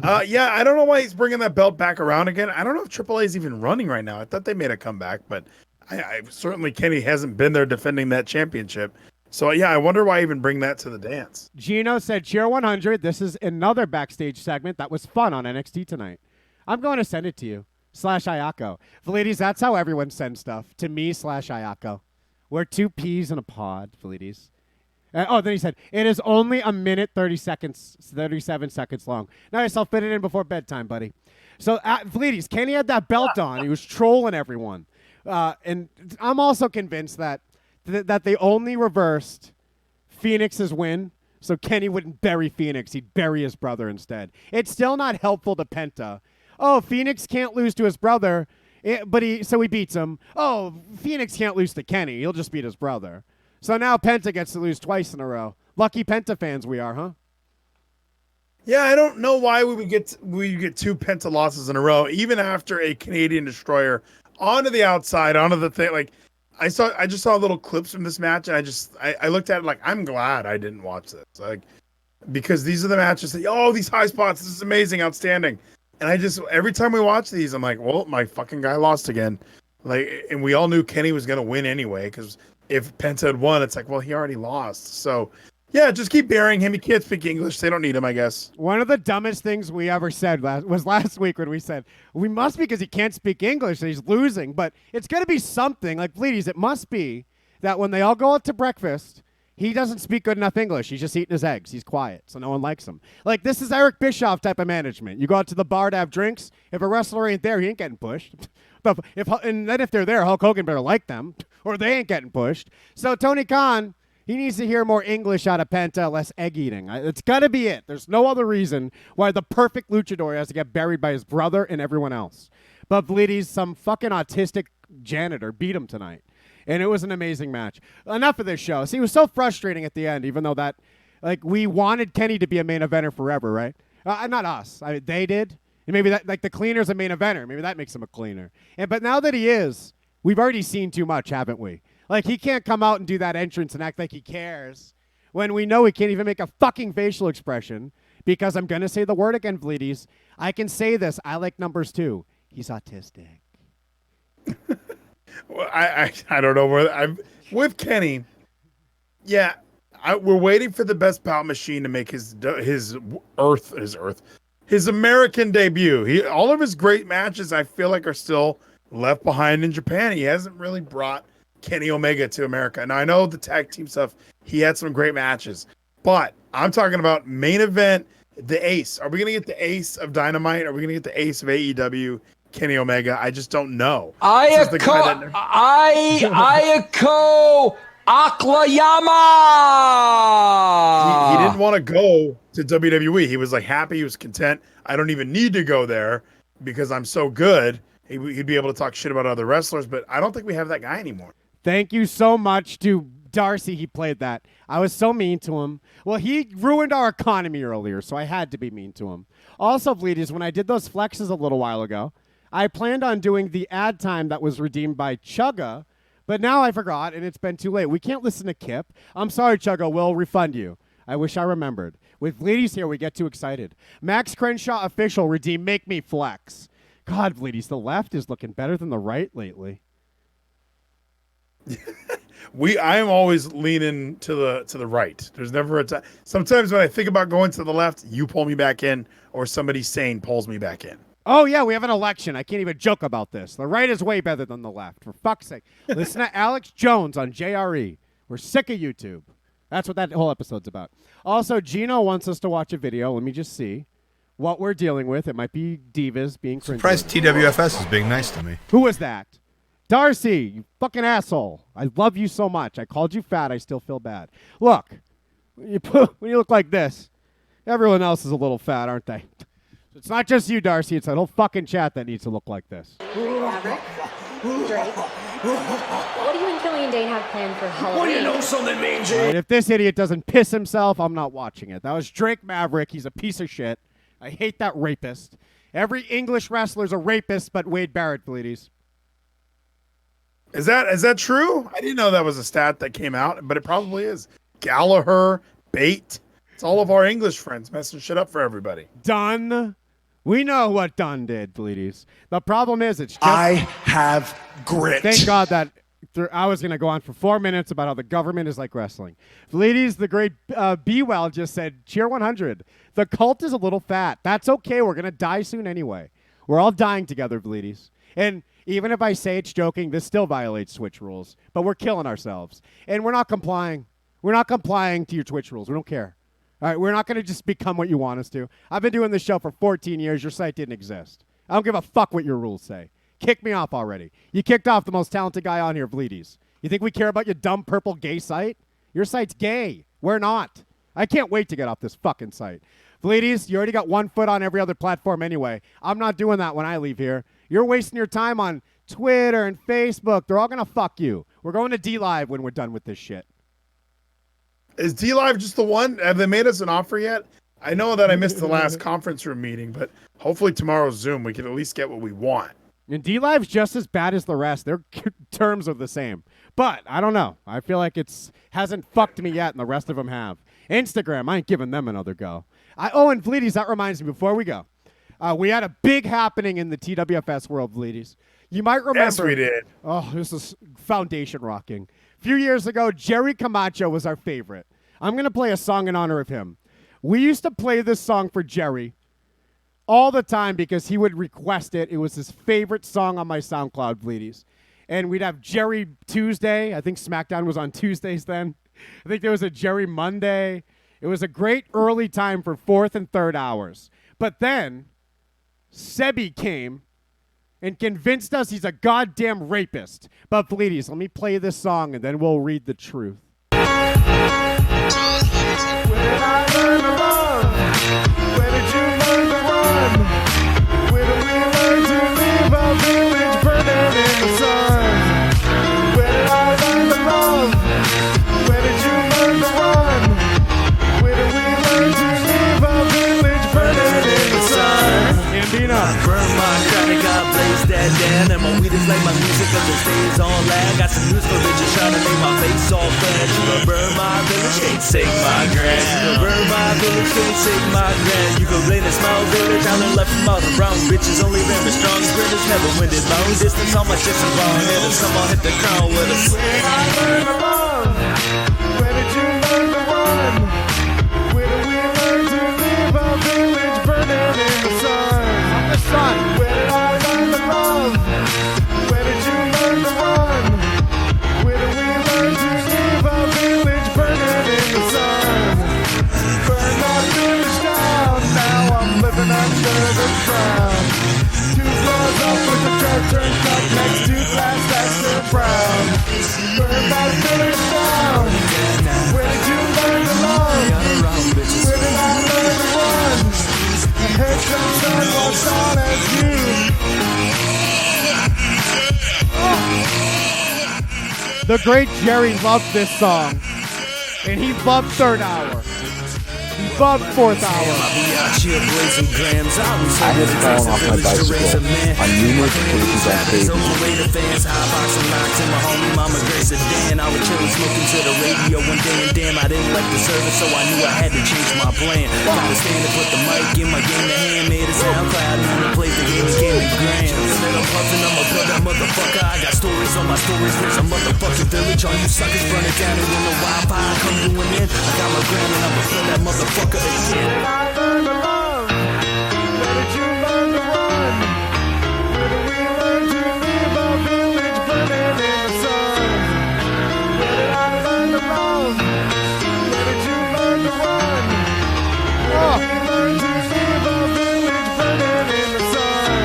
Yeah, I don't know why he's bringing that belt back around again. I don't know if AAA is even running right now. I thought they made a comeback, but I certainly Kenny hasn't been there defending that championship. So, yeah, I wonder why even bring that to the dance. Gino said, Cheer 100. This is another backstage segment that was fun on NXT tonight. I'm going to send it to you, /Ayako. Valides, that's how everyone sends stuff, to me /Ayako. We're 2 peas in a pod, Valides. Then he said, it is only a minute, 37 seconds long. Nice, I'll fit it in before bedtime, buddy. So, Valides, Kenny had that belt on. He was trolling everyone. And I'm also convinced that they only reversed Phoenix's win, so Kenny wouldn't bury Phoenix. He'd bury his brother instead. It's still not helpful to Penta. Oh, Phoenix can't lose to his brother, so he beats him. Oh, Phoenix can't lose to Kenny. He'll just beat his brother. So now Penta gets to lose twice in a row. Lucky Penta fans we are, huh? Yeah, I don't know why we get 2 Penta losses in a row, even after a Canadian Destroyer onto the outside, onto the thing. Like, I just saw little clips from this match, and I looked at it like, I'm glad I didn't watch this. Like, because these are the matches that, these high spots, this is amazing, outstanding. And every time we watch these, I'm like, well, my fucking guy lost again. Like, and we all knew Kenny was going to win anyway, because if Penta had won, it's like, well, he already lost. So, yeah, just keep burying him. He can't speak English. They don't need him, I guess. One of the dumbest things we ever said was last week when we said, we must because he can't speak English and he's losing. But it's going to be something. Like, please, it must be that when they all go out to breakfast, he doesn't speak good enough English. He's just eating his eggs. He's quiet, so no one likes him. Like, this is Eric Bischoff type of management. You go out to the bar to have drinks. If a wrestler ain't there, he ain't getting pushed. And then if they're there, Hulk Hogan better like them, or they ain't getting pushed. So Tony Khan, he needs to hear more English out of Penta, less egg eating. It's got to be it. There's no other reason why the perfect luchador has to get buried by his brother and everyone else. But Bleedies, some fucking autistic janitor beat him tonight. And it was an amazing match. Enough of this show. See, it was so frustrating at the end, even though we wanted Kenny to be a main eventer forever, right? Not us. They did. And maybe that, like the cleaner's a main eventer. Maybe that makes him a cleaner. But now that he is, we've already seen too much, haven't we? Like, he can't come out and do that entrance and act like he cares when we know he can't even make a fucking facial expression because I'm going to say the word again, Vleeties. I can say this. I like numbers too. He's autistic. Well, I don't know where I'm with Kenny. Yeah, we're waiting for the Best Bout Machine to make his American debut. All of his great matches, I feel like, are still left behind in Japan. He hasn't really brought Kenny Omega to America. Now, I know the tag team stuff, he had some great matches, but I'm talking about main event, the ace. Are we going to get the ace of Dynamite? Are we going to get the ace of AEW, Kenny Omega? I just don't know. Ayako Aklayama. He didn't want to go to WWE. He was like happy. He was content. I don't even need to go there because I'm so good. He'd be able to talk shit about other wrestlers, but I don't think we have that guy anymore. Thank you so much to Darcy. He played that. I was so mean to him. Well, he ruined our economy earlier, so I had to be mean to him. Also, Vleeties, when I did those flexes a little while ago, I planned on doing the ad time that was redeemed by Chugga, but now I forgot, and it's been too late. We can't listen to Kip. I'm sorry, Chugga. We'll refund you. I wish I remembered. With Vleeties here, we get too excited. Max Crenshaw official redeem Make Me Flex. God, Vleeties, the left is looking better than the right lately. I am always leaning to the right. There's never a time. Sometimes when I think about going to the left, you pull me back in, or somebody sane pulls me back in. Oh, yeah, we have an election. I can't even joke about this. The right is way better than the left, for fuck's sake. Listen to Alex Jones on JRE. We're sick of YouTube. That's what that whole episode's about. Also, Gino wants us to watch a video. Let me just see what we're dealing with. It might be divas being cringy. Surprised TWFS is being nice to me. Who was that? Darcy, you fucking asshole. I love you so much. I called you fat. I still feel bad. Look, when you look like this, everyone else is a little fat, aren't they? It's not just you, Darcy. It's that whole fucking chat that needs to look like this. Maverick? Drake? What do you and Killian Dane have planned for Halloween? What do you know something, Mangy? Right, if this idiot doesn't piss himself, I'm not watching it. That was Drake Maverick. He's a piece of shit. I hate that rapist. Every English wrestler's a rapist, but Wade Barrett, Vleeties. Is that true? I didn't know that was a stat that came out, but it probably is. Gallagher, Bate. It's all of our English friends messing shit up for everybody. Dunn. We know what Dunn did, Vleeties. The problem is it's just... I have grit. Thank God that I was going to go on for 4 minutes about how the government is like wrestling. Vleeties, the great B-Well just said, cheer 100. The cult is a little fat. That's okay. We're going to die soon anyway. We're all dying together, Vleeties. And even if I say it's joking, this still violates Twitch rules. But we're killing ourselves. And we're not complying. We're not complying to your Twitch rules. We don't care. All right, we're not going to just become what you want us to. I've been doing this show for 14 years. Your site didn't exist. I don't give a fuck what your rules say. Kick me off already. You kicked off the most talented guy on here, Vleeties. You think we care about your dumb purple gay site? Your site's gay. We're not. I can't wait to get off this fucking site. Vleeties, you already got 1 foot on every other platform anyway. I'm not doing that when I leave here. You're wasting your time on Twitter and Facebook. They're all going to fuck you. We're going to D-Live when we're done with this shit. Is D-Live just the one? Have they made us an offer yet? I know that I missed the last conference room meeting, but hopefully tomorrow's Zoom, we can at least get what we want. And D-Live's just as bad as the rest. Their terms are the same. But I don't know. I feel like it's hasn't fucked me yet, and the rest of them have. Instagram, I ain't giving them another go. And Vleeties, that reminds me, before we go, we had a big happening in the TWFS world, Vleeties. You might remember. Yes, we did. Oh, this is foundation rocking. A few years ago, Jerry Camacho was our favorite. I'm going to play a song in honor of him. We used to play this song for Jerry all the time because he would request it. It was his favorite song on my SoundCloud, Vleeties. And we'd have Jerry Tuesday. I think SmackDown was on Tuesdays then. I think there was a Jerry Monday. It was a great early time for 4th and 3rd hours. But then Sebi came and convinced us he's a goddamn rapist. But Vleeties, let me play this song and then we'll read the truth. Where did I learn to love? Where did you learn to run? Where did we learn to live? Our village burning in the sun. Where did I learn to love? Where did you learn to run? Where did we learn to live? Our village burning the stage on loud. Got some news for bitches trying to make my face all flat. You can burn my village, can't take my grand. You can burn my village, can't take my grand. You can blame the small village, I learned left from all the wrong bitches. Only them the strong sprinters, never win it long distance. All my chicks are wrong hitters, come on, hit the crown with us. I learned to love. Where did you learn to run? Where do we learn to live? A village burning in the sun. I'm the sun. Where did I learn to love? Where did you learn to run? Where do we learn to live? A village burning in the sun. Burn my village down. Now I'm living under the ground. 2 floors up with the dirt turned up next to glass that's still brown. Burn my village down. Where did you learn to love? Where did I learn to run? The headshot sun was on as you. The great Jerry loved this song, and he loved Third Hour. He loved Fourth Hour. I had fallen off my bicycle on numerous occasions on stage. I was chilling, smoking to the radio one day, and damn, I didn't like the service, so I knew I had to change my plan. Got to stand and put the mic in my game to hand, made a SoundCloud, and then played the game and gave me grams. And I'm puffing, I'ma build that motherfucker. I got stories on my stories, there's a motherfucking village. All you suckers burn it down, and when the Wi-Fi come doing in, I got my gram and I'ma fill that motherfucker again. I learned to love. Where did you learn to run? Where do we learn to live? A village burning in the sun. Where did I learn to love? Where did you learn to run? Where do we learn to live? A village burning in the sun.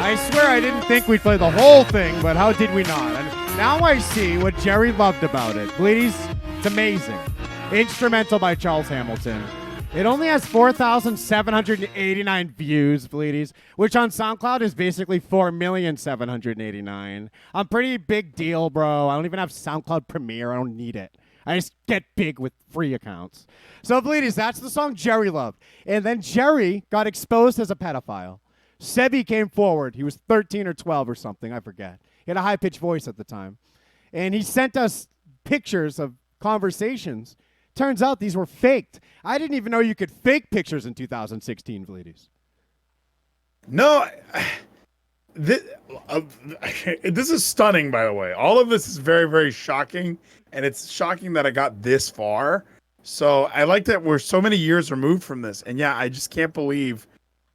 I swear I didn't think we'd play the whole thing, but how did we not? And now I see what Jerry loved about it. Bleedies, it's amazing. Instrumental by Charles Hamilton. It only has 4,789 views, Bleedies, which on SoundCloud is basically 4,789,000. I'm pretty big deal, bro. I don't even have SoundCloud Premiere. I don't need it. I just get big with free accounts. So, Bleedies, that's the song Jerry loved. And then Jerry got exposed as a pedophile. Sebi came forward. He was 13 or 12 or something. I forget. He had a high-pitched voice at the time. And he sent us pictures of conversations. Turns out these were faked. I didn't even know you could fake pictures in 2016, Bleedies. No, this is stunning, by the way. All of this is very, very shocking, and it's shocking that I got this far. So I like that we're so many years removed from this, and yeah, I just can't believe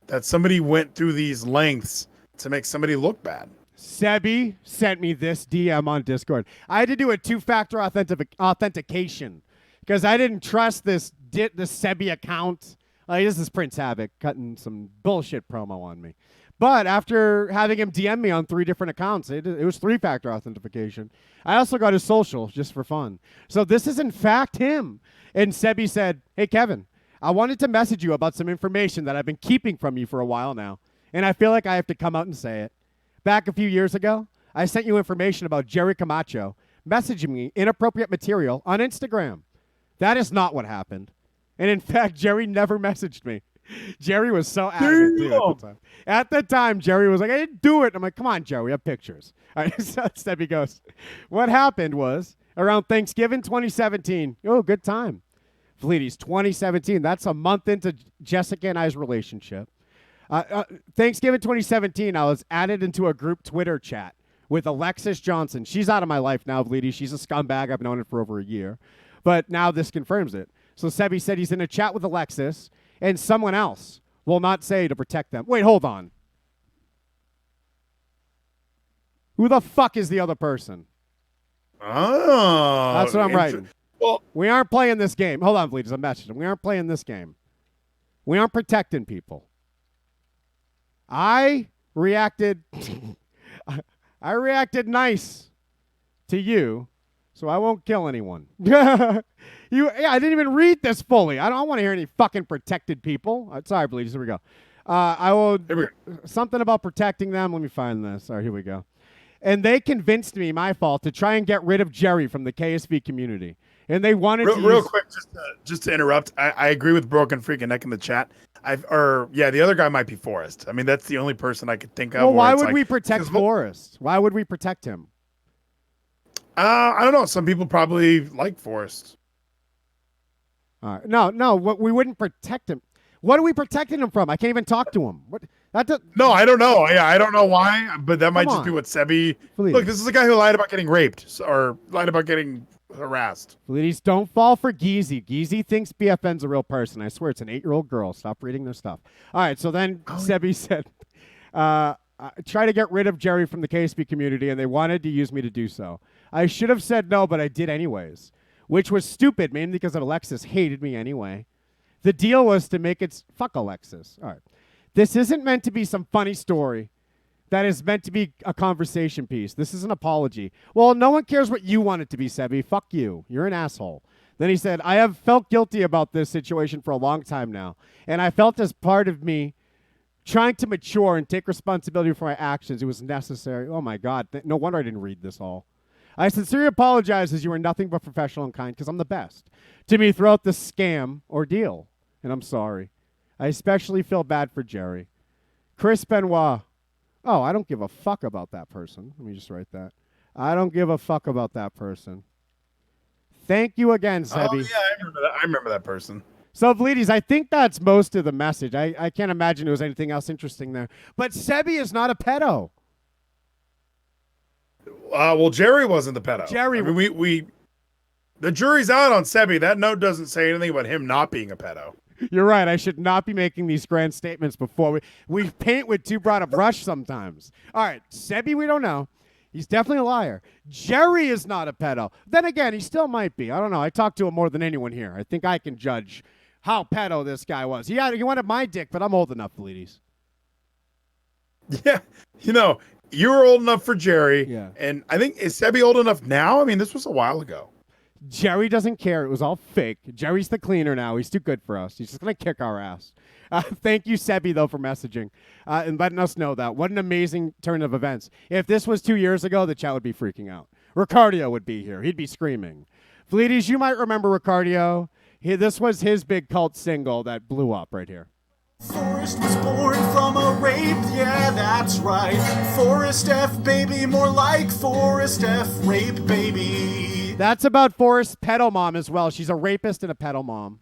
that somebody went through these lengths to make somebody look bad. Sebi sent me this DM on Discord. I had to do a 2-factor authentication because I didn't trust this Sebi account. This is Prince Havoc cutting some bullshit promo on me. But after having him DM me on 3 different accounts, it was 3-factor authentication. I also got his social just for fun. So this is in fact him. And Sebi said, "Hey, Kevin, I wanted to message you about some information that I've been keeping from you for a while now. And I feel like I have to come out and say it. Back a few years ago, I sent you information about Jerry Camacho messaging me inappropriate material on Instagram. That is not what happened. And in fact, Jerry never messaged me. Jerry was so adamant too, at the time. At the time, Jerry was like, I didn't do it. I'm like, come on, Jerry, we have pictures. All right, so Stevie goes, what happened was around Thanksgiving 2017. Oh, good time. Fleeties, 2017. That's a month into Jessica and I's relationship. Thanksgiving 2017, I was added into a group Twitter chat with Alexis Johnson. She's out of my life now, Bleedy. She's a scumbag. I've known her for over a year. But now this confirms it. So Sebi said he's in a chat with Alexis and someone else will not say to protect them. Wait, hold on. Who the fuck is the other person? Oh. That's what I'm writing. Well, we aren't playing this game. Hold on, Bleeders. I'm messaging. We aren't playing this game. We aren't protecting people. I reacted nice to you, so I won't kill anyone. I didn't even read this fully. I don't want to hear any fucking protected people. Sorry, Bleeders. Here we go. I will something about protecting them. Let me find this. All right, here we go. And they convinced me, my fault, to try and get rid of Jerry from the KSV community. And they wanted real quick, just to interrupt. I agree with Broken Freak and Neck in the chat. The other guy might be Forrest. I mean, that's the only person I could think of. Well, where why it's would like- we protect Forrest? Why would we protect him? I don't know. Some people probably like Forrest. All right. No. We wouldn't protect him. What are we protecting him from? I can't even talk to him. What? No, I don't know. Yeah, I don't know why, but that might just be what Sebi. Please. Look, this is a guy who lied about getting raped or lied about getting harassed. Please don't fall for Geezy. Geezy thinks BFN's a real person. I swear it's an 8-year-old girl. Stop reading their stuff. All right, so then Sebi said, try to get rid of Jerry from the KSB community, and they wanted to use me to do so. I should have said no, but I did anyways, which was stupid, mainly because Alexis hated me anyway. The deal was to make it fuck Alexis. All right. This isn't meant to be some funny story. That is meant to be a conversation piece. This is an apology. Well, no one cares what you want it to be, Sebi. Fuck you. You're an asshole. Then he said, I have felt guilty about this situation for a long time now, and I felt as part of me trying to mature and take responsibility for my actions. It was necessary. Oh, my God. No wonder I didn't read this all. I sincerely apologize as you are nothing but professional and kind because I'm the best to me throughout this scam ordeal, and I'm sorry. I especially feel bad for Jerry. Chris Benoit. Oh, I don't give a fuck about that person. Let me just write that. I don't give a fuck about that person. Thank you again, Sebi. Oh, yeah, I remember that person. So, Vlides, I think that's most of the message. I can't imagine there was anything else interesting there. But Sebi is not a pedo. Well, Jerry wasn't the pedo. Jerry, I mean, the jury's out on Sebi. That note doesn't say anything about him not being a pedo. You're right. I should not be making these grand statements before we paint with too broad a brush sometimes. All right, Sebi, we don't know. He's definitely a liar. Jerry is not a pedo. Then again, he still might be. I don't know. I talked to him more than anyone here. I think I can judge how pedo this guy was. He wanted my dick, but I'm old enough, ladies. Yeah, you were old enough for Jerry. Yeah. And I think, is Sebi old enough now? I mean, this was a while ago. Jerry doesn't care. It was all fake. Jerry's the cleaner now. He's too good for us. He's just going to kick our ass. Thank you, Sebi, though, for messaging and letting us know that. What an amazing turn of events. If this was 2 years ago, the chat would be freaking out. Ricardio would be here. He'd be screaming. Vlides, you might remember Ricardio. This was his big cult single that blew up right here. Forrest was born from a rape, yeah, that's right. Forrest F, baby, more like Forrest F, rape, baby. That's about Forrest's pedo mom as well. She's a rapist and a pedo mom.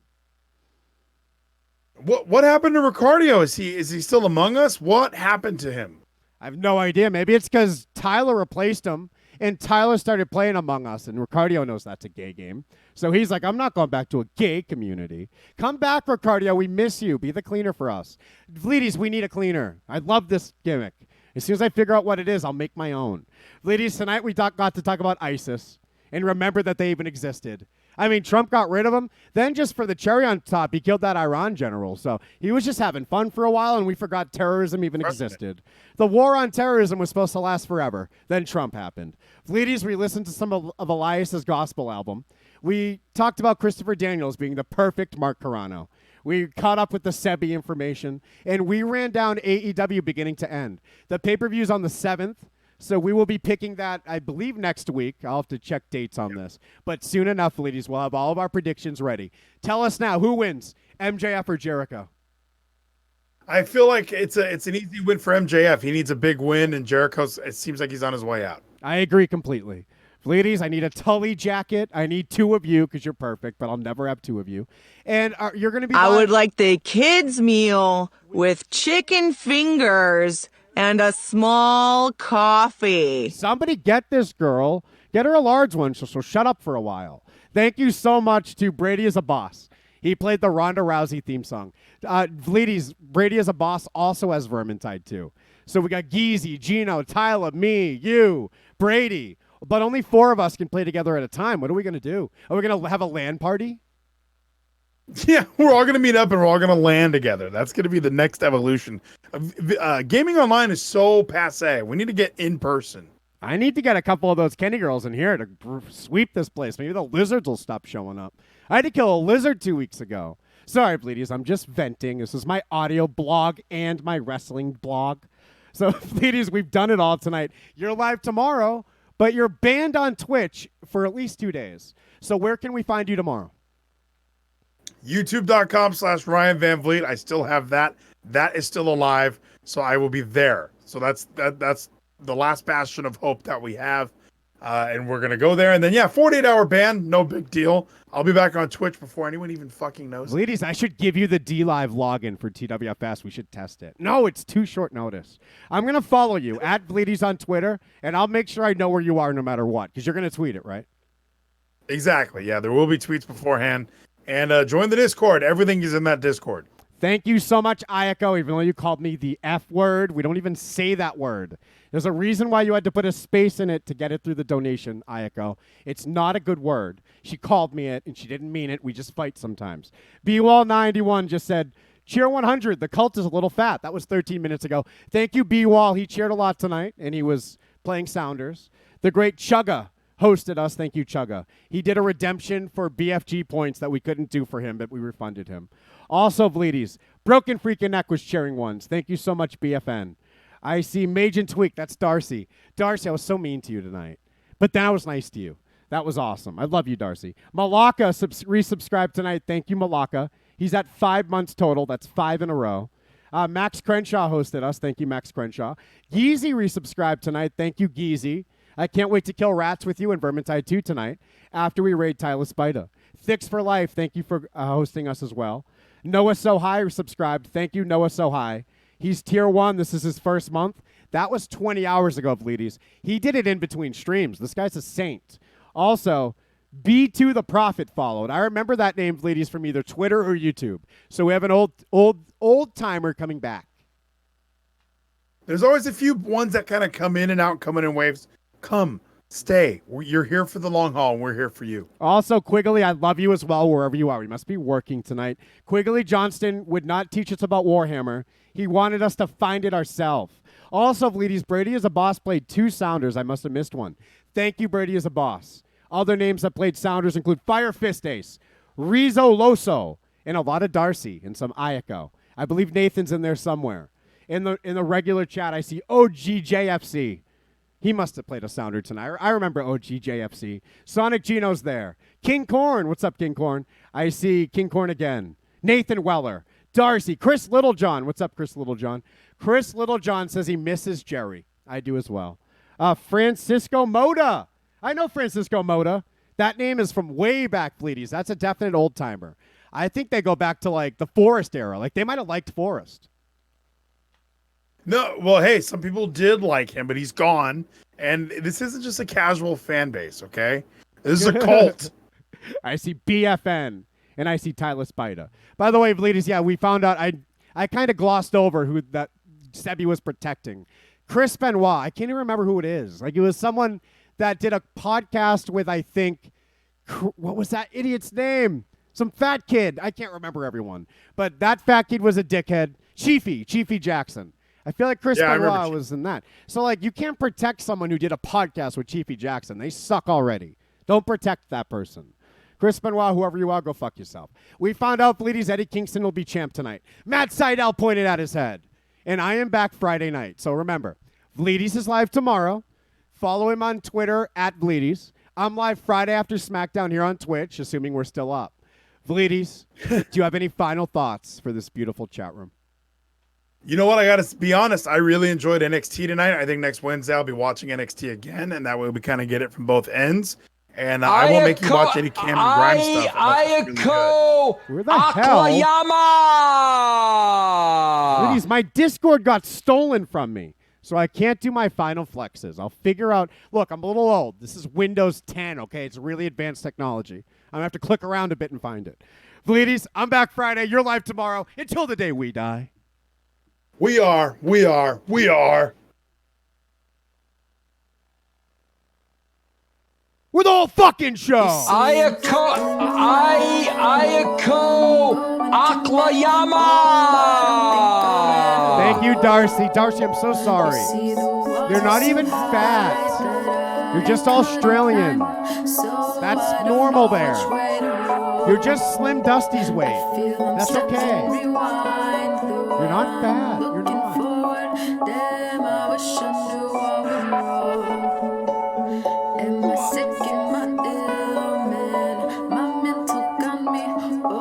What happened to Ricardio? Is he still among us? What happened to him? I have no idea. Maybe it's because Tyler replaced him, and Tyler started playing Among Us, and Ricardio knows that's a gay game. So he's like, I'm not going back to a gay community. Come back, Ricardio. We miss you. Be the cleaner for us. Vlides, we need a cleaner. I love this gimmick. As soon as I figure out what it is, I'll make my own. Vlides, tonight we got to talk about ISIS and remember that they even existed. I mean, Trump got rid of him. Then just for the cherry on top, he killed that Iran general. So he was just having fun for a while, and we forgot terrorism even existed. The war on terrorism was supposed to last forever. Then Trump happened. Vlides, we listened to some of Elias's gospel album. We talked about Christopher Daniels being the perfect Mark Carano. We caught up with the Sebi information, and we ran down AEW beginning to end. The pay-per-view's on the 7th. So we will be picking that, I believe, next week. I'll have to check dates on this. But soon enough, ladies, we'll have all of our predictions ready. Tell us now, who wins, MJF or Jericho? I feel like it's an easy win for MJF. He needs a big win, and it seems like he's on his way out. I agree completely. Ladies, I need a Tully jacket. I need two of you because you're perfect, but I'll never have two of you. And you're going to be... I would like the kids' meal with chicken fingers and a small coffee. Somebody get this girl. Get her a large one so she'll shut up for a while. Thank you so much to Brady is a Boss. He played the Ronda Rousey theme song. Vlides, Brady is a Boss also has Vermintide too. So we got Geezy, Gino, Tyler, me, you, Brady. But only 4 of us can play together at a time. What are we going to do? Are we going to have a LAN party? Yeah, we're all going to meet up and we're all going to LAN together. That's going to be the next evolution. Gaming online is so passe. We need to get in person. I need to get a couple of those Kenny girls in here to sweep this place. Maybe the lizards will stop showing up. I had to kill a lizard 2 weeks ago. Sorry, Bleedies, I'm just venting. This is my audio blog and my wrestling blog. So, Bleedies, we've done it all tonight. You're live tomorrow, but you're banned on Twitch for at least 2 days. So where can we find you tomorrow? YouTube.com/Ryan Van Vliet. I still have that. That is still alive. So I will be there. So that's the last bastion of hope that we have. And we're going to go there. And then, 48-hour ban. No big deal. I'll be back on Twitch before anyone even fucking knows. Ladies, I should give you the D-Live login for TWFS. We should test it. No, it's too short notice. I'm going to follow you at Bleedies on Twitter, and I'll make sure I know where you are no matter what, because you're going to tweet it, right? Exactly. Yeah, there will be tweets beforehand. And join the Discord. Everything is in that Discord. Thank you so much, Ayako, even though you called me the F word. We don't even say that word. There's a reason why you had to put a space in it to get it through the donation, Ayako. It's not a good word. She called me it, and she didn't mean it. We just fight sometimes. B-Wall91 just said, cheer 100. The cult is a little fat. That was 13 minutes ago. Thank you, B-Wall. He cheered a lot tonight, and he was playing Sounders. The great Chugga hosted us. Thank you, Chugga. He did a redemption for BFG points that we couldn't do for him, but we refunded him. Also, Bleedies, Broken Freaking Neck was cheering ones. Thank you so much, BFN. I see Mage and Tweak. That's Darcy. Darcy, I was so mean to you tonight. But then I was nice to you. That was awesome. I love you, Darcy. Malaka resubscribed tonight. Thank you, Malaka. He's at 5 months total. That's 5 in a row. Max Crenshaw hosted us. Thank you, Max Crenshaw. Geezy resubscribed tonight. Thank you, Geezy. I can't wait to kill rats with you and Vermintide 2 tonight after we raid Tyler Spida. Thix for Life, thank you for hosting us as well. Noah So High subscribed. Thank you, Noah So High. He's tier 1. This is his first month. That was 20 hours ago, Bleedies. He did it in between streams. This guy's a saint. Also, B2 the Prophet followed. I remember that name, Bleedies, from either Twitter or YouTube. So we have an old timer coming back. There's always a few ones that kind of come in and out, coming in waves. Come, stay. You're here for the long haul, and we're here for you. Also, Quigley, I love you as well, wherever you are. We must be working tonight. Quigley Johnston would not teach us about Warhammer. He wanted us to find it ourselves. Also, Bleedies, Brady as a Boss played 2 Sounders. I must have missed one. Thank you, Brady as a Boss. Other names that played Sounders include Fire Fist Ace, Rizzo Loso, and a lot of Darcy and some Ayako. I believe Nathan's in there somewhere. In the regular chat, I see OGJFC. He must have played a Sounder tonight. I remember OGJFC. Sonic Gino's there. King Corn. What's up, King Corn? I see King Corn again. Nathan Weller. Darcy. Chris Littlejohn. What's up, Chris Littlejohn? Chris Littlejohn says he misses Jerry. I do as well. Francisco Moda. I know Francisco Moda. That name is from way back, Bleedies. That's a definite old-timer. I think they go back to, like, the Forrest era. Like, they might have liked Forrest. No, well, hey, some people did like him, but he's gone. And this isn't just a casual fan base, okay? This is a cult. I see BFN, and I see Tyler Spida. By the way, Bleedies, yeah, we found out, I kind of glossed over who that Sebi was protecting. Chris Benoit, I can't even remember who it is. Like, it was someone that did a podcast with, I think, what was that idiot's name? Some fat kid. I can't remember everyone. But that fat kid was a dickhead. Chiefy Jackson. I feel like Chris Benoit was in that. So, like, you can't protect someone who did a podcast with Chiefy Jackson. They suck already. Don't protect that person. Chris Benoit, whoever you are, go fuck yourself. We found out Bleedies Eddie Kingston will be champ tonight. Matt Seidel pointed at his head. And I am back Friday night. So remember, Bleedies is live tomorrow. Follow him on Twitter at Bleedies. I'm live Friday after SmackDown here on Twitch, assuming we're still up. Bleedies, do you have any final thoughts for this beautiful chat room? You know what? I got to be honest. I really enjoyed NXT tonight. I think next Wednesday I'll be watching NXT again, and that way we kind of get it from both ends. And I won't make you watch any Cam and Grimes stuff. Ayako Where the hell? Bleedies, my Discord got stolen from me, so I can't do my final flexes. I'll figure out. Look, I'm a little old. This is Windows 10, okay? It's really advanced technology. I'm going to have to click around a bit and find it. Bleedies, I'm back Friday. You're live tomorrow until the day we die. We are. We're the whole fucking show. Ayako Aklayama. Thank you, Darcy. Darcy, I'm so sorry. You're not even fat. You're just Australian. That's normal there. You're just Slim Dusty's weight. That's okay. You're not fat. You're not.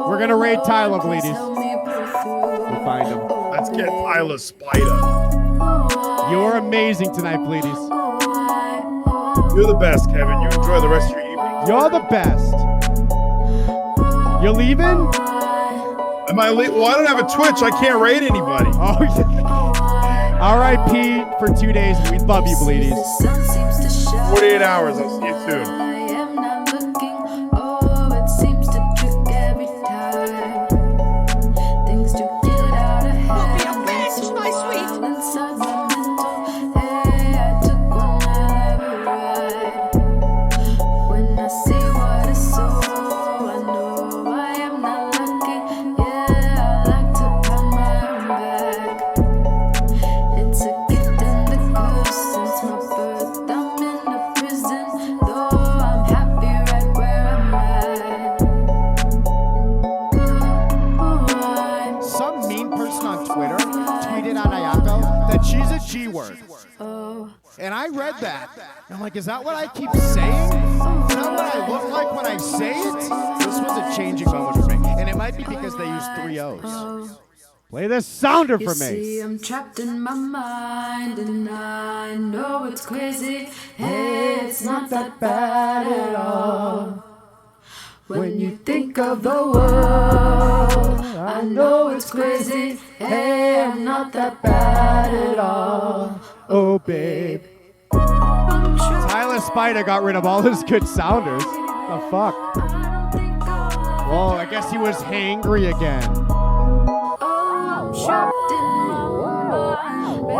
We're We're gonna raid Tyler, ladies. We'll find him. Let's get Tyler Spider. You're amazing tonight, ladies. You're the best, Kevin. You enjoy the rest of your evening. You're the best. You're leaving? Am I leaving? Well, I don't have a Twitch. I can't raid anybody. Oh, R.I.P. for 2 days. We love you, ladies. 48 hours. I'll see you soon. And I read that. And I'm like, is that what I keep saying? Is that what I look like when I say it? This was a changing moment for me. And it might be because they use 3 O's. Play this sounder for me. You see, I'm trapped in my mind, and I know it's crazy. Hey, it's not that bad at all. When you think of the world, I know it's crazy. Hey, I'm not that bad at all. Oh, babe. Tyler Spider got rid of all his good sounders. The fuck? Whoa, I guess he was hangry again. I'm trapped in my mind, baby.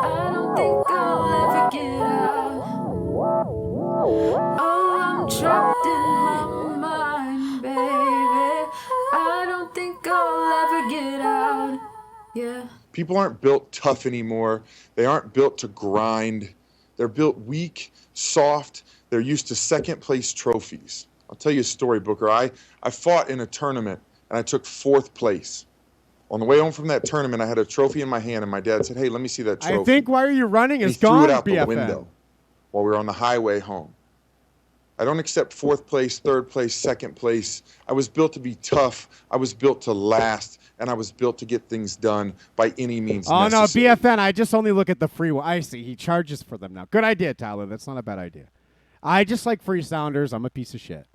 I don't think I'll ever get out. Oh, I'm trapped in my mind, baby. I don't think I'll ever get out. Yeah. People aren't built tough anymore. They aren't built to grind. They're built weak, soft. They're used to second place trophies. I'll tell you a story, Booker. I fought in a tournament and I took 4th place. On the way home from that tournament, I had a trophy in my hand and my dad said, "Hey, let me see that trophy." I think Why Are You Running is he threw gone, it out the BFN. window while we were on the highway home. I don't accept 4th place, 3rd place, 2nd place. I was built to be tough. I was built to last. And I was built to get things done by any means necessary. No, BFN, I just only look at the free one. I see. He charges for them now. Good idea, Tyler. That's not a bad idea. I just like free sounders. I'm a piece of shit.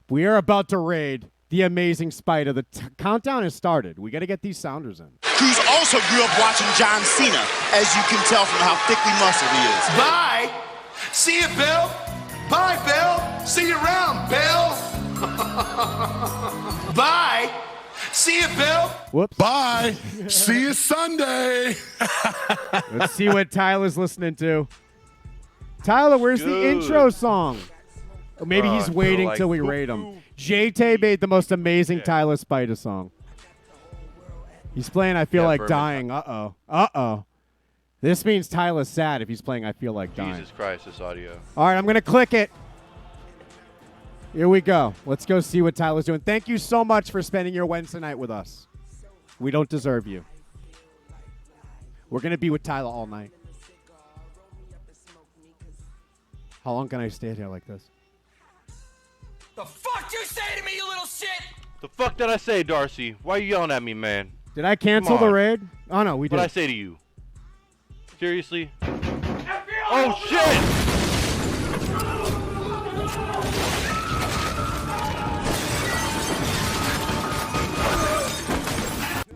We are about to raid the amazing Spider. The countdown has started. We got to get these sounders in. Cruz also grew up watching John Cena, as you can tell from how thickly muscled he is. Bye. See you, Bill. Bye, Bill. See you around, Bill. Bye. See you, Bill. Whoops. Bye. See you Sunday. Let's see what Tyler's listening to. Tyler, where's the intro song? Or maybe he's waiting till we raid him. J-Tay made the most amazing Tyler Spider song. He's playing I Feel Like Dying. Uh-oh. Uh-oh. This means Tyler's sad if he's playing I Feel Like Dying. Jesus Christ, this audio. All right, I'm going to click it. Here we go. Let's go see what Tyler's doing. Thank you so much for spending your Wednesday night with us. We don't deserve you. We're going to be with Tyler all night. How long can I stay here like this? The fuck you say to me, you little shit? The fuck did I say, Darcy? Why are you yelling at me, man? Did I cancel the raid? Oh, no, we did. What did I say to you? Seriously? Oh, shit!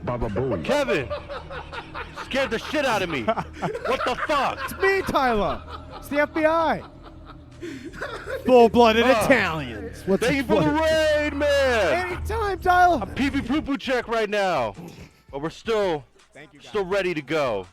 Baba Booey. Kevin! Scared the shit out of me. What the fuck? It's me, Tyler. It's the FBI. Full-blooded Italians. Thank you for the raid, man. Anytime, Tyler. I'm pee-pee poo-poo check right now. But we're still ready to go.